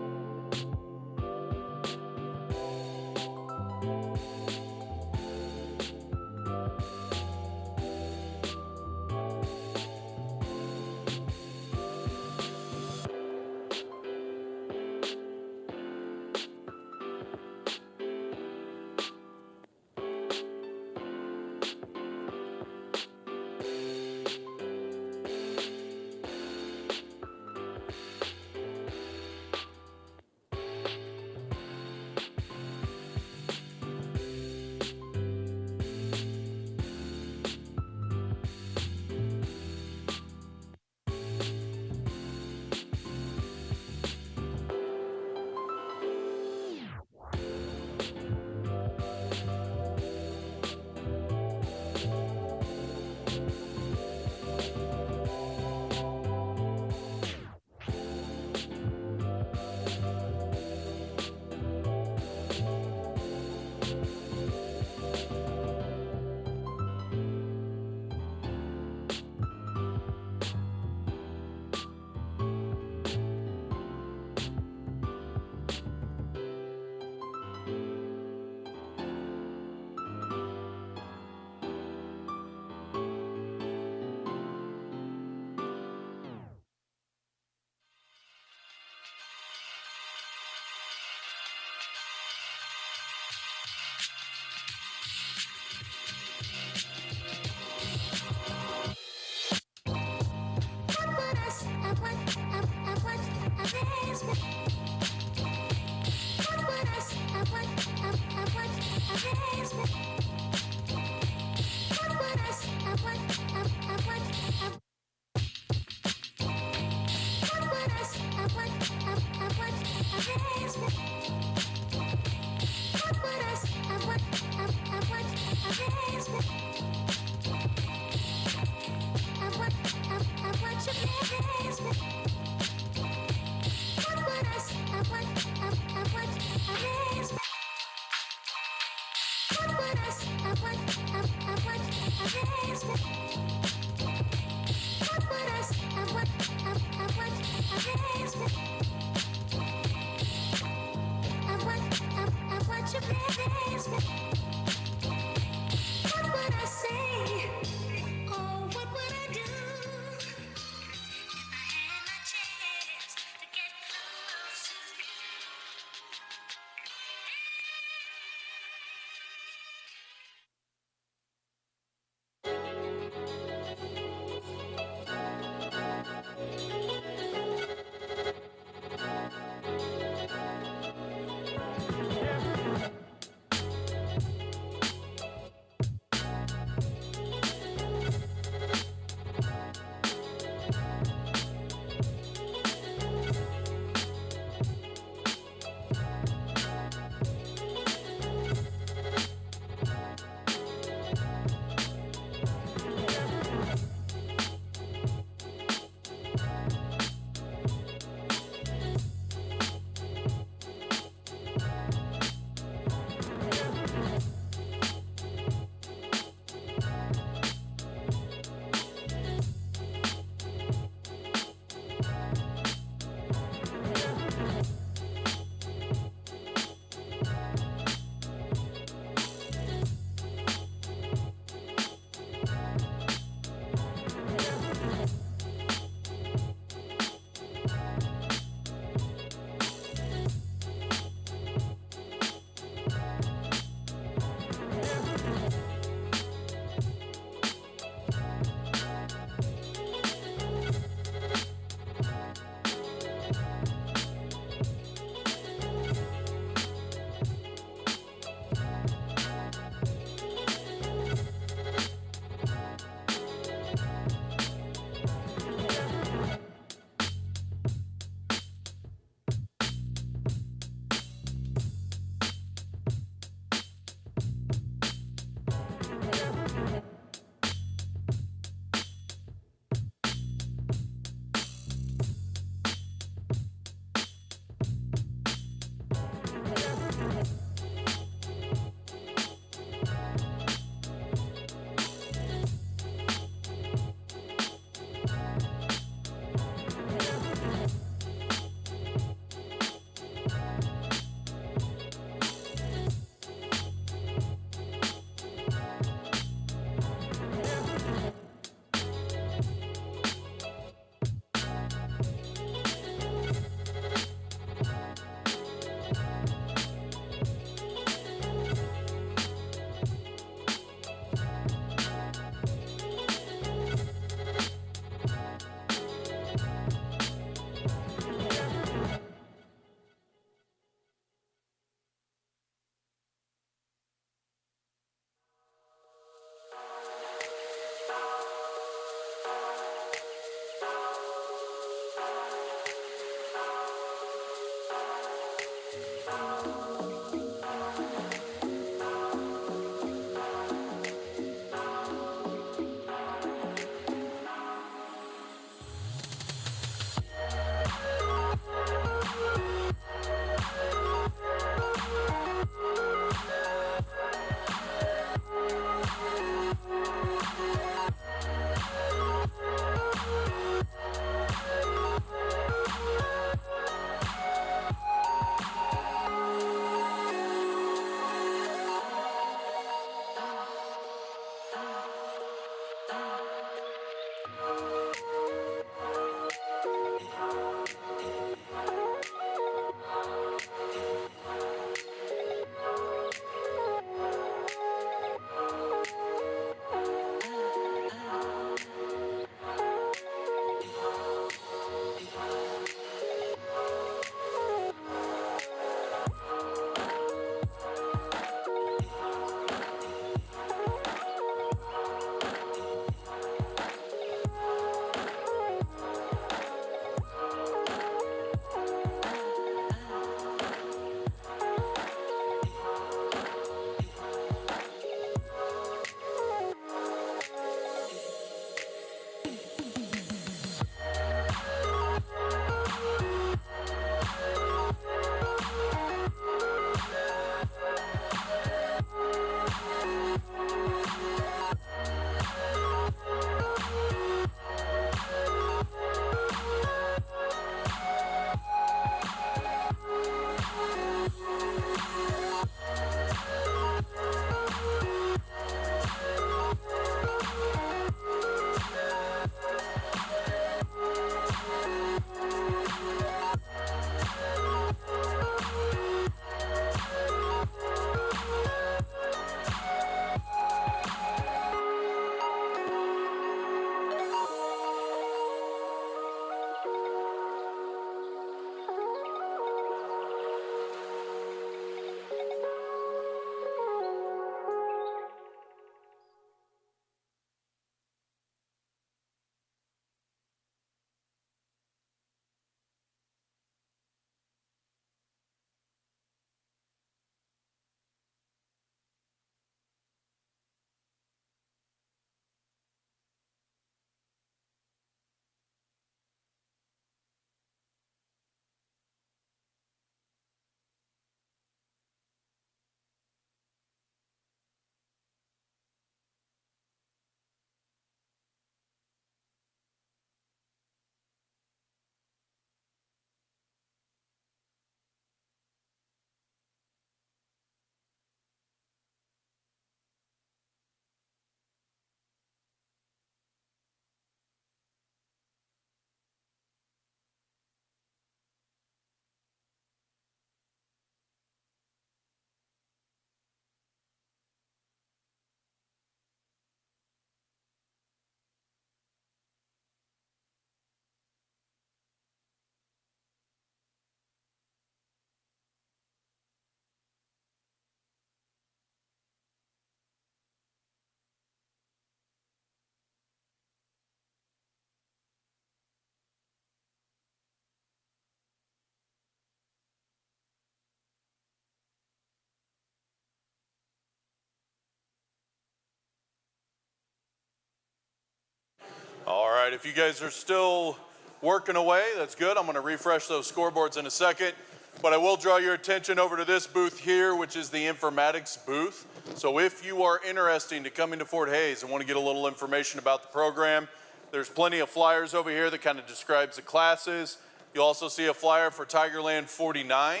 right, if you guys are still working away, that's good. I'm going to refresh those scoreboards in a second. But I will draw your attention over to this booth here, which is the informatics booth. So if you are interested to come into Fort Hays and want to get a little information about the program, there's plenty of flyers over here that kind of describes the classes. You'll also see a flyer for Tigerland 49,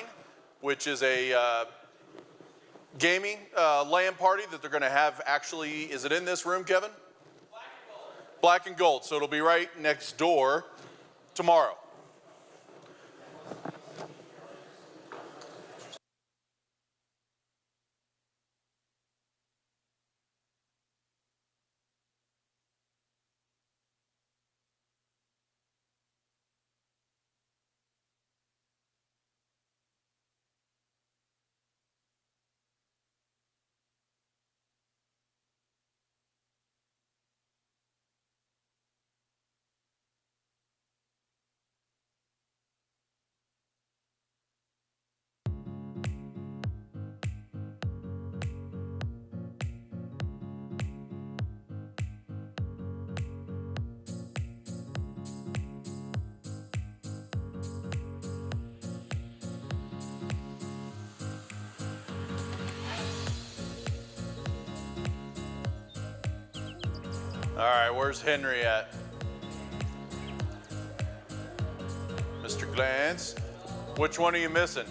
which is a gaming LAN party that they're going to have actually, is it in this room, Kevin? Black and gold. Black and gold, so it'll be right next door tomorrow. All right, where's Henry at? Mr. Glantz, which one are you missing?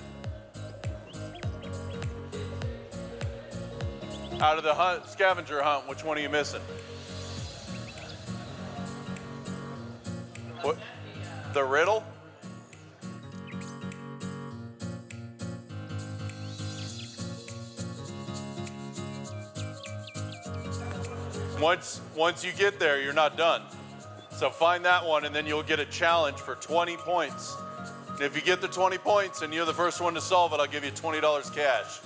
Out of the hunt, scavenger hunt, which one are you missing? What? The riddle? Once you get there, you're not done. So find that one, and then you'll get a challenge for 20 points. And if you get the 20 points and you're the first one to solve it, I'll give you $20 cash.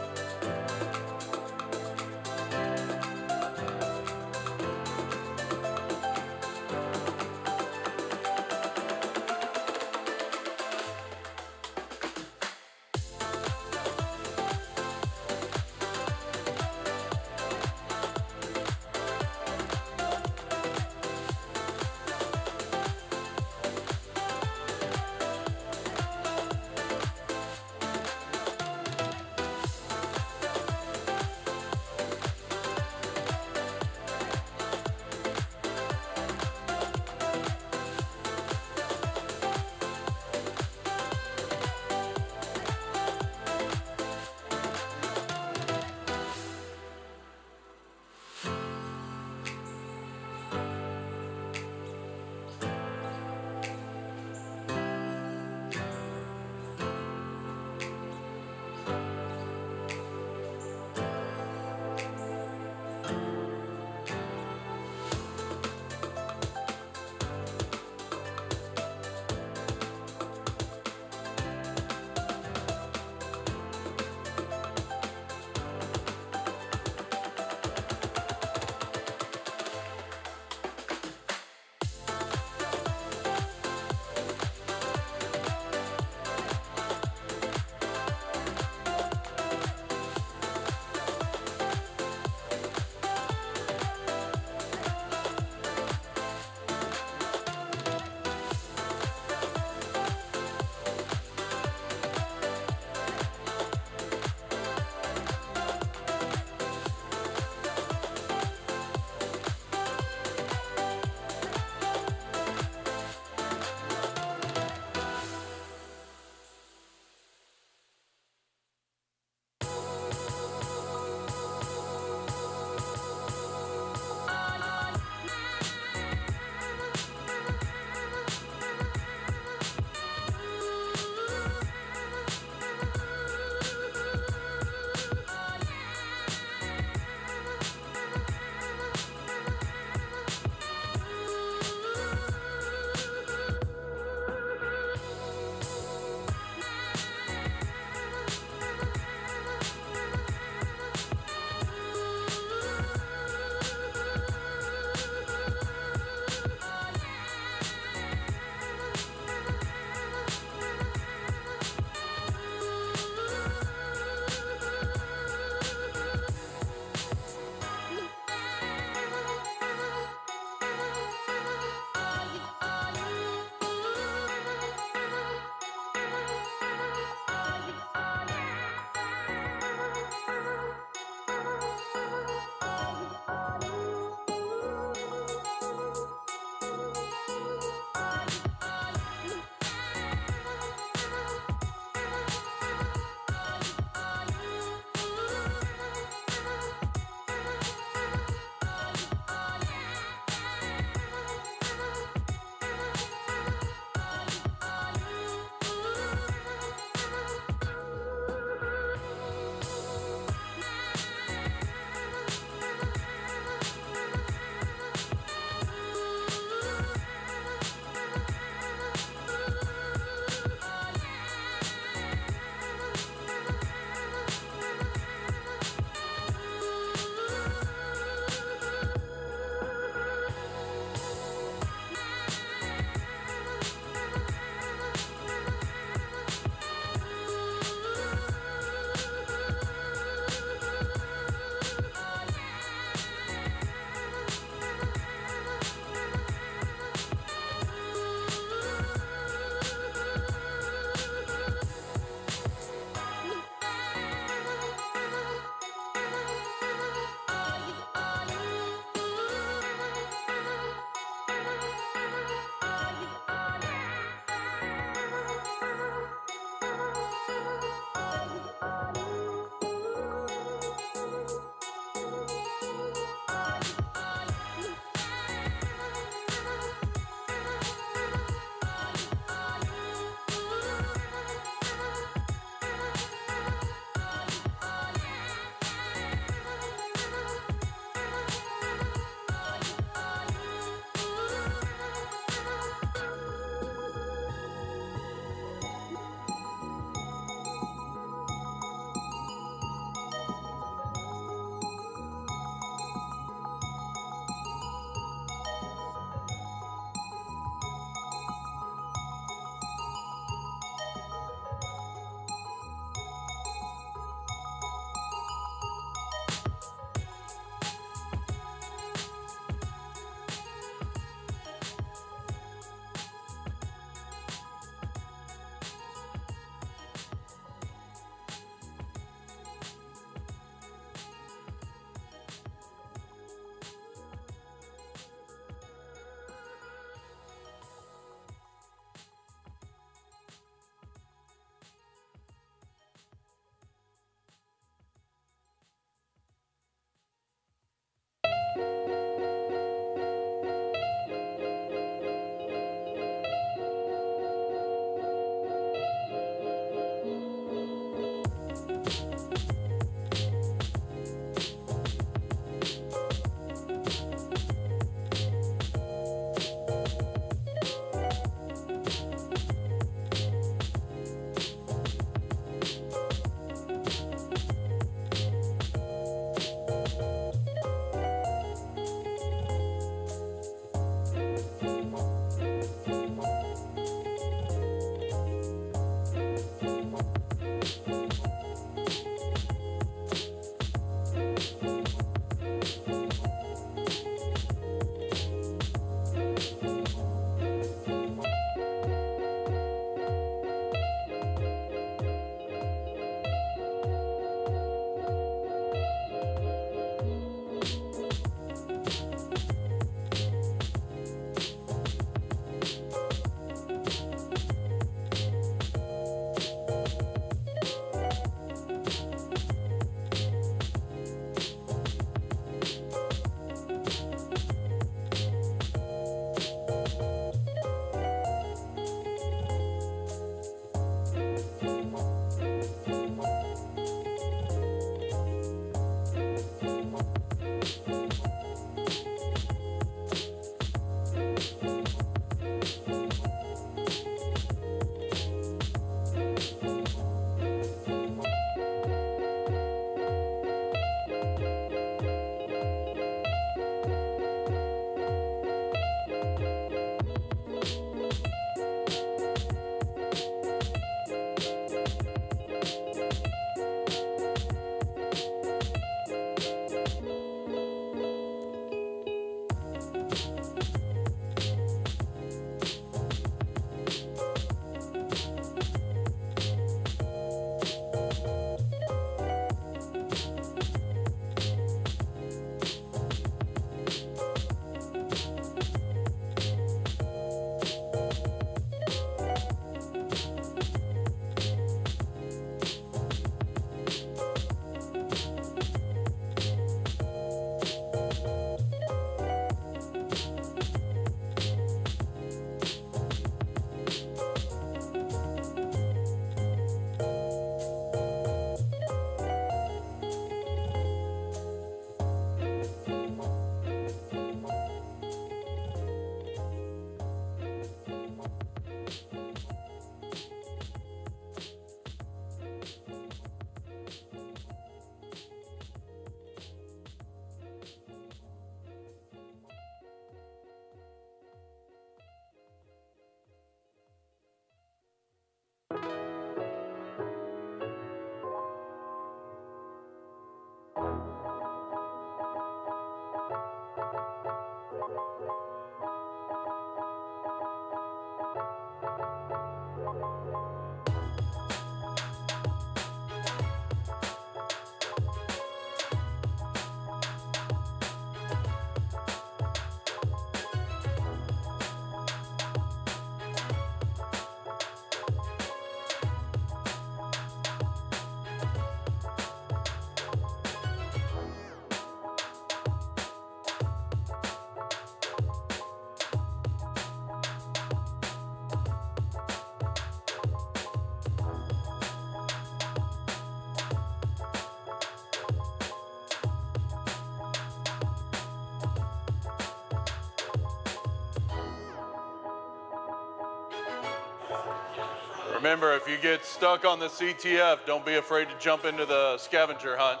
Remember, if you get stuck on the CTF, don't be afraid to jump into the scavenger hunt.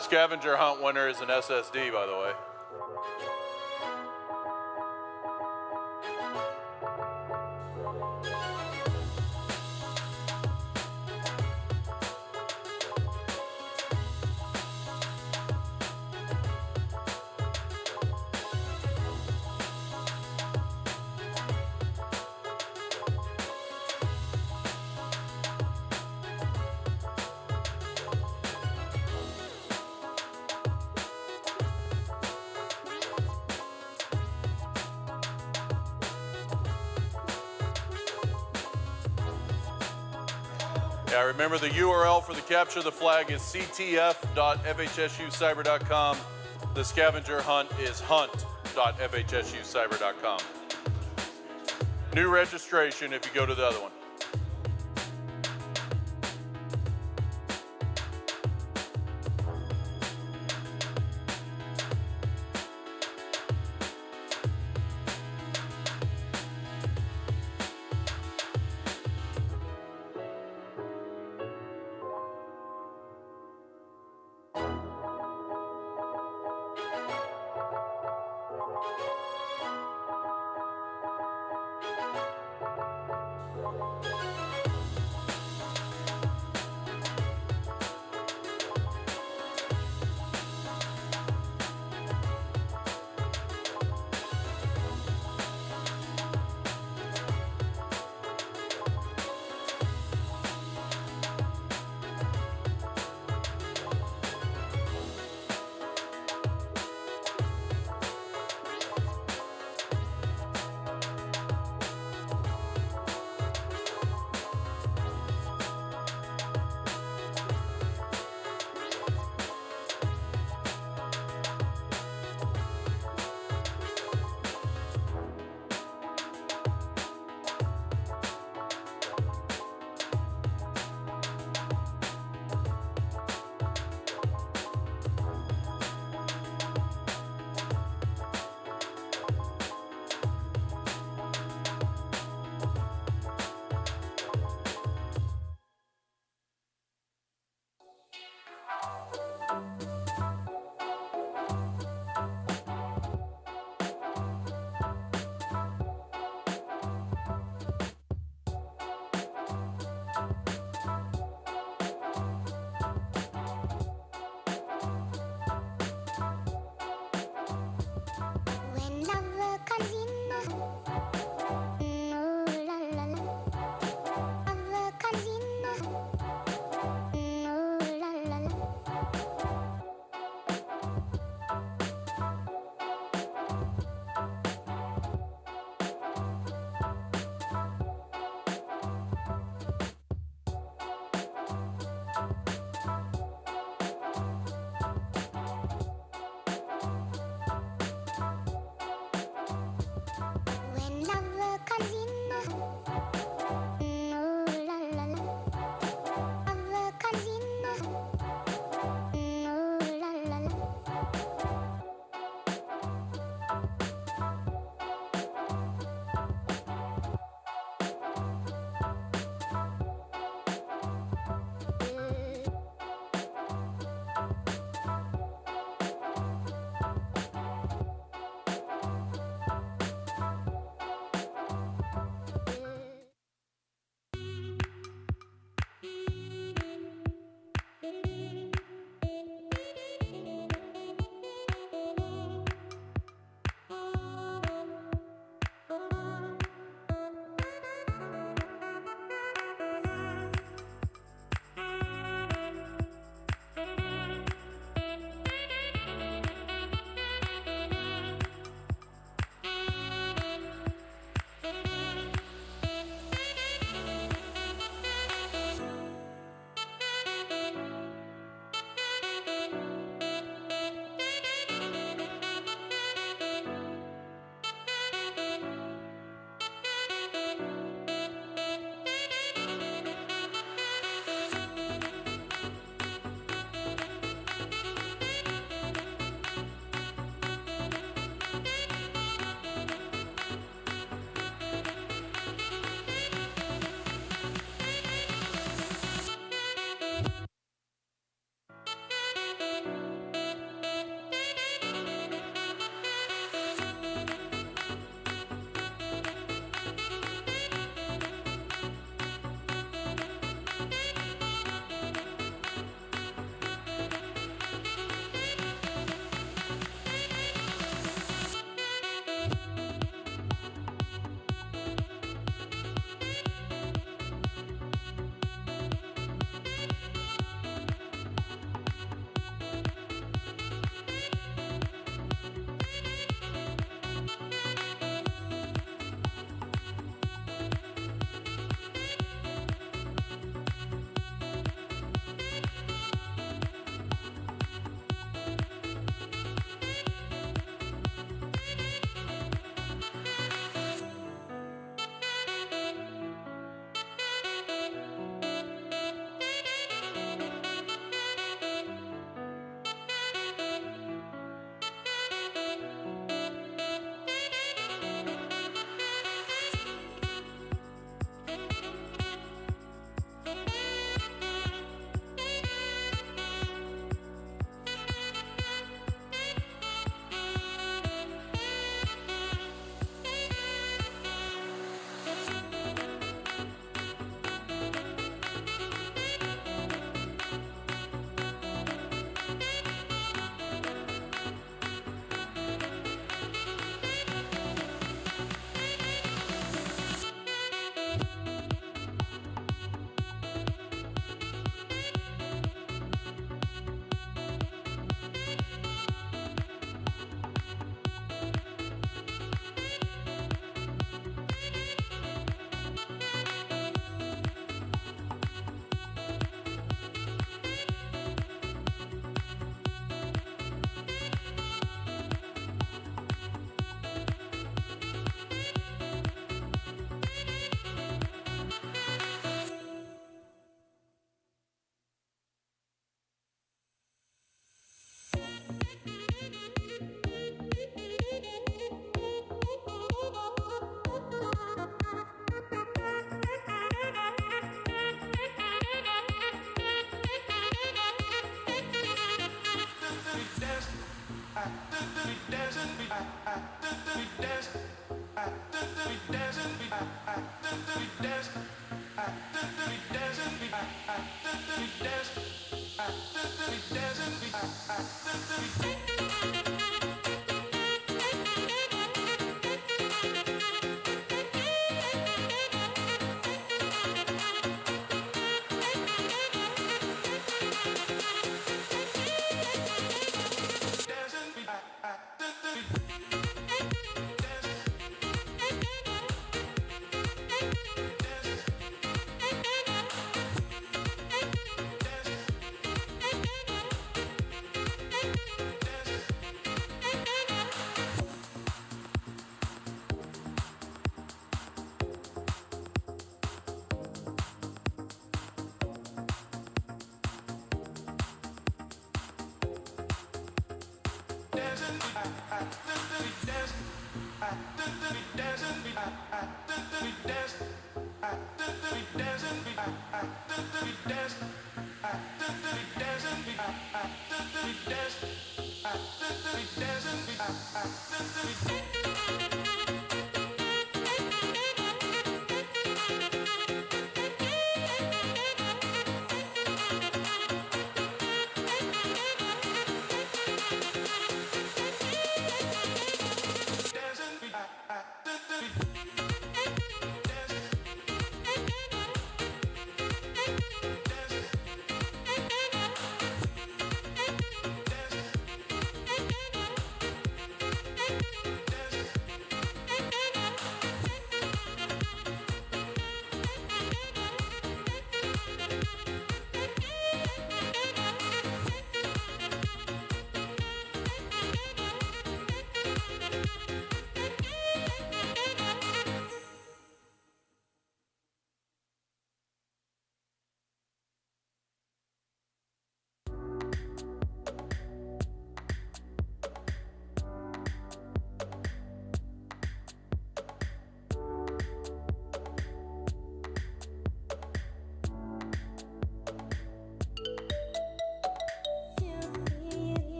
Scavenger hunt winner is an SSD, by the way. Yeah, remember the URL for the capture the flag is ctf.fhsucyber.com. The scavenger hunt is hunt.fhsucyber.com. New registration if you go to the other one.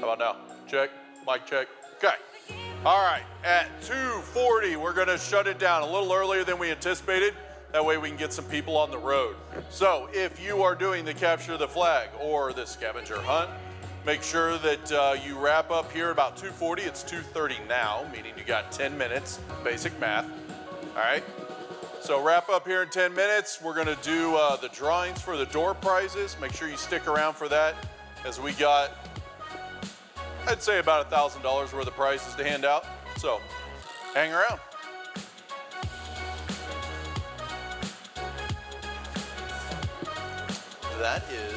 How about now? Check, mic check. Okay. All right, at 2:40, we're gonna shut it down a little earlier than we anticipated. That way we can get some people on the road. So if you are doing the capture the flag or the scavenger hunt, make sure that you wrap up here about 2:40. It's 2:30 now, meaning you got 10 minutes, basic math. All right, so wrap up here in 10 minutes. We're gonna do the drawings for the door prizes. Make sure you stick around for that, as we got, I'd say, about $1,000 worth of prizes to hand out. So hang around. That is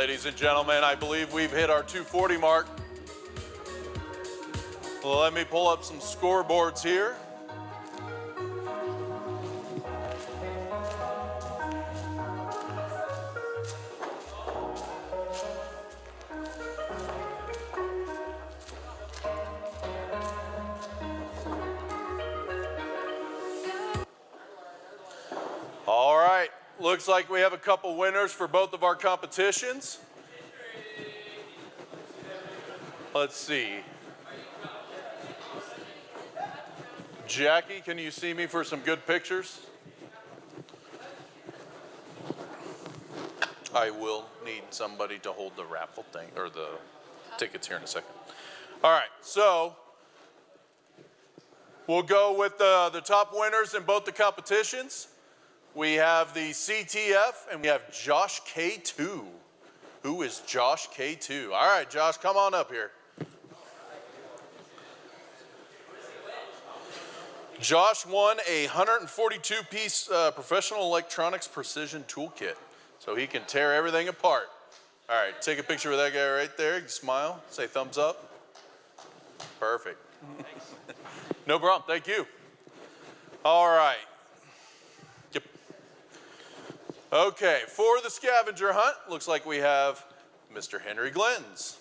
ladies and gentlemen. I believe we've hit our 240 mark. Well, let me pull up some scoreboards here. All right, looks like we have a couple winners for both of our competitions. Let's see. Jackie, can you see me for some good pictures? I will need somebody to hold the raffle thing, or the tickets here in a second. All right, so we'll go with the top winners in both the competitions. We have the CTF, and we have Josh K2. Who is Josh K2? All right, Josh, come on up here. Josh won a 142-piece professional electronics precision toolkit, so he can tear everything apart. All right, take a picture with that guy right there. You smile, say thumbs up. Perfect. No problem, thank you. All right. Yep. Okay, for the scavenger hunt, looks like we have Mr. Henry Glens.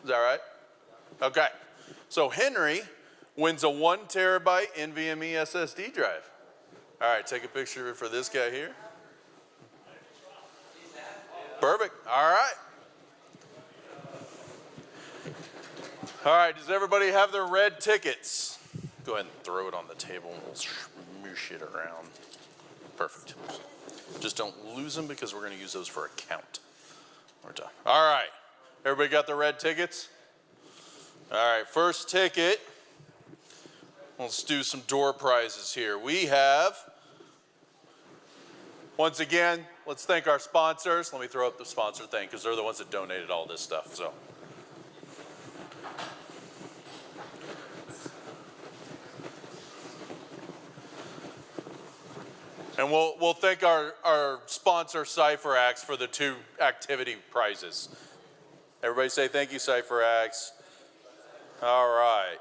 Is that right? Okay, so Henry wins a 1 terabyte NVMe SSD drive. All right, take a picture for this guy here. Perfect, all right. All right, does everybody have their red tickets? Go ahead and throw it on the table and we'll smoosh it around. Perfect. Just don't lose them because we're gonna use those for a count. We're done. All right, everybody got their red tickets? All right, first ticket. Let's do some door prizes here. We have, once again, let's thank our sponsors. Let me throw up the sponsor thing because they're the ones that donated all this stuff. So, and we'll thank our sponsor, CyberCon, for the 2 activity prizes. Everybody say thank you, CyberCon. All right.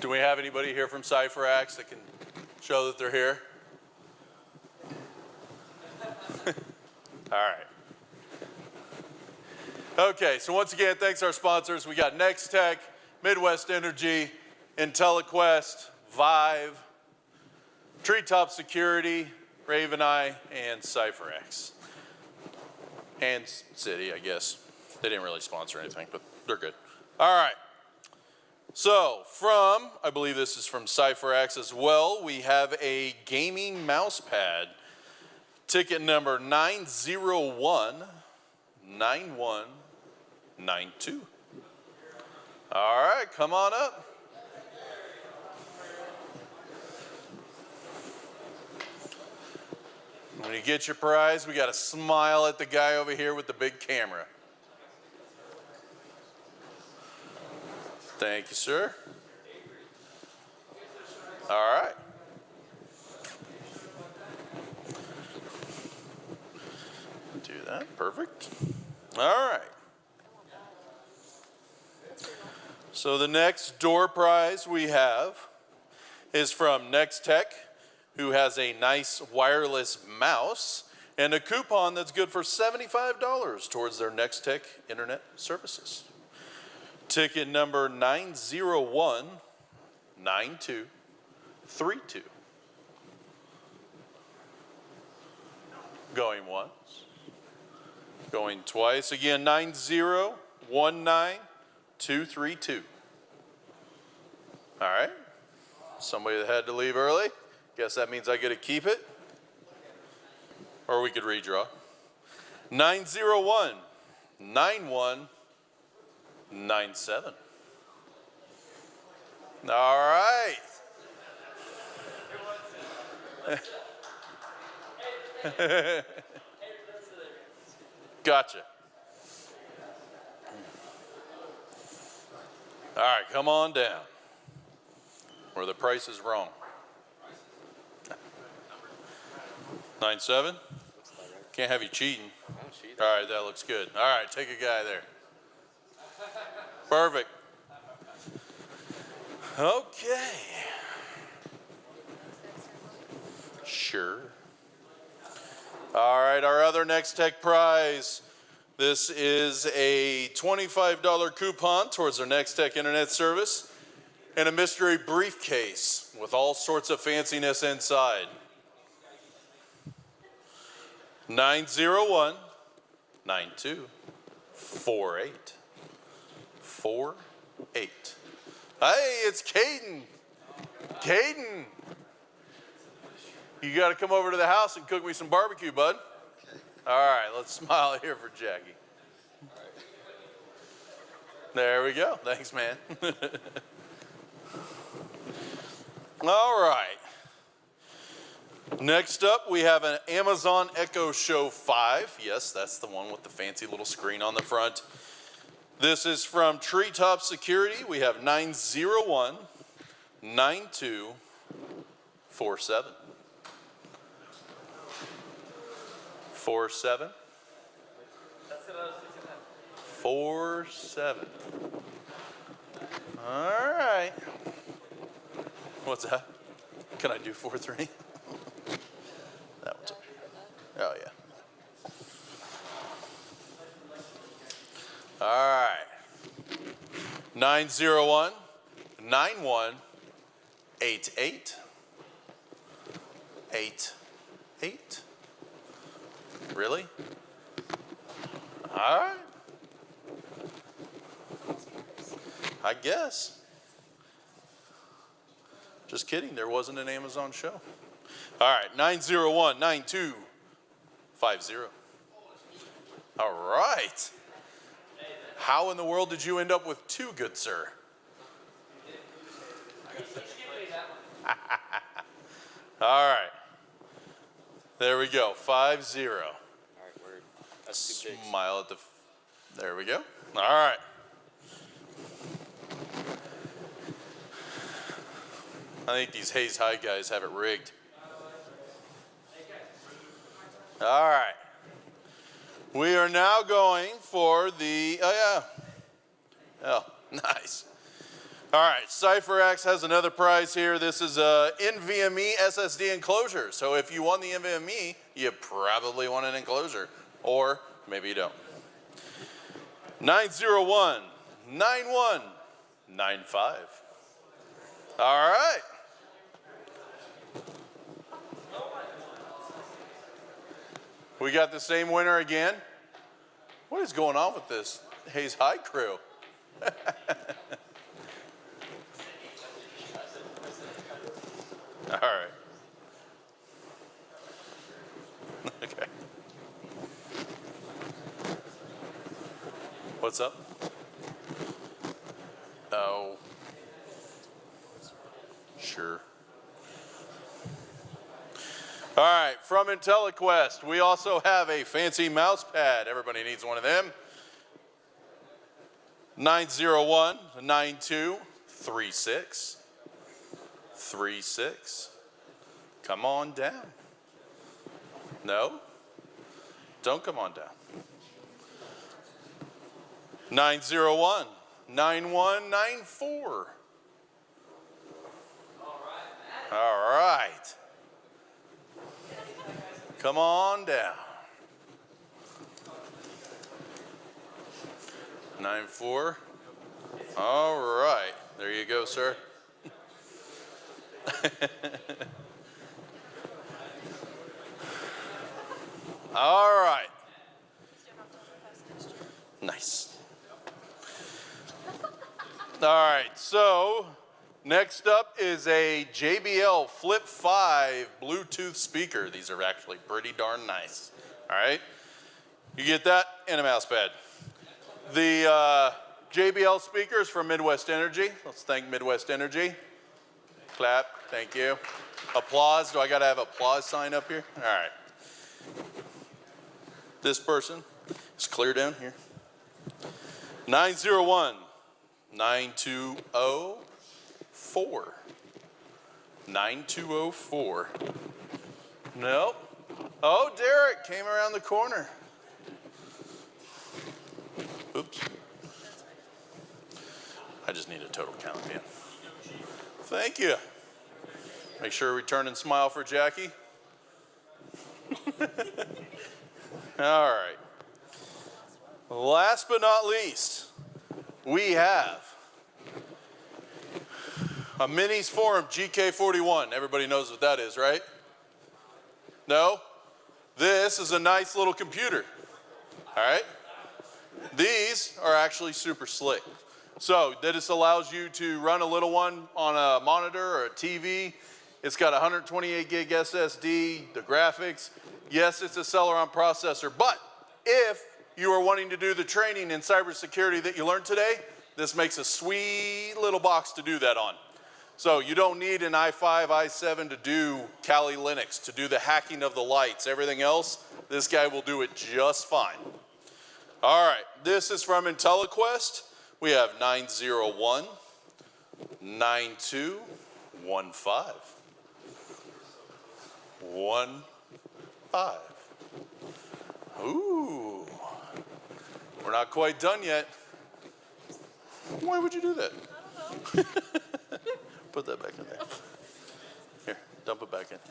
Do we have anybody here from CyberCon that can show that they're here? All right. Okay, so once again, thanks our sponsors. We got Next Tech, Midwest Energy, IntelliQuest, Vive, Treetop Security, RavenEye, and CyberCon. And City, I guess. They didn't really sponsor anything, but they're good. All right. So from, I believe this is from CyberCon as well, we have a gaming mouse pad. Ticket number 9019192. All right, come on up. When you get your prize, we got to smile at the guy over here with the big camera. Thank you, sir. All right. Do that, perfect. All right. So the next door prize we have is from Next Tech, who has a nice wireless mouse and a coupon that's good for $75 towards their Next Tech internet services. Ticket number 9019232. Going once. Going twice. Again, 9019232. All right. Somebody that had to leave early. Guess that means I get to keep it. Or we could redraw. 9019197. All right. Gotcha. All right, come on down. Or the price is wrong. 9-7? Can't have you cheating. All right, that looks good. All right, take a guy there. Perfect. Okay. Sure. All right, our other Next Tech prize. This is a $25 coupon towards our Next Tech internet service and a mystery briefcase with all sorts of fanciness inside. 901 92 48 48. Hey, it's Caden. Caden. You got to come over to the house and cook me some barbecue, bud. Okay. All right, let's smile here for Jackie. All right. There we go. Thanks, man. All right. Next up, we have an Amazon Echo Show 5. Yes, that's the one with the fancy little screen on the front. This is from Treetop Security. We have 901 92 47. 47. 47. All right. What's that? Can I do 4-3? That one's okay. Oh, yeah. All right. 901 91 88 88. Really? All right. I guess. Just kidding, there wasn't an Amazon show. All right, 901 9250. All right. How in the world did you end up with two, good sir? All right. There we go, 50. All right, word. That's too big. Smile at the, there we go. All right. I think these Hayes High guys have it rigged. All right. We are now going for the, oh yeah. Oh, nice. All right, CyberX has another prize here. This is a NVMe SSD enclosure. So if you won the NVMe, you probably won an enclosure. Or maybe you don't. 901 9195. All right. We got the same winner again. What is going on with this Hayes High crew? All right. Okay. What's up? Oh. Sure. All right, from IntelliQuest, we also have a fancy mouse pad. Everybody needs one of them. 901 9236 36. Come on down. No? Don't come on down. 901 9194. All right. Come on down. 94. All right. There you go, sir. All right. Nice. All right. So next up is a JBL Flip 5 Bluetooth speaker. These are actually pretty darn nice. All right. You get that and a mouse pad. The JBL speakers from Midwest Energy. Let's thank Midwest Energy. Clap. Thank you. Applause. Do I got to have applause sign up here? All right. This person is clear down here. 901 9204. 9204. Nope. Oh, Derek came around the corner. Oops. I just need a total count, man. Thank you. Make sure we turn and smile for Jackie. All right. Last but not least, we have a Minis Forum GK41. Everybody knows what that is, right? No? This is a nice little computer. All right? These are actually super slick. So this allows you to run a little one on a monitor or a TV. It's got 128 gig SSD, the graphics. Yes, it's a Celeron processor, but if you are wanting to do the training in cybersecurity that you learned today, this makes a sweet little box to do that on. So you don't need an i5, i7 to do Kali Linux, to do the hacking of the lights. Everything else, this guy will do it just fine. All right, this is from IntelliQuest. We have 901, 9215, 15. Ooh, we're not quite done yet. Why would you do that? I don't know. Put that back in there. Here, dump it back in. Am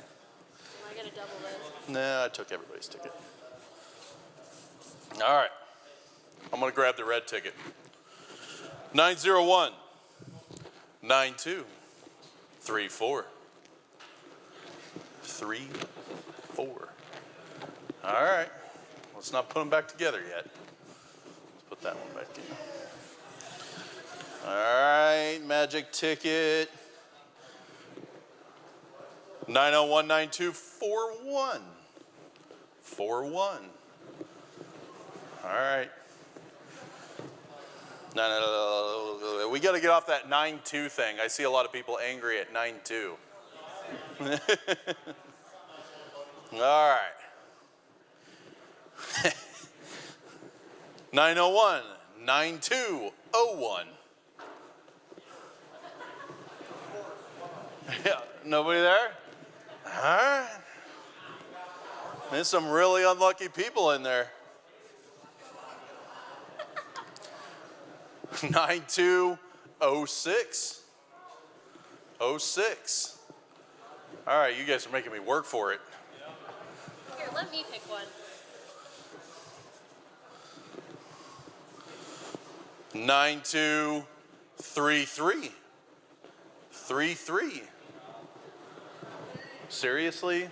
I gonna double this? Nah, I took everybody's ticket. All right, I'm gonna grab the red ticket. 901, 9234. 34. All right, let's not put them back together yet. Let's put that one back in. All right, magic ticket. 9019241. 41. All right. No, we got to get off that 9-2 thing. I see a lot of people angry at 9-2. All right. 901, 9201. Yeah, nobody there? All right. There's some really unlucky people in there. 9206. 06. All right, you guys are making me work for it. Here, let me pick one. 9233. 33. Seriously?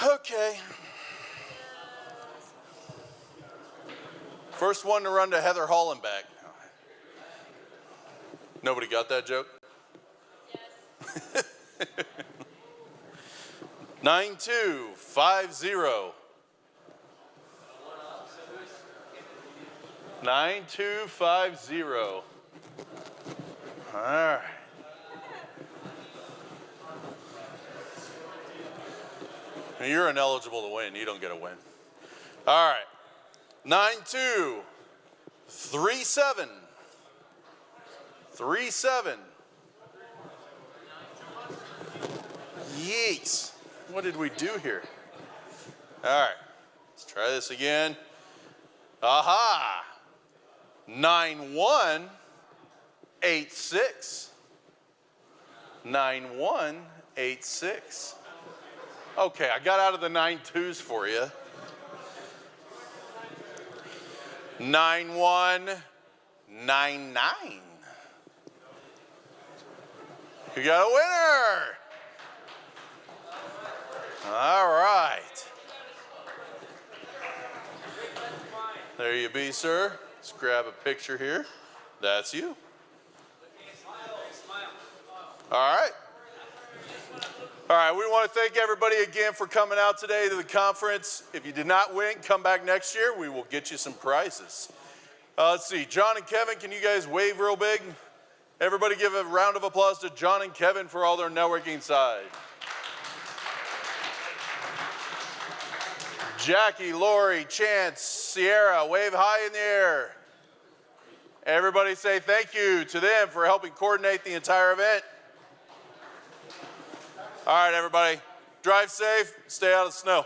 Okay. First one to run to Heather Hall and back. Nobody got that joke? Yes. 9250. 9250. All right. You're ineligible to win. You don't get a win. All right. 9237. 37. Yeets. What did we do here? All right. Let's try this again. Aha. 9186. 9186. Okay, I got out of the 9-2s for you. 9199. You got a winner. All right. There you be, sir. Let's grab a picture here. That's you. All right. All right, we want to thank everybody again for coming out today to the conference. If you did not win, come back next year. We will get you some prizes. Let's see, John and Kevin, can you guys wave real big? Everybody give a round of applause to John and Kevin for all their networking side. Jackie, Lori, Chance, Sierra, wave high in the air. Everybody say thank you to them for helping coordinate the entire event. All right, everybody, drive safe, stay out of the snow.